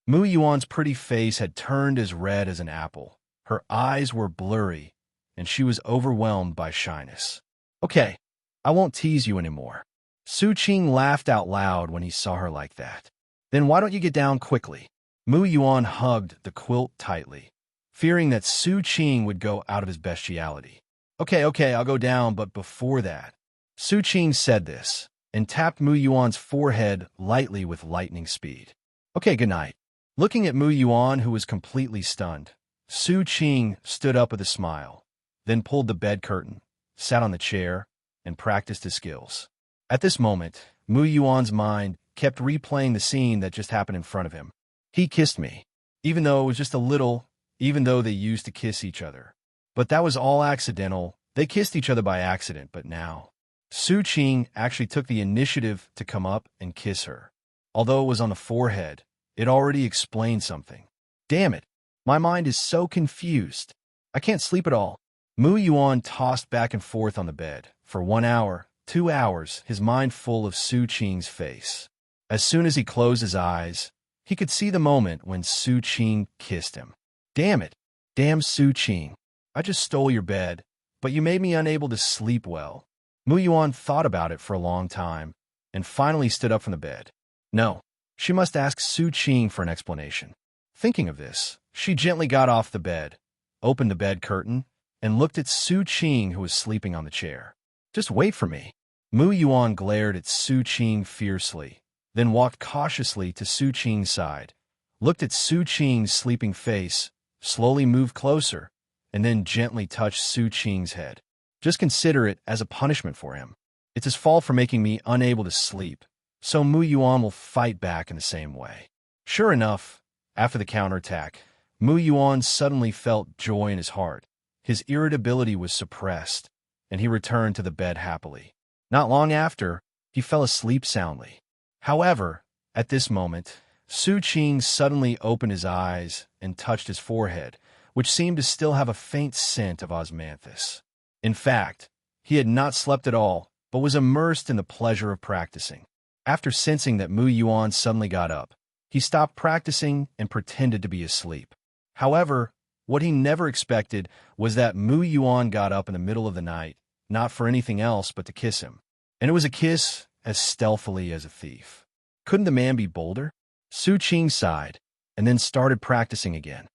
Mu Yuan's pretty face had turned as red as an apple. Her eyes were blurry, and she was overwhelmed by shyness. Okay, I won't tease you anymore. Su Qing laughed out loud when he saw her like that. Then why don't you get down quickly? Mu Yuan hugged the quilt tightly, fearing that Su Qing would go out of his bestiality. Okay, I'll go down, but before that. Su Qing said this, and tapped Mu Yuan's forehead lightly with lightning speed. Okay, good night. Looking at Mu Yuan, who was completely stunned, Su Qing stood up with a smile, then pulled the bed curtain, sat on the chair, and practiced his skills. At this moment, Mu Yuan's mind kept replaying the scene that just happened in front of him. He kissed me, even though it was just a little, even though they used to kiss each other. But that was all accidental. They kissed each other by accident, but now Su Qing actually took the initiative to come up and kiss her. Although it was on the forehead, it already explained something. Damn it, my mind is so confused. I can't sleep at all. Mu Yuan tossed back and forth on the bed for 1 hour, 2 hours, his mind full of Su Qing's face. As soon as he closed his eyes, he could see the moment when Su Qing kissed him. Damn it. Damn Su Qing. I just stole your bed, but you made me unable to sleep well. Mu Yuan thought about it for a long time, and finally stood up from the bed. No, she must ask Su Qing for an explanation. Thinking of this, she gently got off the bed, opened the bed curtain, and looked at Su Qing, who was sleeping on the chair. Just wait for me. Mu Yuan glared at Su Qing fiercely, then walked cautiously to Su Qing's side, looked at Su Qing's sleeping face, slowly moved closer, and then gently touched Su Qing's head. Just consider it as a punishment for him. It's his fault for making me unable to sleep, so Mu Yuan will fight back in the same way. Sure enough, after the counterattack, Mu Yuan suddenly felt joy in his heart. His irritability was suppressed, and he returned to the bed happily. Not long after, he fell asleep soundly. However, at this moment, Su Qing suddenly opened his eyes and touched his forehead, which seemed to still have a faint scent of osmanthus. In fact, he had not slept at all, but was immersed in the pleasure of practicing. After sensing that Mu Yuan suddenly got up, he stopped practicing and pretended to be asleep. However, what he never expected was that Mu Yuan got up in the middle of the night, not for anything else but to kiss him. And it was a kiss as stealthily as a thief. Couldn't the man be bolder? Su Qing sighed, and then started practicing again.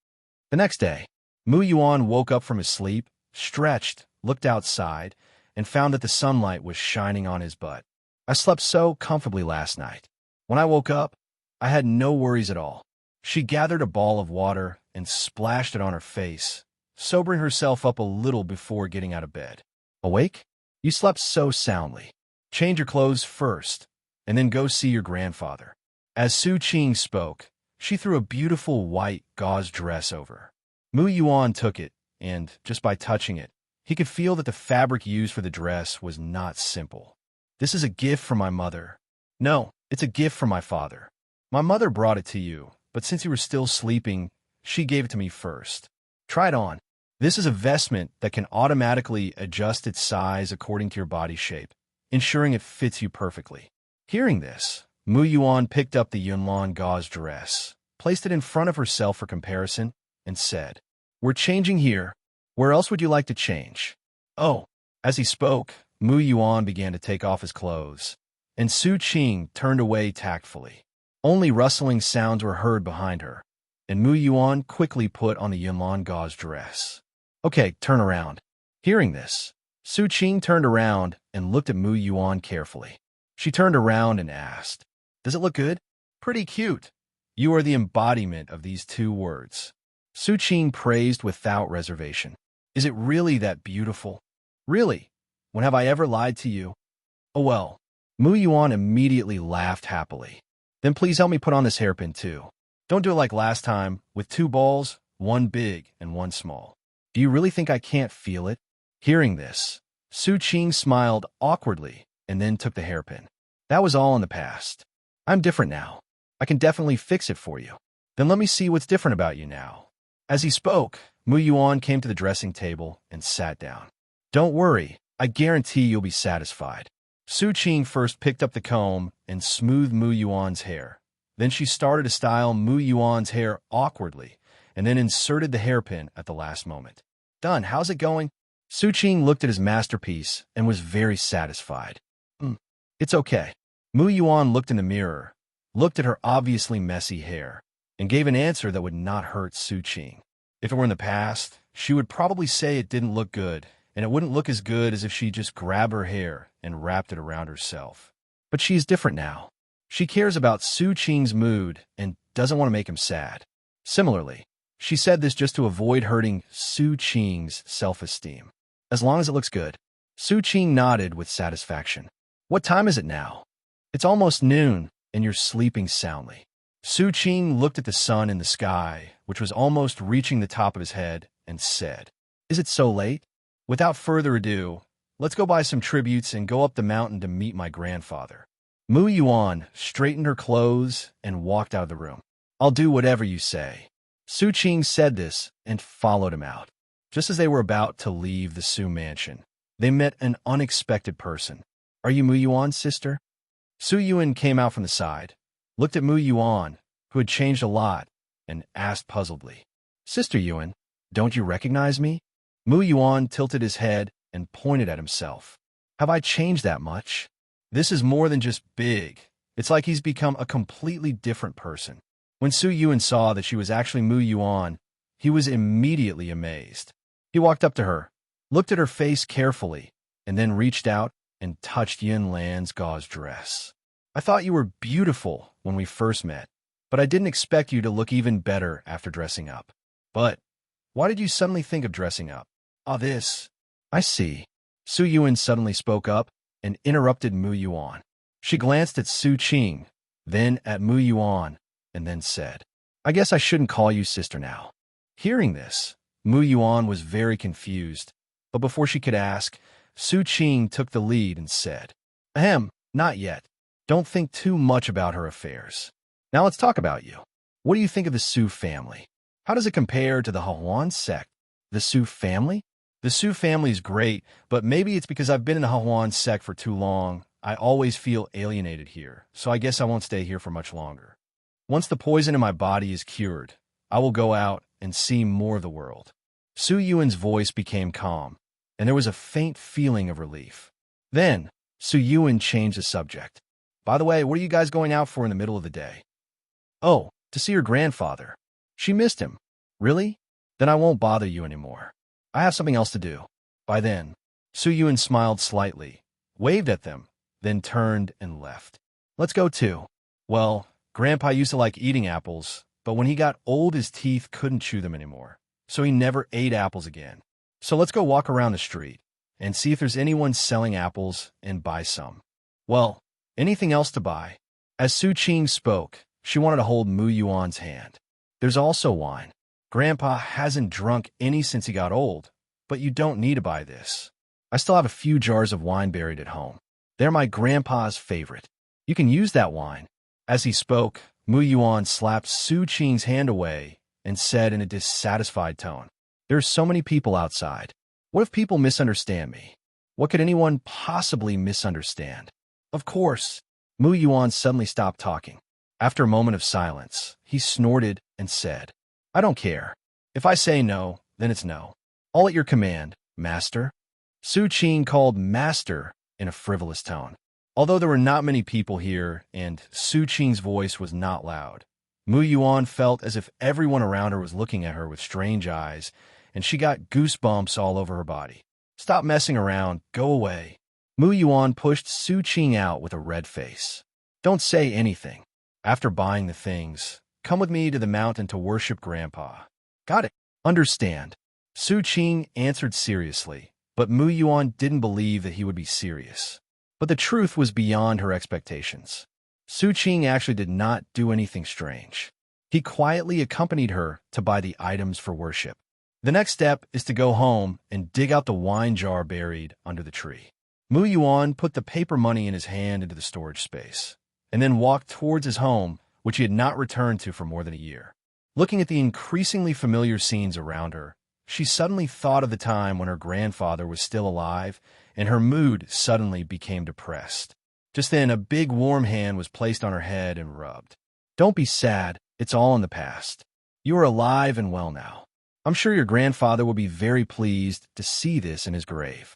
The next day, Mu Yuan woke up from his sleep, stretched, looked outside, and found that the sunlight was shining on his butt. I slept so comfortably last night. When I woke up, I had no worries at all. She gathered a ball of water and splashed it on her face, sobering herself up a little before getting out of bed. Awake? You slept so soundly. Change your clothes first, and then go see your grandfather. As Su Qing spoke, she threw a beautiful white gauze dress over her. Mu Yuan took it, and, just by touching it, he could feel that the fabric used for the dress was not simple. This is a gift from my mother. No, it's a gift from my father. My mother brought it to you, but since you were still sleeping, she gave it to me first. Try it on. This is a vestment that can automatically adjust its size according to your body shape, ensuring it fits you perfectly. Hearing this, Mu Yuan picked up the Yunlan gauze dress, placed it in front of herself for comparison, and said, "We're changing here. Where else would you like to change?" Oh, as he spoke, Mu Yuan began to take off his clothes, and Su Qing turned away tactfully. Only rustling sounds were heard behind her, and Mu Yuan quickly put on the Yunlan gauze dress. Okay, turn around. Hearing this, Su Qing turned around and looked at Mu Yuan carefully. She turned around and asked, "Does it look good?" "Pretty cute. You are the embodiment of these 2 words." Su Qing praised without reservation. "Is it really that beautiful?" "Really? When have I ever lied to you?" "Oh well." Mu Yuan immediately laughed happily. "Then please help me put on this hairpin too. Don't do it like last time, with 2 balls, 1 big and 1 small. Do you really think I can't feel it?" Hearing this, Su Qing smiled awkwardly and then took the hairpin. "That was all in the past. I'm different now. I can definitely fix it for you." "Then let me see what's different about you now." As he spoke, Mu Yuan came to the dressing table and sat down. Don't worry, I guarantee you'll be satisfied. Su Qing first picked up the comb and smoothed Mu Yuan's hair. Then she started to style Mu Yuan's hair awkwardly, and then inserted the hairpin at the last moment. Done, how's it going? Su Qing looked at his masterpiece and was very satisfied. It's okay. Mu Yuan looked in the mirror, looked at her obviously messy hair, and gave an answer that would not hurt Su Qing. If it were in the past, she would probably say it didn't look good, and it wouldn't look as good as if she just grabbed her hair and wrapped it around herself. But she's different now. She cares about Su Qing's mood and doesn't want to make him sad. Similarly, she said this just to avoid hurting Su Qing's self-esteem. As long as it looks good. Su Qing nodded with satisfaction. What time is it now? It's almost noon, and you're sleeping soundly. Su Qing looked at the sun in the sky, which was almost reaching the top of his head, and said, Is it so late? Without further ado, let's go buy some tributes and go up the mountain to meet my grandfather. Mu Yuan straightened her clothes and walked out of the room. I'll do whatever you say. Su Qing said this and followed him out. Just as they were about to leave the Su mansion, they met an unexpected person. Are you Mu Yuan's sister? Su Yuan came out from the side, looked at Mu Yuan, who had changed a lot, and asked puzzledly, Sister Yuan, don't you recognize me? Mu Yuan tilted his head and pointed at himself. Have I changed that much? This is more than just big. It's like he's become a completely different person. When Su Yuan saw that she was actually Mu Yuan, he was immediately amazed. He walked up to her, looked at her face carefully, and then reached out and touched Yin Lan's gauze dress. I thought you were beautiful when we first met, but I didn't expect you to look even better after dressing up. But why did you suddenly think of dressing up? This. I see. Su Yuan suddenly spoke up and interrupted Mu Yuan. She glanced at Su Qing, then at Mu Yuan, and then said, I guess I shouldn't call you sister now. Hearing this, Mu Yuan was very confused, but before she could ask, Su Qing took the lead and said, not yet. Don't think too much about her affairs. Now let's talk about you. What do you think of the Su family? How does it compare to the Heroine sect? The Su family? The Su family is great, but maybe it's because I've been in the Heroine sect for too long. I always feel alienated here, so I guess I won't stay here for much longer. Once the poison in my body is cured, I will go out and see more of the world. Su Yuan's voice became calm, and there was a faint feeling of relief. Then, Su Yuan changed the subject. By the way, what are you guys going out for in the middle of the day? Oh, to see your grandfather. She missed him. Really? Then I won't bother you anymore. I have something else to do. By then, Su Yuan smiled slightly, waved at them, then turned and left. Let's go too. Well, Grandpa used to like eating apples, but when he got old his teeth couldn't chew them anymore, so he never ate apples again. So let's go walk around the street and see if there's anyone selling apples and buy some. Well, anything else to buy? As Su Qing spoke, she wanted to hold Mu Yuan's hand. There's also wine. Grandpa hasn't drunk any since he got old, but you don't need to buy this. I still have a few jars of wine buried at home. They're my grandpa's favorite. You can use that wine. As he spoke, Mu Yuan slapped Su Qing's hand away and said in a dissatisfied tone, There's so many people outside. What if people misunderstand me? What could anyone possibly misunderstand? Of course. Mu Yuan suddenly stopped talking. After a moment of silence, he snorted and said, I don't care. If I say no, then it's no. All at your command, master. Su Qing called master in a frivolous tone. Although there were not many people here and Su Qing's voice was not loud, Mu Yuan felt as if everyone around her was looking at her with strange eyes, and she got goosebumps all over her body. Stop messing around. Go away. Mu Yuan pushed Su Qing out with a red face. Don't say anything. After buying the things, come with me to the mountain to worship Grandpa. Got it. Understand. Su Qing answered seriously, but Mu Yuan didn't believe that he would be serious. But the truth was beyond her expectations. Su Qing actually did not do anything strange. He quietly accompanied her to buy the items for worship. The next step is to go home and dig out the wine jar buried under the tree. Mu Yuan put the paper money in his hand into the storage space, and then walked towards his home, which he had not returned to for more than a year. Looking at the increasingly familiar scenes around her, She suddenly thought of the time when her grandfather was still alive, and her mood suddenly became depressed. Just then, a big warm hand was placed on her head and rubbed. "Don't be sad. It's all in the past. You are alive and well now. I'm sure your grandfather will be very pleased to see this in his grave."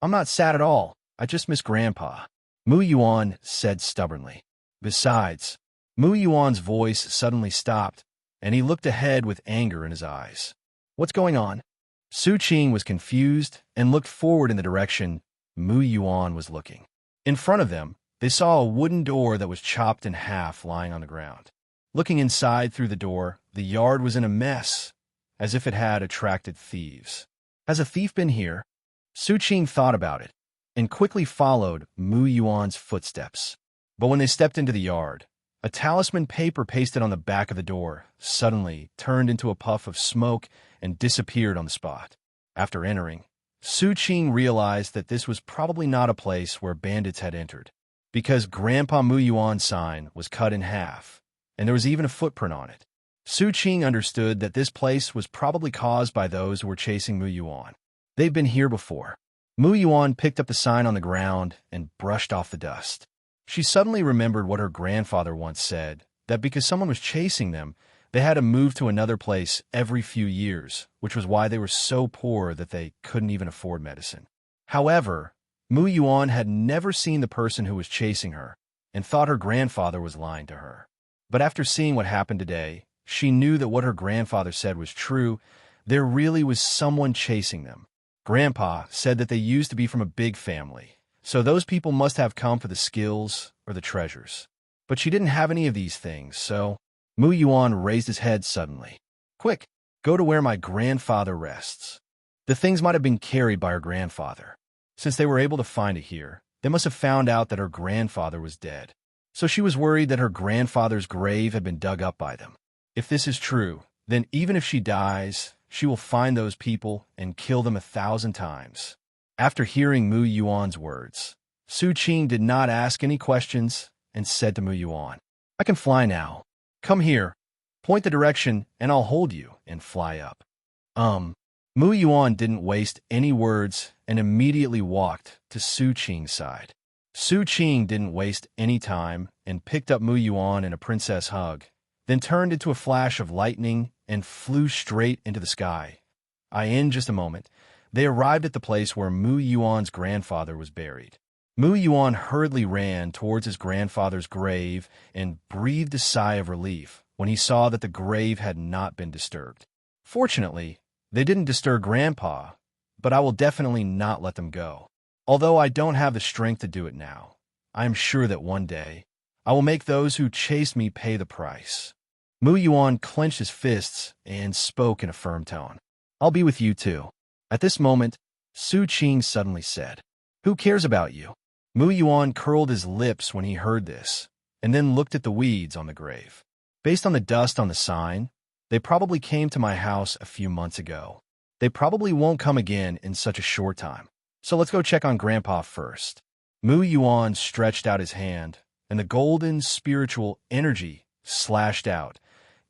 "I'm not sad at all. I just miss Grandpa," Mu Yuan said stubbornly. Besides, Mu Yuan's voice suddenly stopped, and he looked ahead with anger in his eyes. "What's going on?" Su Qing was confused and looked forward in the direction Mu Yuan was looking. In front of them, they saw a wooden door that was chopped in half lying on the ground. Looking inside through the door, the yard was in a mess, as if it had attracted thieves. "Has a thief been here?" Su Qing thought about it, and quickly followed Mu Yuan's footsteps. But when they stepped into the yard, a talisman paper pasted on the back of the door suddenly turned into a puff of smoke and disappeared on the spot. After entering, Su Qing realized that this was probably not a place where bandits had entered, because Grandpa Mu Yuan's sign was cut in half, and there was even a footprint on it. Su Qing understood that this place was probably caused by those who were chasing Mu Yuan. They'd been here before. Mu Yuan picked up the sign on the ground and brushed off the dust. She suddenly remembered what her grandfather once said, that because someone was chasing them, they had to move to another place every few years, which was why they were so poor that they couldn't even afford medicine. However, Mu Yuan had never seen the person who was chasing her and thought her grandfather was lying to her. But after seeing what happened today, she knew that what her grandfather said was true. There really was someone chasing them. Grandpa said that they used to be from a big family, so those people must have come for the skills or the treasures. But she didn't have any of these things, so Mu Yuan raised his head suddenly. "Quick, go to where my grandfather rests." The things might have been carried by her grandfather. Since they were able to find it here, they must have found out that her grandfather was dead. So she was worried that her grandfather's grave had been dug up by them. If this is true, then even if she dies, she will find those people and kill them 1,000 times. After hearing Mu Yuan's words, Su Qing did not ask any questions and said to Mu Yuan, "I can fly now. Come here, point the direction, and I'll hold you and fly up." Mu Yuan didn't waste any words and immediately walked to Su Qing's side. Su Qing didn't waste any time and picked up Mu Yuan in a princess hug, then turned into a flash of lightning and flew straight into the sky. In just a moment, they arrived at the place where Mu Yuan's grandfather was buried. Mu Yuan hurriedly ran towards his grandfather's grave and breathed a sigh of relief when he saw that the grave had not been disturbed. Fortunately, they didn't disturb Grandpa, but I will definitely not let them go. Although I don't have the strength to do it now, I am sure that one day I will make those who chased me pay the price. Mu Yuan clenched his fists and spoke in a firm tone. "I'll be with you too." At this moment, Su Qing suddenly said, "Who cares about you?" Mu Yuan curled his lips when he heard this, and then looked at the weeds on the grave. Based on the dust on the sign, they probably came to my house a few months ago. They probably won't come again in such a short time. So let's go check on Grandpa first. Mu Yuan stretched out his hand, and the golden spiritual energy slashed out,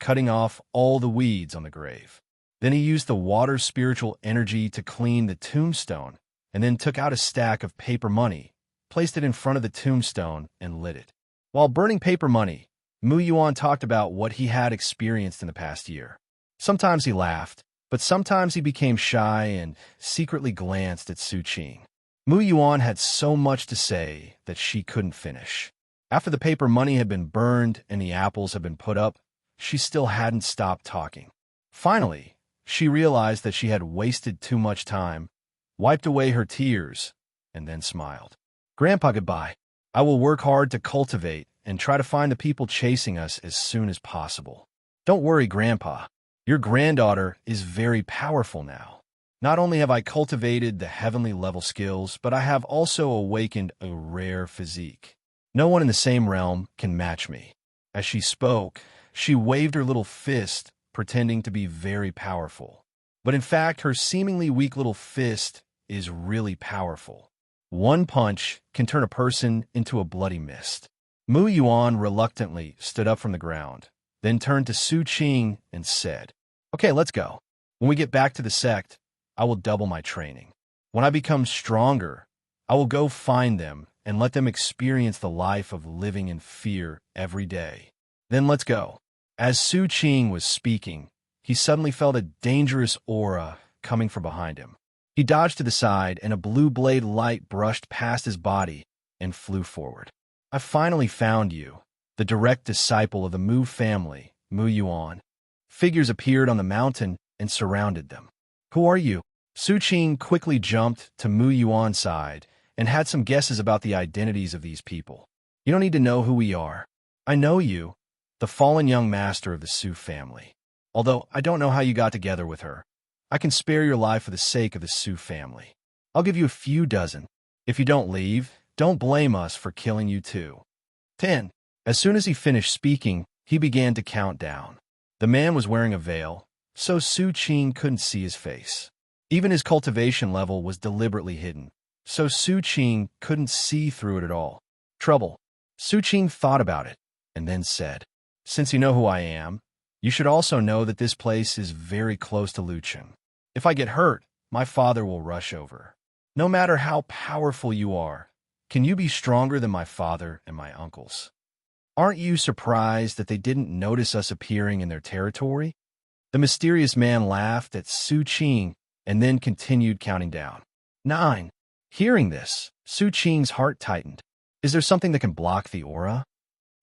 cutting off all the weeds on the grave. Then he used the water spiritual energy to clean the tombstone, and then took out a stack of paper money, placed it in front of the tombstone, and lit it. While burning paper money, Mu Yuan talked about what he had experienced in the past year. Sometimes he laughed, but sometimes he became shy and secretly glanced at Su Qing. Mu Yuan had so much to say that she couldn't finish. After the paper money had been burned and the apples had been put up, she still hadn't stopped talking. Finally, she realized that she had wasted too much time, wiped away her tears, and then smiled. "Grandpa, goodbye. I will work hard to cultivate and try to find the people chasing us as soon as possible." "Don't worry, Grandpa. Your granddaughter is very powerful now. Not only have I cultivated the heavenly level skills, but I have also awakened a rare physique. No one in the same realm can match me." As she spoke, she waved her little fist, pretending to be very powerful. But in fact, her seemingly weak little fist is really powerful. One punch can turn a person into a bloody mist. Mu Yuan reluctantly stood up from the ground, then turned to Su Qing and said, "Okay, let's go." When we get back to the sect, I will double my training. When I become stronger, I will go find them and let them experience the life of living in fear every day. Then let's go." As Su Qing was speaking, he suddenly felt a dangerous aura coming from behind him. He dodged to the side, and a blue blade light brushed past his body and flew forward. "I finally found you, the direct disciple of the Mu family, Mu Yuan." Figures appeared on the mountain and surrounded them. "Who are you?" Su Qing quickly jumped to Mu Yuan's side and had some guesses about the identities of these people. "You don't need to know who we are. I know you, the fallen young master of the Su family. Although I don't know how you got together with her. I can spare your life for the sake of the Su family. I'll give you a few dozen. If you don't leave, don't blame us for killing you too." 10. As soon as he finished speaking, he began to count down. The man was wearing a veil, so Su Qing couldn't see his face. Even his cultivation level was deliberately hidden, so Su Qing couldn't see through it at all. "Trouble." Su Qing thought about it, and then said, "Since you know who I am, you should also know that this place is very close to Luqian. If I get hurt, my father will rush over. No matter how powerful you are, can you be stronger than my father and my uncles? Aren't you surprised that they didn't notice us appearing in their territory?" The mysterious man laughed at Su Qing and then continued counting down. 9. Hearing this, Su Qing's heart tightened. Is there something that can block the aura?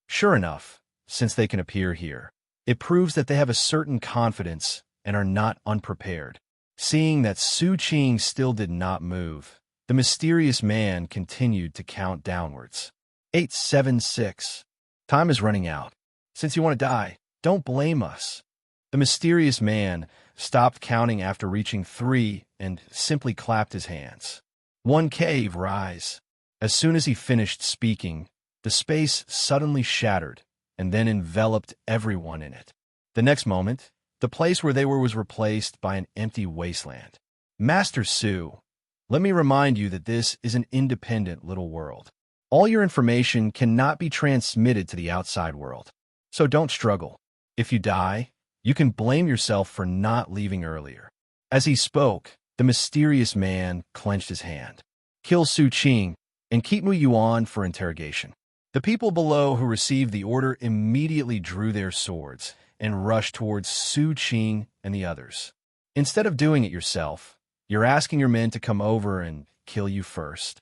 Sure enough, since they can appear here, it proves that they have a certain confidence and are not unprepared. Seeing that Su Qing still did not move, the mysterious man continued to count downwards. 8, 7, 6. Time is running out. Since you want to die, don't blame us. The mysterious man stopped counting after reaching 3 and simply clapped his hands. 1 cave rise. As soon as he finished speaking, the space suddenly shattered and then enveloped everyone in it. The next moment, the place where they were was replaced by an empty wasteland. "Master Su, let me remind you that this is an independent little world. All your information cannot be transmitted to the outside world, so don't struggle. If you die, you can blame yourself for not leaving earlier." As he spoke, the mysterious man clenched his hand. "Kill Su Qing and keep Mu Yuan for interrogation." The people below who received the order immediately drew their swords and rushed towards Su Qing and the others. Instead of doing it yourself, you're asking your men to come over and kill you first.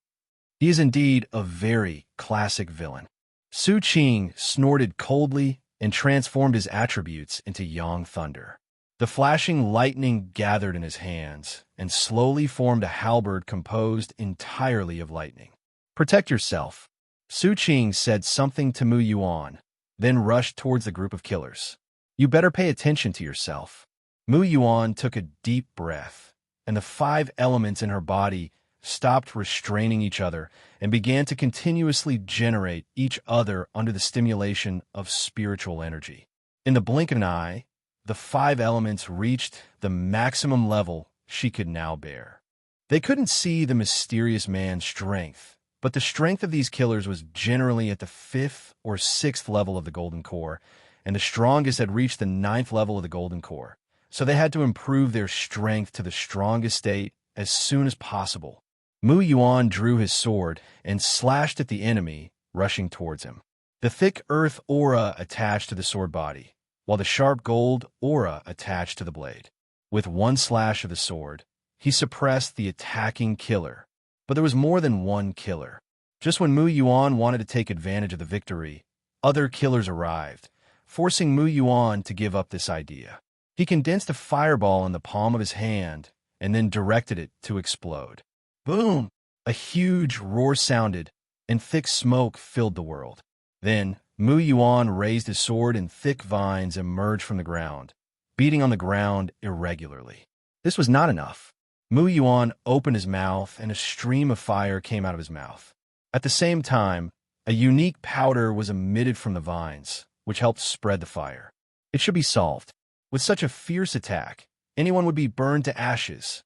He is indeed a very classic villain. Su Qing snorted coldly and transformed his attributes into Yang Thunder. The flashing lightning gathered in his hands and slowly formed a halberd composed entirely of lightning. "Protect yourself." Su Qing said something to Mu Yuan, then rushed towards the group of killers. "You better pay attention to yourself." Mu Yuan took a deep breath, and the 5 elements in her body stopped restraining each other and began to continuously generate each other under the stimulation of spiritual energy. In the blink of an eye, the 5 elements reached the maximum level she could now bear. They couldn't see the mysterious man's strength, but the strength of these killers was generally at the 5th or 6th level of the Golden Core, and the strongest had reached the 9th level of the Golden Core, so they had to improve their strength to the strongest state as soon as possible. Mu Yuan drew his sword and slashed at the enemy, rushing towards him. The thick earth aura attached to the sword body, while the sharp gold aura attached to the blade. With one slash of the sword, he suppressed the attacking killer. But there was more than one killer. Just when Mu Yuan wanted to take advantage of the victory, other killers arrived, forcing Mu Yuan to give up this idea. He condensed a fireball in the palm of his hand and then directed it to explode. Boom! A huge roar sounded, and thick smoke filled the world. Then, Mu Yuan raised his sword and thick vines emerged from the ground, beating on the ground irregularly. This was not enough. Mu Yuan opened his mouth and a stream of fire came out of his mouth. At the same time, a unique powder was emitted from the vines, which helped spread the fire. It should be solved. With such a fierce attack, anyone would be burned to ashes.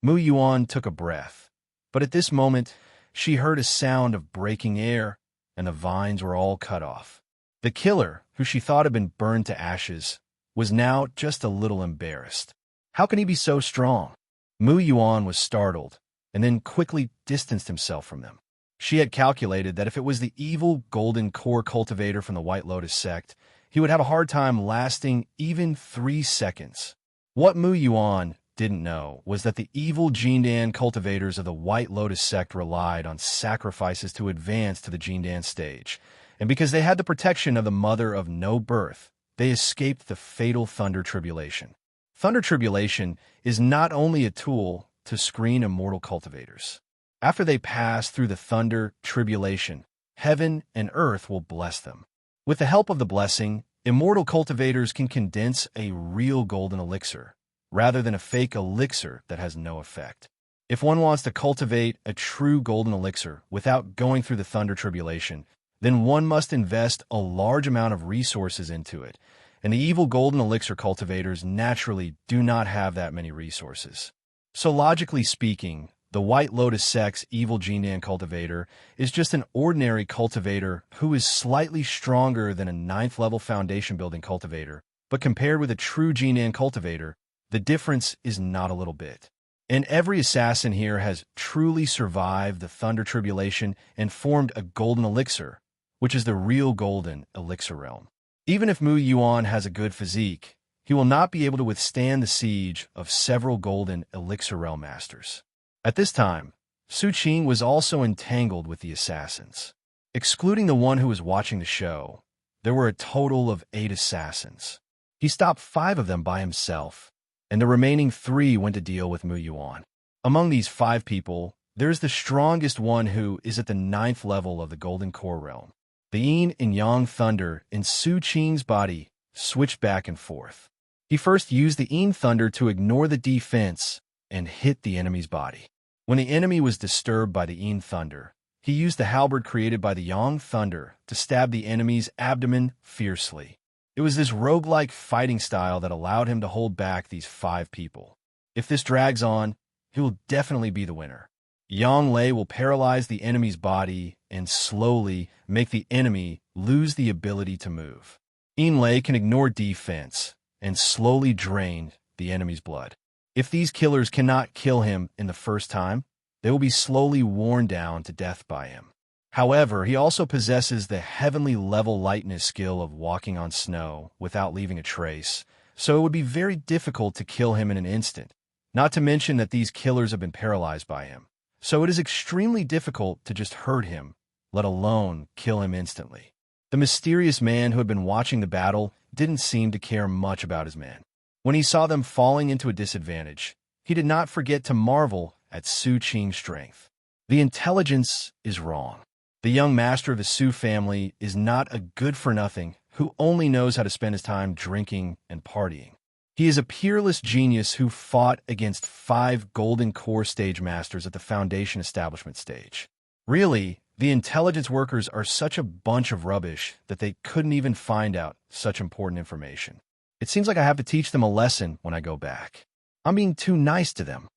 Mu Yuan took a breath, but at this moment, she heard a sound of breaking air, and the vines were all cut off. The killer, who she thought had been burned to ashes, was now just a little embarrassed. How can he be so strong? Mu Yuan was startled, and then quickly distanced himself from them. She had calculated that if it was the evil golden core cultivator from the White Lotus sect, he would have a hard time lasting even 3 seconds. What Mu Yuan didn't know was that the evil Jindan cultivators of the White Lotus sect relied on sacrifices to advance to the Jindan stage, and because they had the protection of the Mother of No Birth, they escaped the fatal Thunder Tribulation. Thunder Tribulation is not only a tool to screen immortal cultivators. After they pass through the Thunder Tribulation, heaven and earth will bless them. With the help of the blessing, immortal cultivators can condense a real golden elixir, rather than a fake elixir that has no effect. If one wants to cultivate a true golden elixir without going through the Thunder Tribulation, then one must invest a large amount of resources into it, and the evil golden elixir cultivators naturally do not have that many resources. So logically speaking, the White Lotus sect's evil Jindan cultivator is just an ordinary cultivator who is slightly stronger than a 9th level foundation building cultivator, but compared with a true Jindan cultivator, the difference is not a little bit. And every assassin here has truly survived the Thunder Tribulation and formed a golden elixir, which is the real golden elixir realm. Even if Mu Yuan has a good physique, he will not be able to withstand the siege of several golden elixir realm masters. At this time, Su Qing was also entangled with the assassins. Excluding the one who was watching the show, there were a total of 8 assassins. He stopped 5 of them by himself, and the remaining 3 went to deal with Mu Yuan. Among these 5 people, there is the strongest one who is at the 9th level of the Golden Core realm. The Yin and Yang Thunder in Su Qing's body switched back and forth. He first used the Yin Thunder to ignore the defense and hit the enemy's body. When the enemy was disturbed by the Yin Thunder, he used the halberd created by the Yang Thunder to stab the enemy's abdomen fiercely. It was this roguelike fighting style that allowed him to hold back these 5 people. If this drags on, he will definitely be the winner. Yang Lei will paralyze the enemy's body and slowly make the enemy lose the ability to move. Yin Lei can ignore defense and slowly drain the enemy's blood. If these killers cannot kill him in the first time, they will be slowly worn down to death by him. However, he also possesses the heavenly level lightness skill of walking on snow without leaving a trace, so it would be very difficult to kill him in an instant, not to mention that these killers have been paralyzed by him. So it is extremely difficult to just hurt him, let alone kill him instantly. The mysterious man who had been watching the battle didn't seem to care much about his men. When he saw them falling into a disadvantage, he did not forget to marvel at Su Qing's strength. The intelligence is wrong. The young master of the Su family is not a good-for-nothing who only knows how to spend his time drinking and partying. He is a peerless genius who fought against 5 Golden Core stage masters at the Foundation Establishment stage. Really, the intelligence workers are such a bunch of rubbish that they couldn't even find out such important information. It seems like I have to teach them a lesson when I go back. I'm being too nice to them.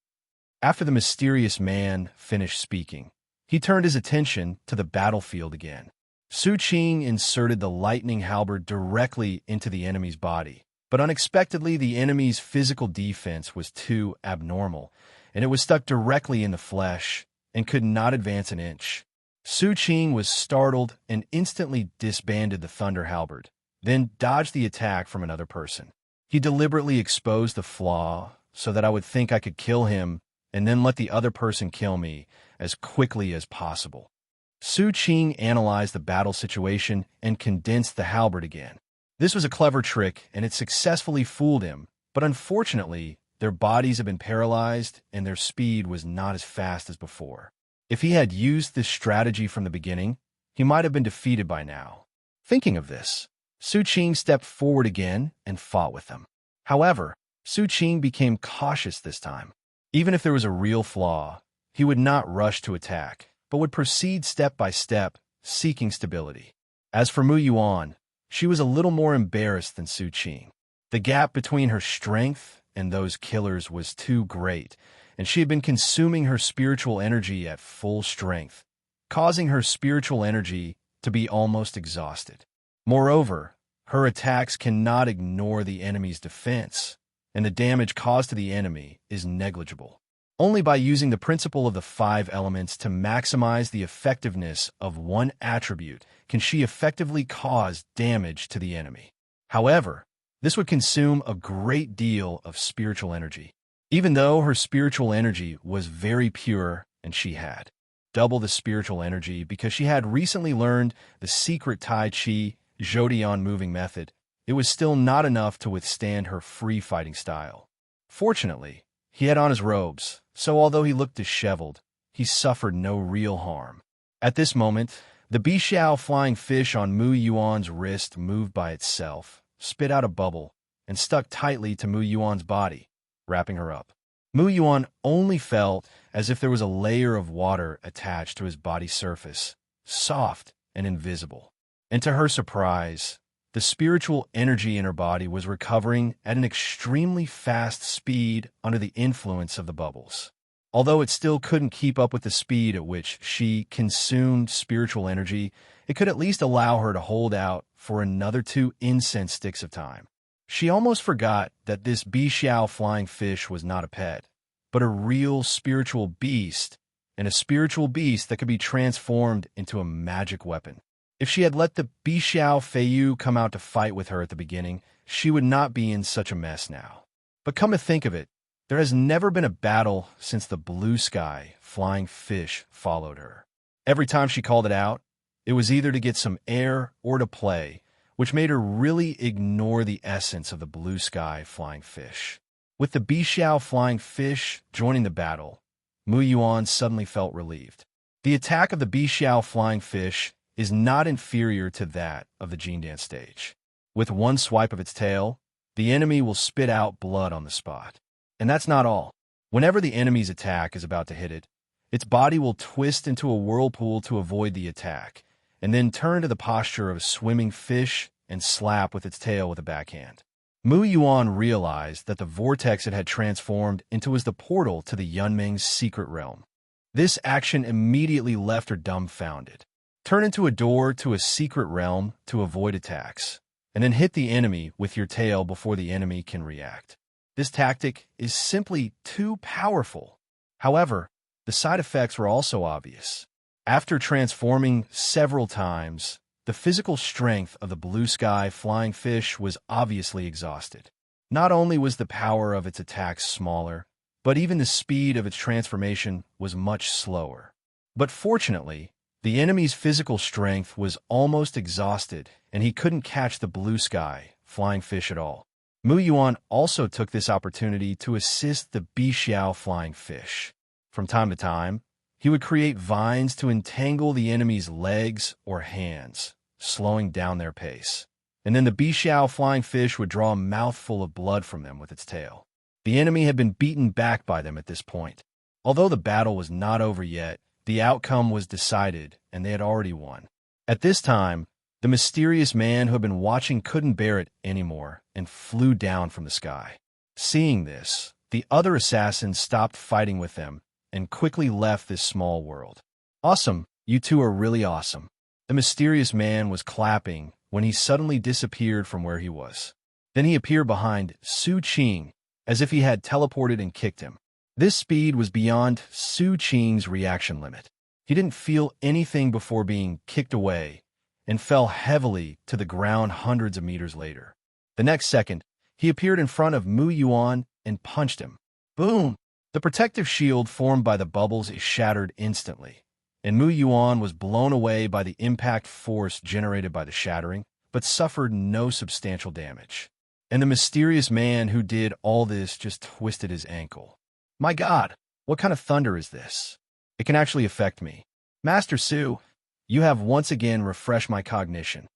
After the mysterious man finished speaking, he turned his attention to the battlefield again. Su Qing inserted the lightning halberd directly into the enemy's body, but unexpectedly the enemy's physical defense was too abnormal, and it was stuck directly in the flesh and could not advance an inch. Su Qing was startled and instantly disbanded the thunder halberd, then dodged the attack from another person. He deliberately exposed the flaw so that I would think I could kill him and then let the other person kill me as quickly as possible. Su Qing analyzed the battle situation and condensed the halberd again. This was a clever trick, and it successfully fooled him, but unfortunately, their bodies had been paralyzed and their speed was not as fast as before. If he had used this strategy from the beginning, he might have been defeated by now. Thinking of this, Su Qing stepped forward again and fought with them. However, Su Qing became cautious this time. Even if there was a real flaw, he would not rush to attack, but would proceed step by step, seeking stability. As for Mu Yuan, she was a little more embarrassed than Su Qing. The gap between her strength and those killers was too great, and she had been consuming her spiritual energy at full strength, causing her spiritual energy to be almost exhausted. Moreover, her attacks cannot ignore the enemy's defense, and the damage caused to the enemy is negligible. Only by using the principle of the 5 elements to maximize the effectiveness of one attribute can she effectively cause damage to the enemy. However, this would consume a great deal of spiritual energy. Even though her spiritual energy was very pure and she had double the spiritual energy because she had recently learned the secret Tai Chi Zhodian moving method, it was still not enough to withstand her free fighting style. Fortunately, he had on his robes, so although he looked disheveled, he suffered no real harm. At this moment, the Bixiao flying fish on Mu Yuan's wrist moved by itself, spit out a bubble, and stuck tightly to Mu Yuan's body, wrapping her up. Mu Yuan only felt as if there was a layer of water attached to his body surface, soft and invisible. And to her surprise, the spiritual energy in her body was recovering at an extremely fast speed under the influence of the bubbles. Although it still couldn't keep up with the speed at which she consumed spiritual energy, it could at least allow her to hold out for another 2 incense sticks of time. She almost forgot that this Bixiao flying fish was not a pet, but a real spiritual beast, and a spiritual beast that could be transformed into a magic weapon. If she had let the Bixiao Feiyu come out to fight with her at the beginning, she would not be in such a mess now. But come to think of it, there has never been a battle since the blue sky flying fish followed her. Every time she called it out, it was either to get some air or to play, which made her really ignore the essence of the blue sky flying fish. With the Bixiao flying fish joining the battle, Mu Yuan suddenly felt relieved. The attack of the Bixiao flying fish is not inferior to that of the Qing Tian stage. With one swipe of its tail, the enemy will spit out blood on the spot. And that's not all. Whenever the enemy's attack is about to hit it, its body will twist into a whirlpool to avoid the attack, and then turn to the posture of a swimming fish and slap with its tail with a backhand. Mu Yuan realized that the vortex it had transformed into was the portal to the Yunming's secret realm. This action immediately left her dumbfounded. Turn into a door to a secret realm to avoid attacks, and then hit the enemy with your tail before the enemy can react. This tactic is simply too powerful. However, the side effects were also obvious. After transforming several times, the physical strength of the blue sky flying fish was obviously exhausted. Not only was the power of its attacks smaller, but even the speed of its transformation was much slower. But fortunately, the enemy's physical strength was almost exhausted, and he couldn't catch the blue sky flying fish at all. Mu Yuan also took this opportunity to assist the Bixiao flying fish. From time to time, he would create vines to entangle the enemy's legs or hands, slowing down their pace. And then the Bixiao flying fish would draw a mouthful of blood from them with its tail. The enemy had been beaten back by them at this point. Although the battle was not over yet, the outcome was decided, and they had already won. At this time, the mysterious man who had been watching couldn't bear it anymore and flew down from the sky. Seeing this, the other assassins stopped fighting with them and quickly left this small world. "Awesome, you two are really awesome." The mysterious man was clapping when he suddenly disappeared from where he was. Then he appeared behind Su Qing, as if he had teleported and kicked him. This speed was beyond Su Qing's reaction limit. He didn't feel anything before being kicked away and fell heavily to the ground hundreds of meters later. The next second, he appeared in front of Mu Yuan and punched him. Boom! The protective shield formed by the bubbles is shattered instantly, and Mu Yuan was blown away by the impact force generated by the shattering, but suffered no substantial damage. And the mysterious man who did all this just twisted his ankle. "My God, what kind of thunder is this? It can actually affect me. Master Su, you have once again refreshed my cognition.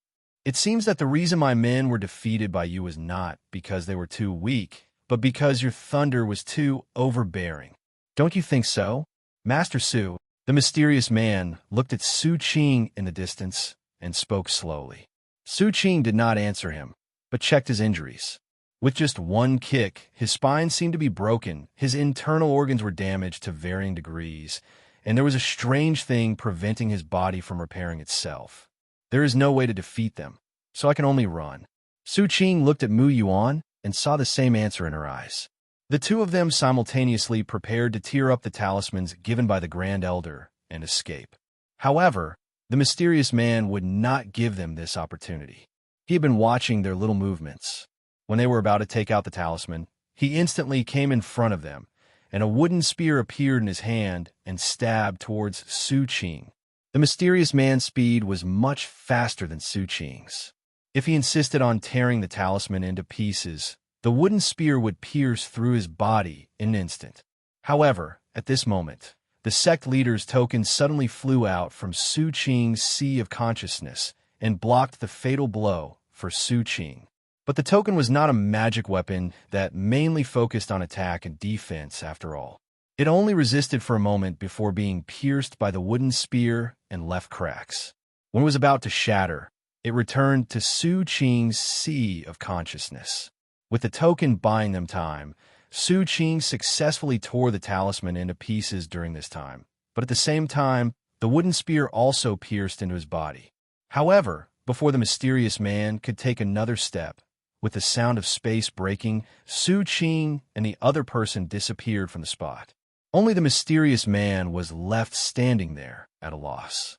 It seems that the reason my men were defeated by you was not because they were too weak, but because your thunder was too overbearing. Don't you think so? Master Su?" The mysterious man looked at Su Qing in the distance and spoke slowly. Su Qing did not answer him, but checked his injuries. With just one kick, his spine seemed to be broken, his internal organs were damaged to varying degrees, and there was a strange thing preventing his body from repairing itself. There is no way to defeat them, so I can only run. Su Qing looked at Mu Yuan and saw the same answer in her eyes. The two of them simultaneously prepared to tear up the talismans given by the Grand Elder and escape. However, the mysterious man would not give them this opportunity. He had been watching their little movements. When they were about to take out the talisman, he instantly came in front of them, and a wooden spear appeared in his hand and stabbed towards Su Qing. The mysterious man's speed was much faster than Su Qing's. If he insisted on tearing the talisman into pieces, the wooden spear would pierce through his body in an instant. However, at this moment, the sect leader's token suddenly flew out from Su Qing's sea of consciousness and blocked the fatal blow for Su Qing. But the token was not a magic weapon that mainly focused on attack and defense after all. It only resisted for a moment before being pierced by the wooden spear and left cracks. When it was about to shatter, it returned to Su Qing's sea of consciousness. With the token buying them time, Su Qing successfully tore the talisman into pieces during this time, but at the same time, the wooden spear also pierced into his body. However, before the mysterious man could take another step, with the sound of space breaking, Su Qing and the other person disappeared from the spot. Only the mysterious man was left standing there at a loss.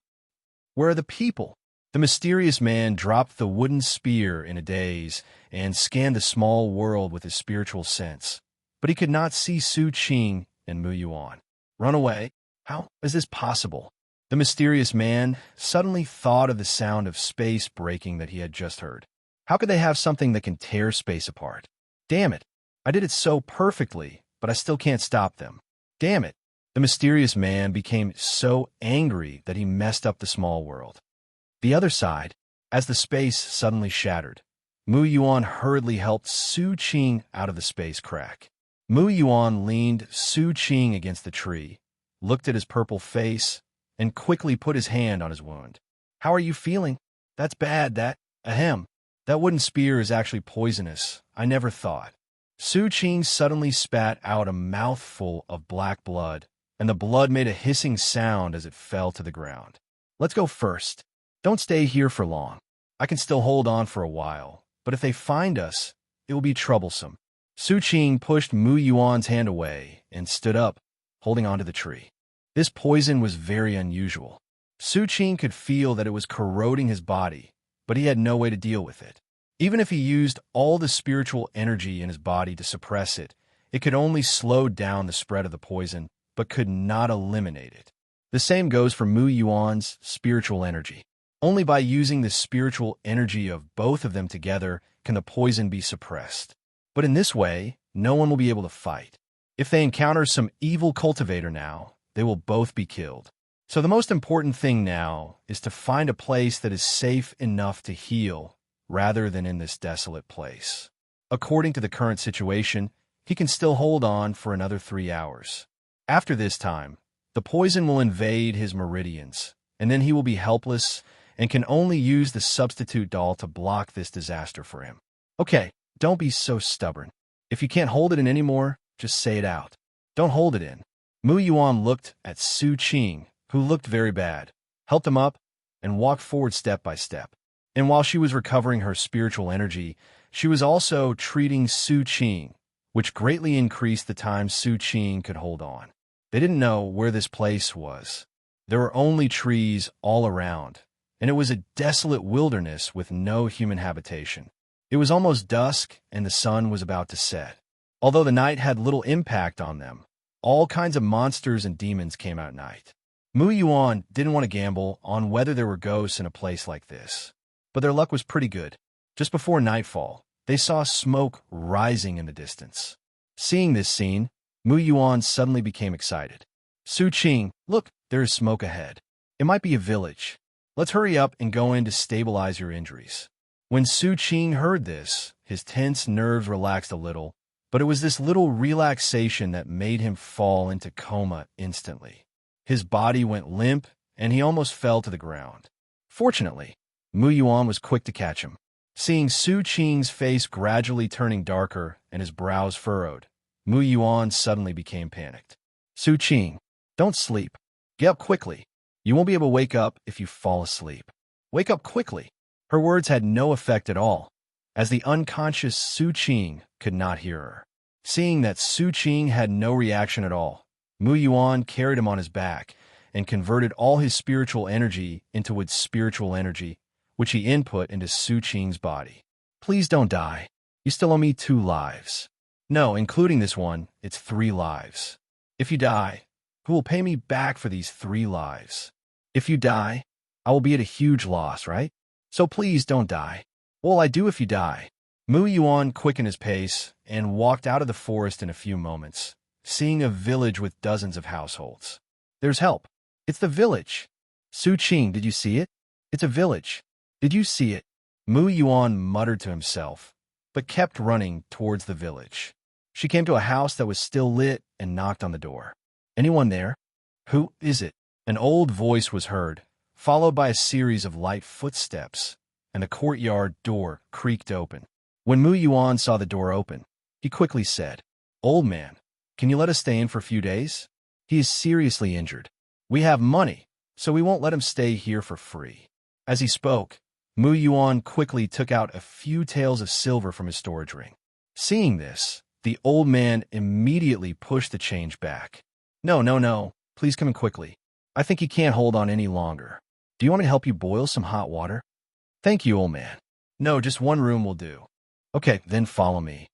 Where are the people? The mysterious man dropped the wooden spear in a daze and scanned the small world with his spiritual sense. But he could not see Su Qing and Mu Yuan. Run away? How is this possible? The mysterious man suddenly thought of the sound of space breaking that he had just heard. How could they have something that can tear space apart? Damn it! I did it so perfectly, but I still can't stop them. Damn it! The mysterious man became so angry that he messed up the small world. The other side, as the space suddenly shattered, Mu Yuan hurriedly helped Su Qing out of the space crack. Mu Yuan leaned Su Qing against the tree, looked at his purple face, and quickly put his hand on his wound. How are you feeling? That's bad, ahem. That wooden spear is actually poisonous. I never thought. Su Qing suddenly spat out a mouthful of black blood, and the blood made a hissing sound as it fell to the ground. Let's go first. Don't stay here for long. I can still hold on for a while, but if they find us, it will be troublesome. Su Qing pushed Mu Yuan's hand away and stood up, holding onto the tree. This poison was very unusual. Su Qing could feel that it was corroding his body, but he had no way to deal with it. Even if he used all the spiritual energy in his body to suppress it, it could only slow down the spread of the poison, but could not eliminate it. The same goes for Mu Yuan's spiritual energy. Only by using the spiritual energy of both of them together can the poison be suppressed. But in this way, no one will be able to fight. If they encounter some evil cultivator now, they will both be killed. So the most important thing now is to find a place that is safe enough to heal, rather than in this desolate place. According to the current situation, he can still hold on for another 3 hours. After this time, the poison will invade his meridians, and then he will be helpless and can only use the substitute doll to block this disaster for him. Okay, don't be so stubborn. If you can't hold it in anymore, just say it out. Don't hold it in. Mu Yuan looked at Su Qing, who looked very bad, helped him up, and walked forward step by step. And while she was recovering her spiritual energy, she was also treating Su Qing, which greatly increased the time Su Qing could hold on. They didn't know where this place was. There were only trees all around, and it was a desolate wilderness with no human habitation. It was almost dusk, and the sun was about to set. Although the night had little impact on them, all kinds of monsters and demons came out at night. Mu Yuan didn't want to gamble on whether there were ghosts in a place like this. But their luck was pretty good. Just before nightfall, they saw smoke rising in the distance. Seeing this scene, Mu Yuan suddenly became excited. Su Qing, look, there is smoke ahead. It might be a village. Let's hurry up and go in to stabilize your injuries. When Su Qing heard this, his tense nerves relaxed a little, but it was this little relaxation that made him fall into coma instantly. His body went limp, and he almost fell to the ground. Fortunately, Mu Yuan was quick to catch him. Seeing Su Qing's face gradually turning darker and his brows furrowed, Mu Yuan suddenly became panicked. Su Qing, don't sleep. Get up quickly. You won't be able to wake up if you fall asleep. Wake up quickly. Her words had no effect at all, as the unconscious Su Qing could not hear her. Seeing that Su Qing had no reaction at all, Mu Yuan carried him on his back and converted all his spiritual energy into its spiritual energy, which he input into Su Qing's body. Please don't die. You still owe me 2 lives. No, including this one, it's 3 lives. If you die, who will pay me back for these 3 lives? If you die, I will be at a huge loss, right? So please don't die. What will I do if you die? Mu Yuan quickened his pace and walked out of the forest in a few moments, seeing a village with dozens of households. There's help. It's the village. Su Qing, did you see it? It's a village. Did you see it? Mu Yuan muttered to himself, but kept running towards the village. She came to a house that was still lit and knocked on the door. Anyone there? Who is it? An old voice was heard, followed by a series of light footsteps, and the courtyard door creaked open. When Mu Yuan saw the door open, he quickly said, "Old man, can you let us stay in for a few days? He is seriously injured. We have money, so we won't let him stay here for free." As he spoke, Mu Yuan quickly took out a few taels of silver from his storage ring. Seeing this, the old man immediately pushed the change back. No, please come in quickly. I think he can't hold on any longer. Do you want me to help you boil some hot water? Thank you, old man. No, just 1 room will do. Okay, then follow me.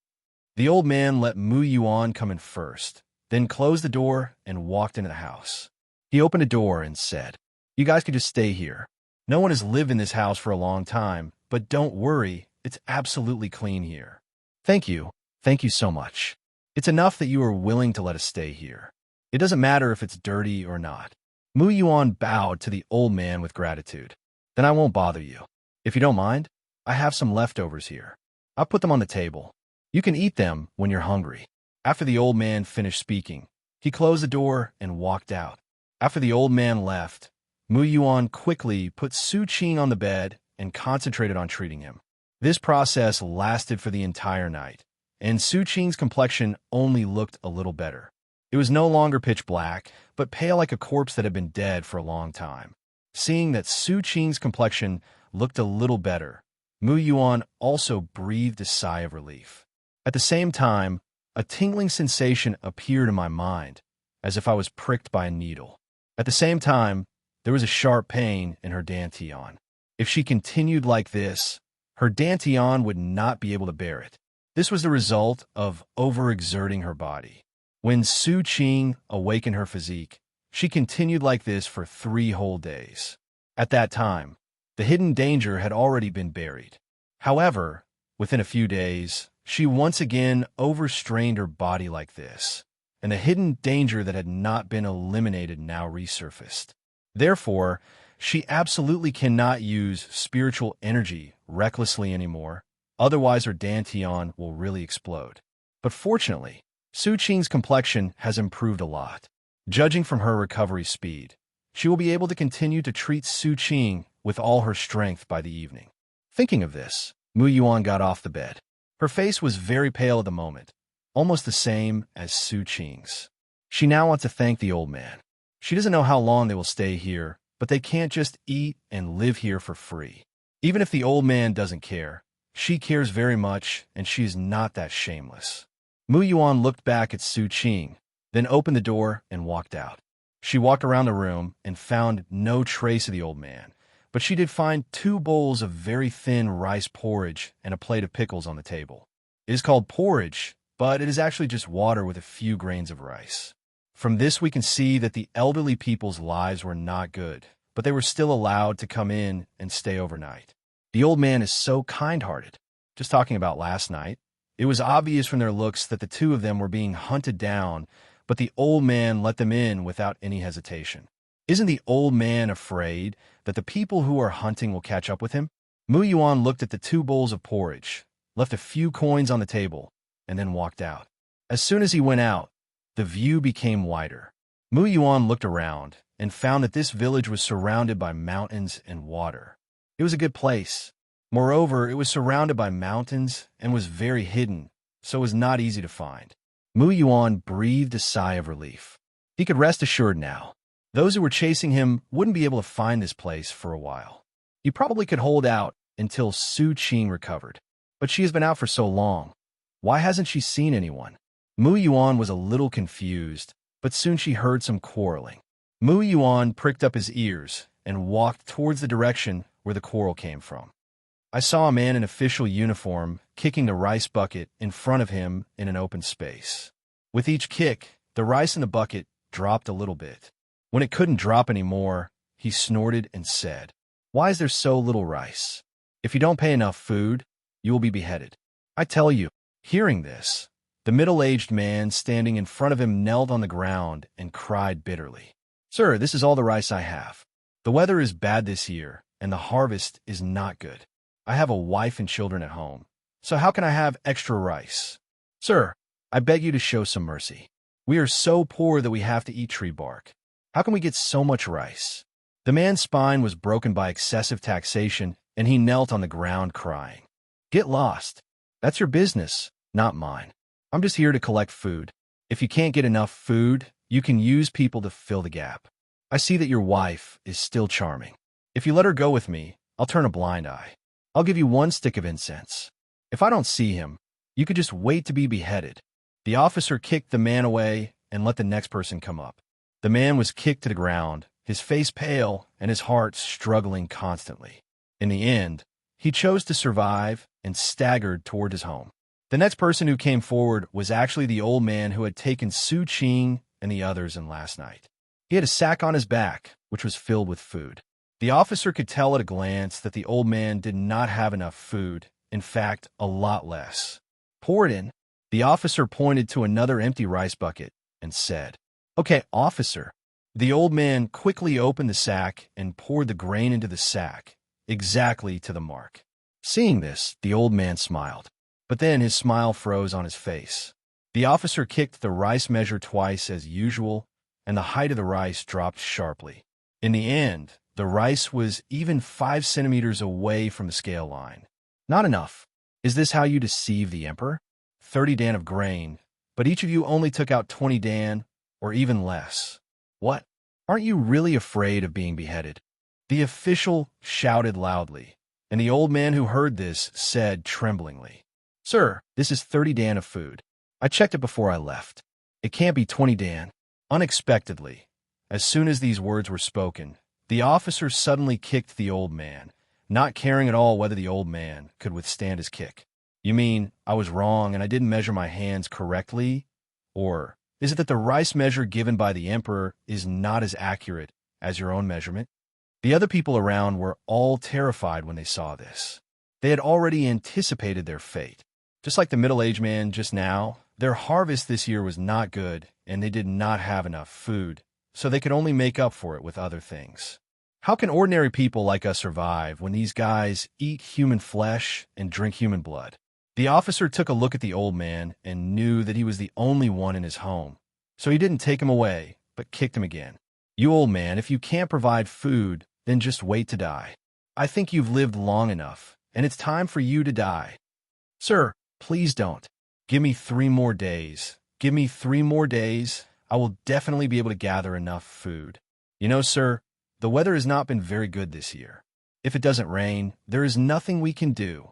The old man let Mu Yuan come in first, then closed the door and walked into the house. He opened a door and said, "You guys can just stay here. No one has lived in this house for a long time, but don't worry, it's absolutely clean here." Thank you so much. It's enough that you are willing to let us stay here. It doesn't matter if it's dirty or not. Mu Yuan bowed to the old man with gratitude. Then I won't bother you. If you don't mind, I have some leftovers here. I'll put them on the table. You can eat them when you're hungry. After the old man finished speaking, he closed the door and walked out. After the old man left, Mu Yuan quickly put Su Qing on the bed and concentrated on treating him. This process lasted for the entire night, and Su Qing's complexion only looked a little better. It was no longer pitch black, but pale like a corpse that had been dead for a long time. Seeing that Su Qing's complexion looked a little better, Mu Yuan also breathed a sigh of relief. At the same time, a tingling sensation appeared in my mind, as if I was pricked by a needle. At the same time, there was a sharp pain in her dantian. If she continued like this, her dantian would not be able to bear it. This was the result of overexerting her body. When Su Qing awakened her physique, she continued like this for 3 whole days. At that time, the hidden danger had already been buried. However, within a few days, she once again overstrained her body like this, and the hidden danger that had not been eliminated now resurfaced. Therefore, she absolutely cannot use spiritual energy recklessly anymore, otherwise her dantian will really explode. But fortunately, Su Qing's complexion has improved a lot. Judging from her recovery speed, she will be able to continue to treat Su Qing with all her strength by the evening. Thinking of this, Mu Yuan got off the bed. Her face was very pale at the moment, almost the same as Su Qing's. She now wants to thank the old man. She doesn't know how long they will stay here, but they can't just eat and live here for free. Even if the old man doesn't care, she cares very much, and she is not that shameless. Mu Yuan looked back at Su Qing, then opened the door and walked out. She walked around the room and found no trace of the old man, but she did find 2 bowls of very thin rice porridge and a plate of pickles on the table. It is called porridge, but it is actually just water with a few grains of rice. From this we can see that the elderly people's lives were not good, but they were still allowed to come in and stay overnight. The old man is so kind-hearted. Just talking about last night, it was obvious from their looks that the 2 of them were being hunted down, but the old man let them in without any hesitation. Isn't the old man afraid that the people who are hunting will catch up with him? Mu Yuan looked at the 2 bowls of porridge, left a few coins on the table, and then walked out. As soon as he went out, the view became wider. Mu Yuan looked around and found that this village was surrounded by mountains and water. It was a good place. Moreover, it was surrounded by mountains and was very hidden, so it was not easy to find. Mu Yuan breathed a sigh of relief. He could rest assured now. Those who were chasing him wouldn't be able to find this place for a while. He probably could hold out until Su Qing recovered, but she has been out for so long. Why hasn't she seen anyone? Mu Yuan was a little confused, but soon she heard some quarreling. Mu Yuan pricked up his ears and walked towards the direction where the quarrel came from. I saw a man in official uniform kicking the rice bucket in front of him in an open space. With each kick, the rice in the bucket dropped a little bit. When it couldn't drop anymore, he snorted and said, "Why is there so little rice? If you don't pay enough food, you will be beheaded." I tell you. Hearing this, the middle-aged man standing in front of him knelt on the ground and cried bitterly. "Sir, this is all the rice I have. The weather is bad this year, and the harvest is not good. I have a wife and children at home, so how can I have extra rice? Sir, I beg you to show some mercy. We are so poor that we have to eat tree bark. How can we get so much rice?" The man's spine was broken by excessive taxation, and he knelt on the ground crying. "Get lost. That's your business, not mine. I'm just here to collect food. If you can't get enough food, you can use people to fill the gap. I see that your wife is still charming. If you let her go with me, I'll turn a blind eye. I'll give you one stick of incense. If I don't see him, you could just wait to be beheaded." The officer kicked the man away and let the next person come up. The man was kicked to the ground, his face pale and his heart struggling constantly. In the end, he chose to survive and staggered toward his home. The next person who came forward was actually the old man who had taken Su Qing and the others in last night. He had a sack on his back, which was filled with food. The officer could tell at a glance that the old man did not have enough food, in fact, a lot less. "Pour it in." The officer pointed to another empty rice bucket and said, "Okay, officer." The old man quickly opened the sack and poured the grain into the sack, exactly to the mark. Seeing this, the old man smiled, but then his smile froze on his face. The officer kicked the rice measure twice as usual, and the height of the rice dropped sharply. In the end, the rice was even 5 centimeters away from the scale line. "Not enough. Is this how you deceive the emperor? 30 dan of grain, but each of you only took out 20 dan, or even less. What? Aren't you really afraid of being beheaded?" The official shouted loudly, and the old man who heard this said tremblingly, "Sir, this is 30 dan of food. I checked it before I left. It can't be 20 dan. Unexpectedly, as soon as these words were spoken, the officer suddenly kicked the old man, not caring at all whether the old man could withstand his kick. "You mean I was wrong and I didn't measure my hands correctly? Or is it that the rice measure given by the emperor is not as accurate as your own measurement?" The other people around were all terrified when they saw this. They had already anticipated their fate. Just like the middle-aged man just now, their harvest this year was not good, and they did not have enough food, so they could only make up for it with other things. How can ordinary people like us survive when these guys eat human flesh and drink human blood? The officer took a look at the old man and knew that he was the only one in his home, so he didn't take him away, but kicked him again. "You old man, if you can't provide food, then just wait to die. I think you've lived long enough, and it's time for you to die." "Sir, please don't. Give me 3 more days. Give me 3 more days. I will definitely be able to gather enough food. You know, sir, the weather has not been very good this year. If it doesn't rain, there is nothing we can do.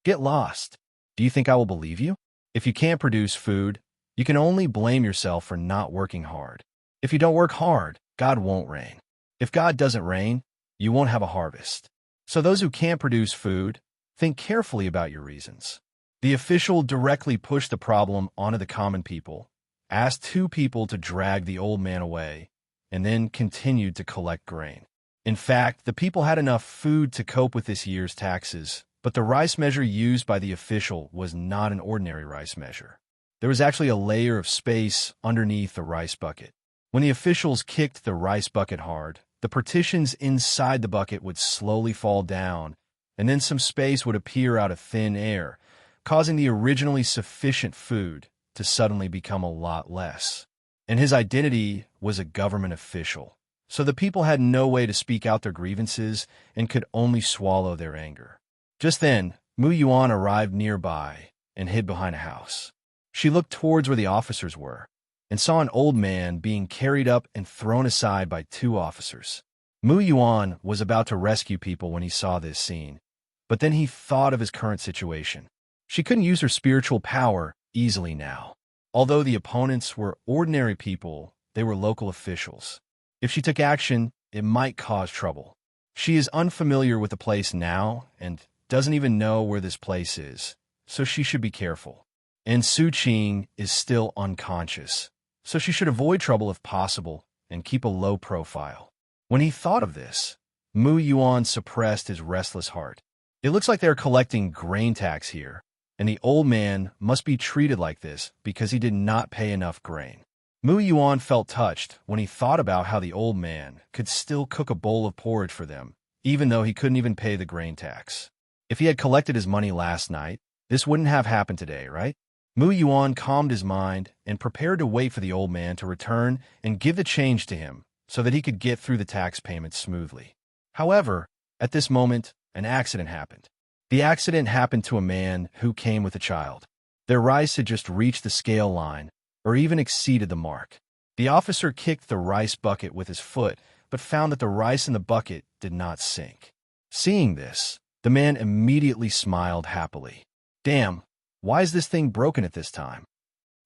Get lost. Do you think I will believe you? If you can't produce food, you can only blame yourself for not working hard. If you don't work hard, God won't rain. If God doesn't rain, you won't have a harvest. So those who can't produce food, think carefully about your reasons." The official directly pushed the problem onto the common people, asked 2 people to drag the old man away, and then continued to collect grain. In fact, the people had enough food to cope with this year's taxes, but the rice measure used by the official was not an ordinary rice measure. There was actually a layer of space underneath the rice bucket. When the officials kicked the rice bucket hard, the partitions inside the bucket would slowly fall down, and then some space would appear out of thin air, causing the originally sufficient food to suddenly become a lot less. And his identity was a government official, so the people had no way to speak out their grievances and could only swallow their anger. Just then, Mu Yuan arrived nearby and hid behind a house. She looked towards where the officers were and saw an old man being carried up and thrown aside by 2 officers. Mu Yuan was about to rescue people when he saw this scene, but then he thought of his current situation. She couldn't use her spiritual power easily now. Although the opponents were ordinary people, they were local officials. If she took action, it might cause trouble. She is unfamiliar with the place now and doesn't even know where this place is, so she should be careful. And Su Qing is still unconscious, so she should avoid trouble if possible and keep a low profile. When he thought of this, Mu Yuan suppressed his restless heart. It looks like they're collecting grain tax here, and the old man must be treated like this because he did not pay enough grain. Mu Yuan felt touched when he thought about how the old man could still cook a bowl of porridge for them, even though he couldn't even pay the grain tax. If he had collected his money last night, this wouldn't have happened today, right? Mu Yuan calmed his mind and prepared to wait for the old man to return and give the change to him so that he could get through the tax payments smoothly. However, at this moment, an accident happened. The accident happened to a man who came with a child. Their rice had just reached the scale line, or even exceeded the mark. The officer kicked the rice bucket with his foot, but found that the rice in the bucket did not sink. Seeing this, the man immediately smiled happily. Damn, why is this thing broken at this time?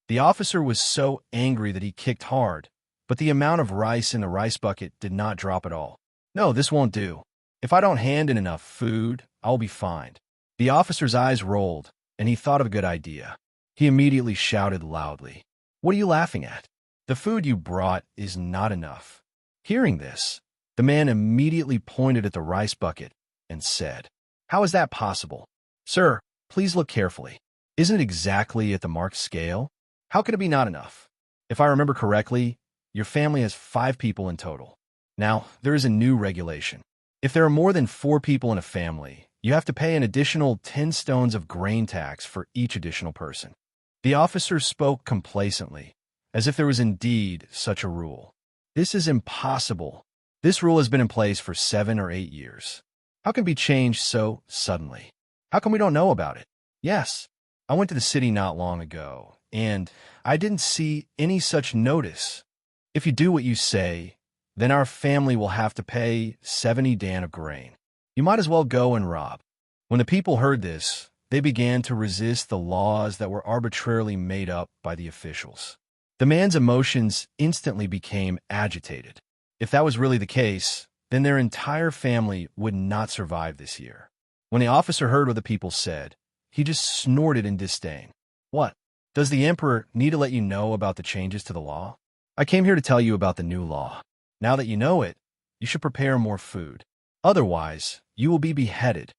The officer was so angry that he kicked hard, but the amount of rice in the rice bucket did not drop at all. No, this won't do. If I don't hand in enough food, I'll be fined. The officer's eyes rolled, and he thought of a good idea. He immediately shouted loudly, "What are you laughing at? The food you brought is not enough." Hearing this, the man immediately pointed at the rice bucket and said, "How is that possible? Sir, please look carefully. Isn't it exactly at the marked scale? How could it be not enough? If I remember correctly, your family has 5 people in total. Now, there is a new regulation. If there are more than 4 people in a family, you have to pay an additional 10 stones of grain tax for each additional person." The officer spoke complacently, as if there was indeed such a rule. "This is impossible. This rule has been in place for 7 or 8 years. How can it be changed so suddenly? How come we don't know about it? Yes, I went to the city not long ago, and I didn't see any such notice. If you do what you say, then our family will have to pay 70 dan of grain. You might as well go and rob." When the people heard this, they began to resist the laws that were arbitrarily made up by the officials. The man's emotions instantly became agitated. If that was really the case, then their entire family would not survive this year. When the officer heard what the people said, he just snorted in disdain. "What? Does the emperor need to let you know about the changes to the law? I came here to tell you about the new law. Now that you know it, you should prepare more food. Otherwise, you will be beheaded."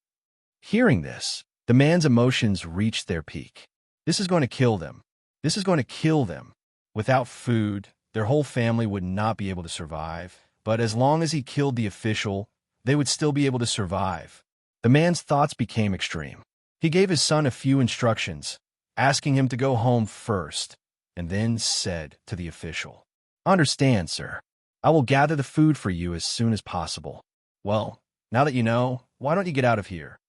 Hearing this, the man's emotions reached their peak. This is going to kill them. This is going to kill them. Without food, their whole family would not be able to survive, but as long as he killed the official, they would still be able to survive. The man's thoughts became extreme. He gave his son a few instructions, asking him to go home first, and then said to the official, "Understand, sir. I will gather the food for you as soon as possible. Well, now that you know, why don't you get out of here?"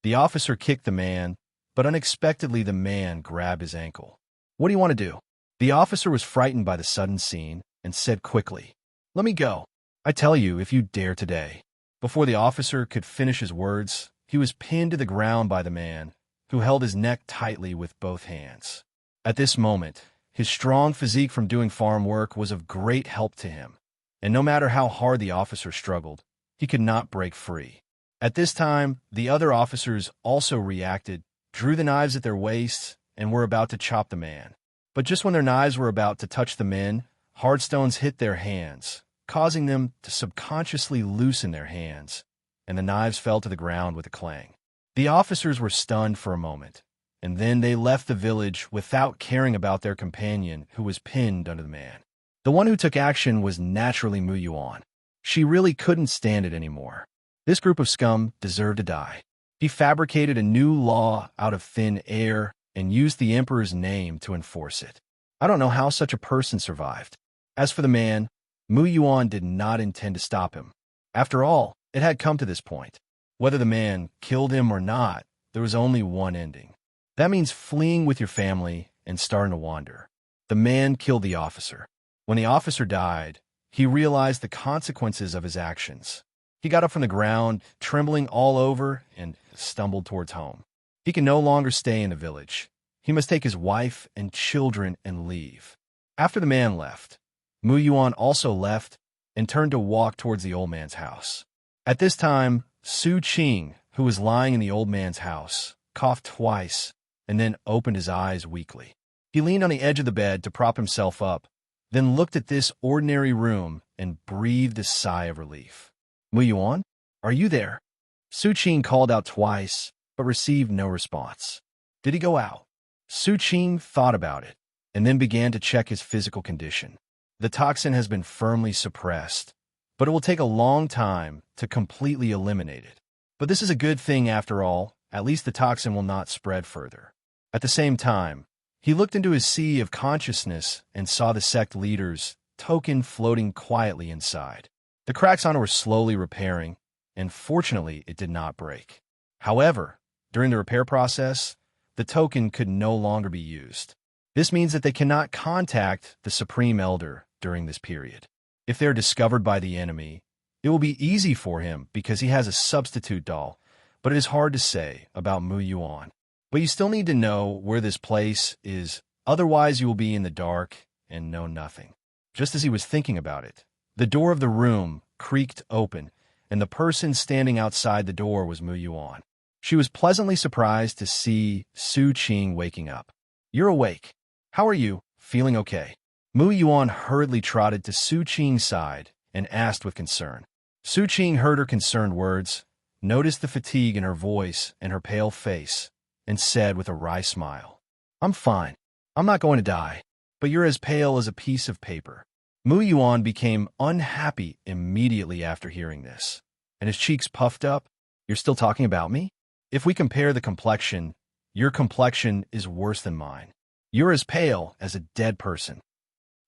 The officer kicked the man, but unexpectedly the man grabbed his ankle. "What do you want to do?" The officer was frightened by the sudden scene and said quickly, "Let me go. I tell you, if you dare today." Before the officer could finish his words, he was pinned to the ground by the man, who held his neck tightly with both hands. At this moment, his strong physique from doing farm work was of great help to him, and no matter how hard the officer struggled, he could not break free. At this time, the other officers also reacted, drew the knives at their waists, and were about to chop the man. But just when their knives were about to touch the men, hard stones hit their hands, causing them to subconsciously loosen their hands, and the knives fell to the ground with a clang. The officers were stunned for a moment, and then they left the village without caring about their companion who was pinned under the man. The one who took action was naturally Mu Yuan. She really couldn't stand it anymore. This group of scum deserved to die. He fabricated a new law out of thin air and used the emperor's name to enforce it. I don't know how such a person survived. As for the man, Mu Yuan did not intend to stop him. After all, it had come to this point. Whether the man killed him or not, there was only one ending. That means fleeing with your family and starting to wander. The man killed the officer. When the officer died, he realized the consequences of his actions. He got up from the ground, trembling all over, and stumbled towards home. He can no longer stay in the village. He must take his wife and children and leave. After the man left, Mu Yuan also left and turned to walk towards the old man's house. At this time, Su Qing, who was lying in the old man's house, coughed twice and then opened his eyes weakly. He leaned on the edge of the bed to prop himself up, then looked at this ordinary room and breathed a sigh of relief. Mu Yuan, are you there? Su Qing called out twice, but received no response. Did he go out? Su Qing thought about it and then began to check his physical condition. The toxin has been firmly suppressed, but it will take a long time to completely eliminate it. But this is a good thing after all. At least the toxin will not spread further. At the same time, he looked into his sea of consciousness and saw the sect leader's token floating quietly inside. The cracks on it were slowly repairing, and fortunately it did not break. However, during the repair process, the token could no longer be used. This means that they cannot contact the Supreme Elder during this period. If they are discovered by the enemy, it will be easy for him because he has a substitute doll, but it is hard to say about Mu Yuan. But you still need to know where this place is, otherwise you will be in the dark and know nothing. Just as he was thinking about it, the door of the room creaked open, and the person standing outside the door was Mu Yuan. She was pleasantly surprised to see Su Qing waking up. You're awake. How are you? Feeling okay? Mu Yuan hurriedly trotted to Su Qing's side and asked with concern. Su Qing heard her concerned words, noticed the fatigue in her voice and her pale face, and said with a wry smile, I'm fine. I'm not going to die, but you're as pale as a piece of paper. Mu Yuan became unhappy immediately after hearing this, and his cheeks puffed up. You're still talking about me? If we compare the complexion, your complexion is worse than mine. You're as pale as a dead person.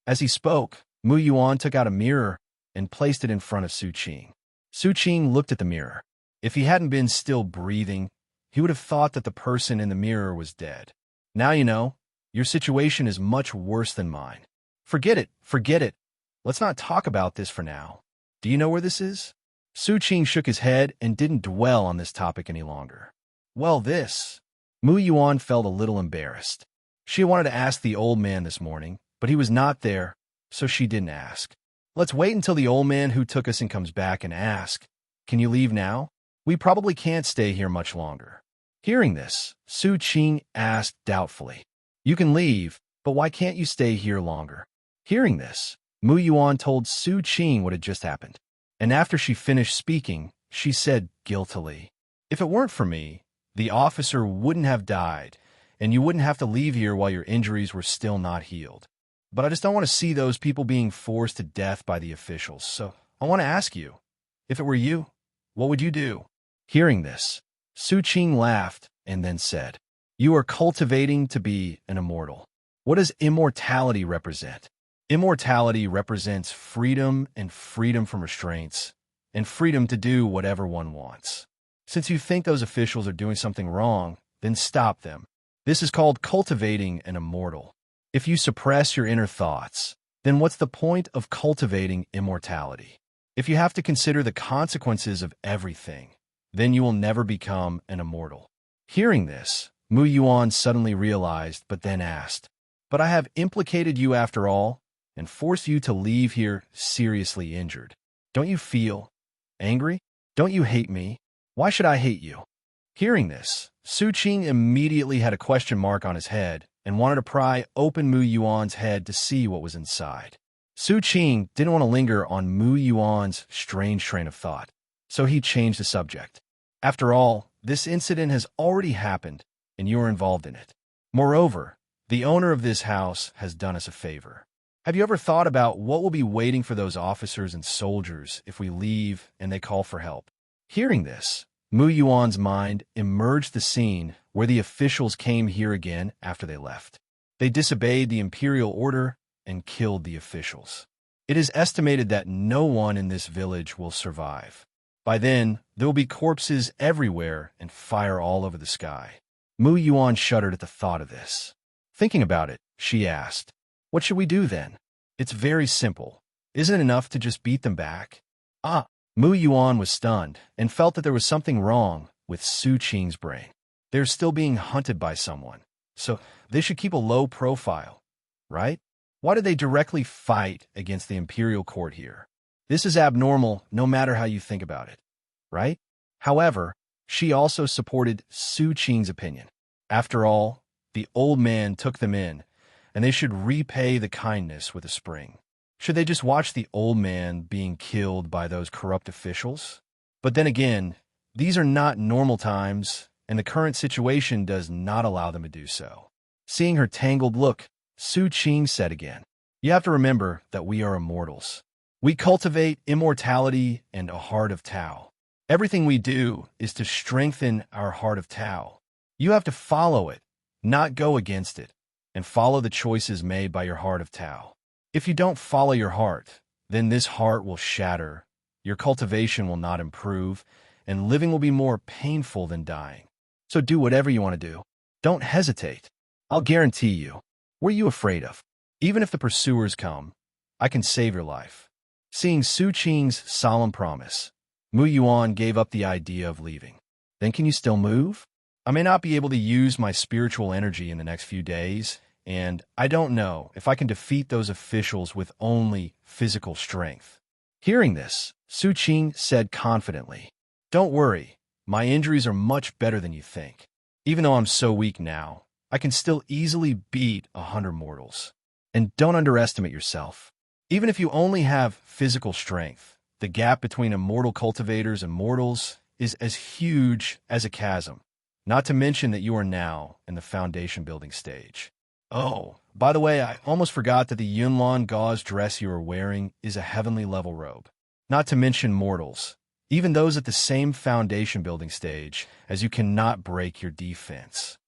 As he spoke, Mu Yuan took out a mirror and placed it in front of Su Qing. Su Qing looked at the mirror. If he hadn't been still breathing, he would have thought that the person in the mirror was dead. Now you know, your situation is much worse than mine. Forget it, forget it. Let's not talk about this for now. Do you know where this is? Su Qing shook his head and didn't dwell on this topic any longer. Well, this. Mu Yuan felt a little embarrassed. She wanted to ask the old man this morning, but he was not there, so she didn't ask. Let's wait until the old man who took us in comes back and ask, can you leave now? We probably can't stay here much longer. Hearing this, Su Qing asked doubtfully, you can leave, but why can't you stay here longer? Hearing this, Mu Yuan told Su Qing what had just happened. And after she finished speaking, she said guiltily, if it weren't for me, the officer wouldn't have died, and you wouldn't have to leave here while your injuries were still not healed. But I just don't want to see those people being forced to death by the officials, so I want to ask you, if it were you, what would you do? Hearing this, Su Qing laughed and then said, you are cultivating to be an immortal. What does immortality represent? Immortality represents freedom and freedom from restraints, and freedom to do whatever one wants. Since you think those officials are doing something wrong, then stop them. This is called cultivating an immortal. If you suppress your inner thoughts, then what's the point of cultivating immortality? If you have to consider the consequences of everything, then you will never become an immortal. Hearing this, Mu Yuan suddenly realized, but then asked, but I have implicated you after all, and forced you to leave here seriously injured. Don't you feel angry? Don't you hate me? Why should I hate you? Hearing this, Su Qing immediately had a question mark on his head and wanted to pry open Mu Yuan's head to see what was inside. Su Qing didn't want to linger on Mu Yuan's strange train of thought, so he changed the subject. After all, this incident has already happened, and you are involved in it. Moreover, the owner of this house has done us a favor. Have you ever thought about what will be waiting for those officers and soldiers if we leave and they call for help? Hearing this, Mu Yuan's mind emerged the scene where the officials came here again after they left. They disobeyed the imperial order and killed the officials. It is estimated that no one in this village will survive. By then, there will be corpses everywhere and fire all over the sky. Mu Yuan shuddered at the thought of this. Thinking about it, she asked, what should we do then? It's very simple. Isn't it enough to just beat them back? Mu Yuan was stunned and felt that there was something wrong with Su Qing's brain. They're still being hunted by someone, so they should keep a low profile, right? Why did they directly fight against the imperial court here? This is abnormal no matter how you think about it, right? However, she also supported Su Qing's opinion. After all, the old man took them in, and they should repay the kindness with a spring. Should they just watch the old man being killed by those corrupt officials? But then again, these are not normal times, and the current situation does not allow them to do so. Seeing her tangled look, Su Qing said again, "You have to remember that we are immortals. We cultivate immortality and a heart of Tao. Everything we do is to strengthen our heart of Tao. You have to follow it, not go against it, and follow the choices made by your heart of Tao. If you don't follow your heart, then this heart will shatter, your cultivation will not improve, and living will be more painful than dying. So do whatever you want to do. Don't hesitate. I'll guarantee you. What are you afraid of? Even if the pursuers come, I can save your life." Seeing Su Qing's solemn promise, Mu Yuan gave up the idea of leaving. "Then can you still move? I may not be able to use my spiritual energy in the next few days, and I don't know if I can defeat those officials with only physical strength." Hearing this, Su Qing said confidently, "Don't worry, my injuries are much better than you think. Even though I'm so weak now, I can still easily beat 100 mortals. And don't underestimate yourself. Even if you only have physical strength, the gap between immortal cultivators and mortals is as huge as a chasm, not to mention that you are now in the foundation building stage. Oh, by the way, I almost forgot that the Yunlan gauze dress you are wearing is a heavenly level robe. Not to mention mortals, even those at the same foundation building stage, as you cannot break your defense.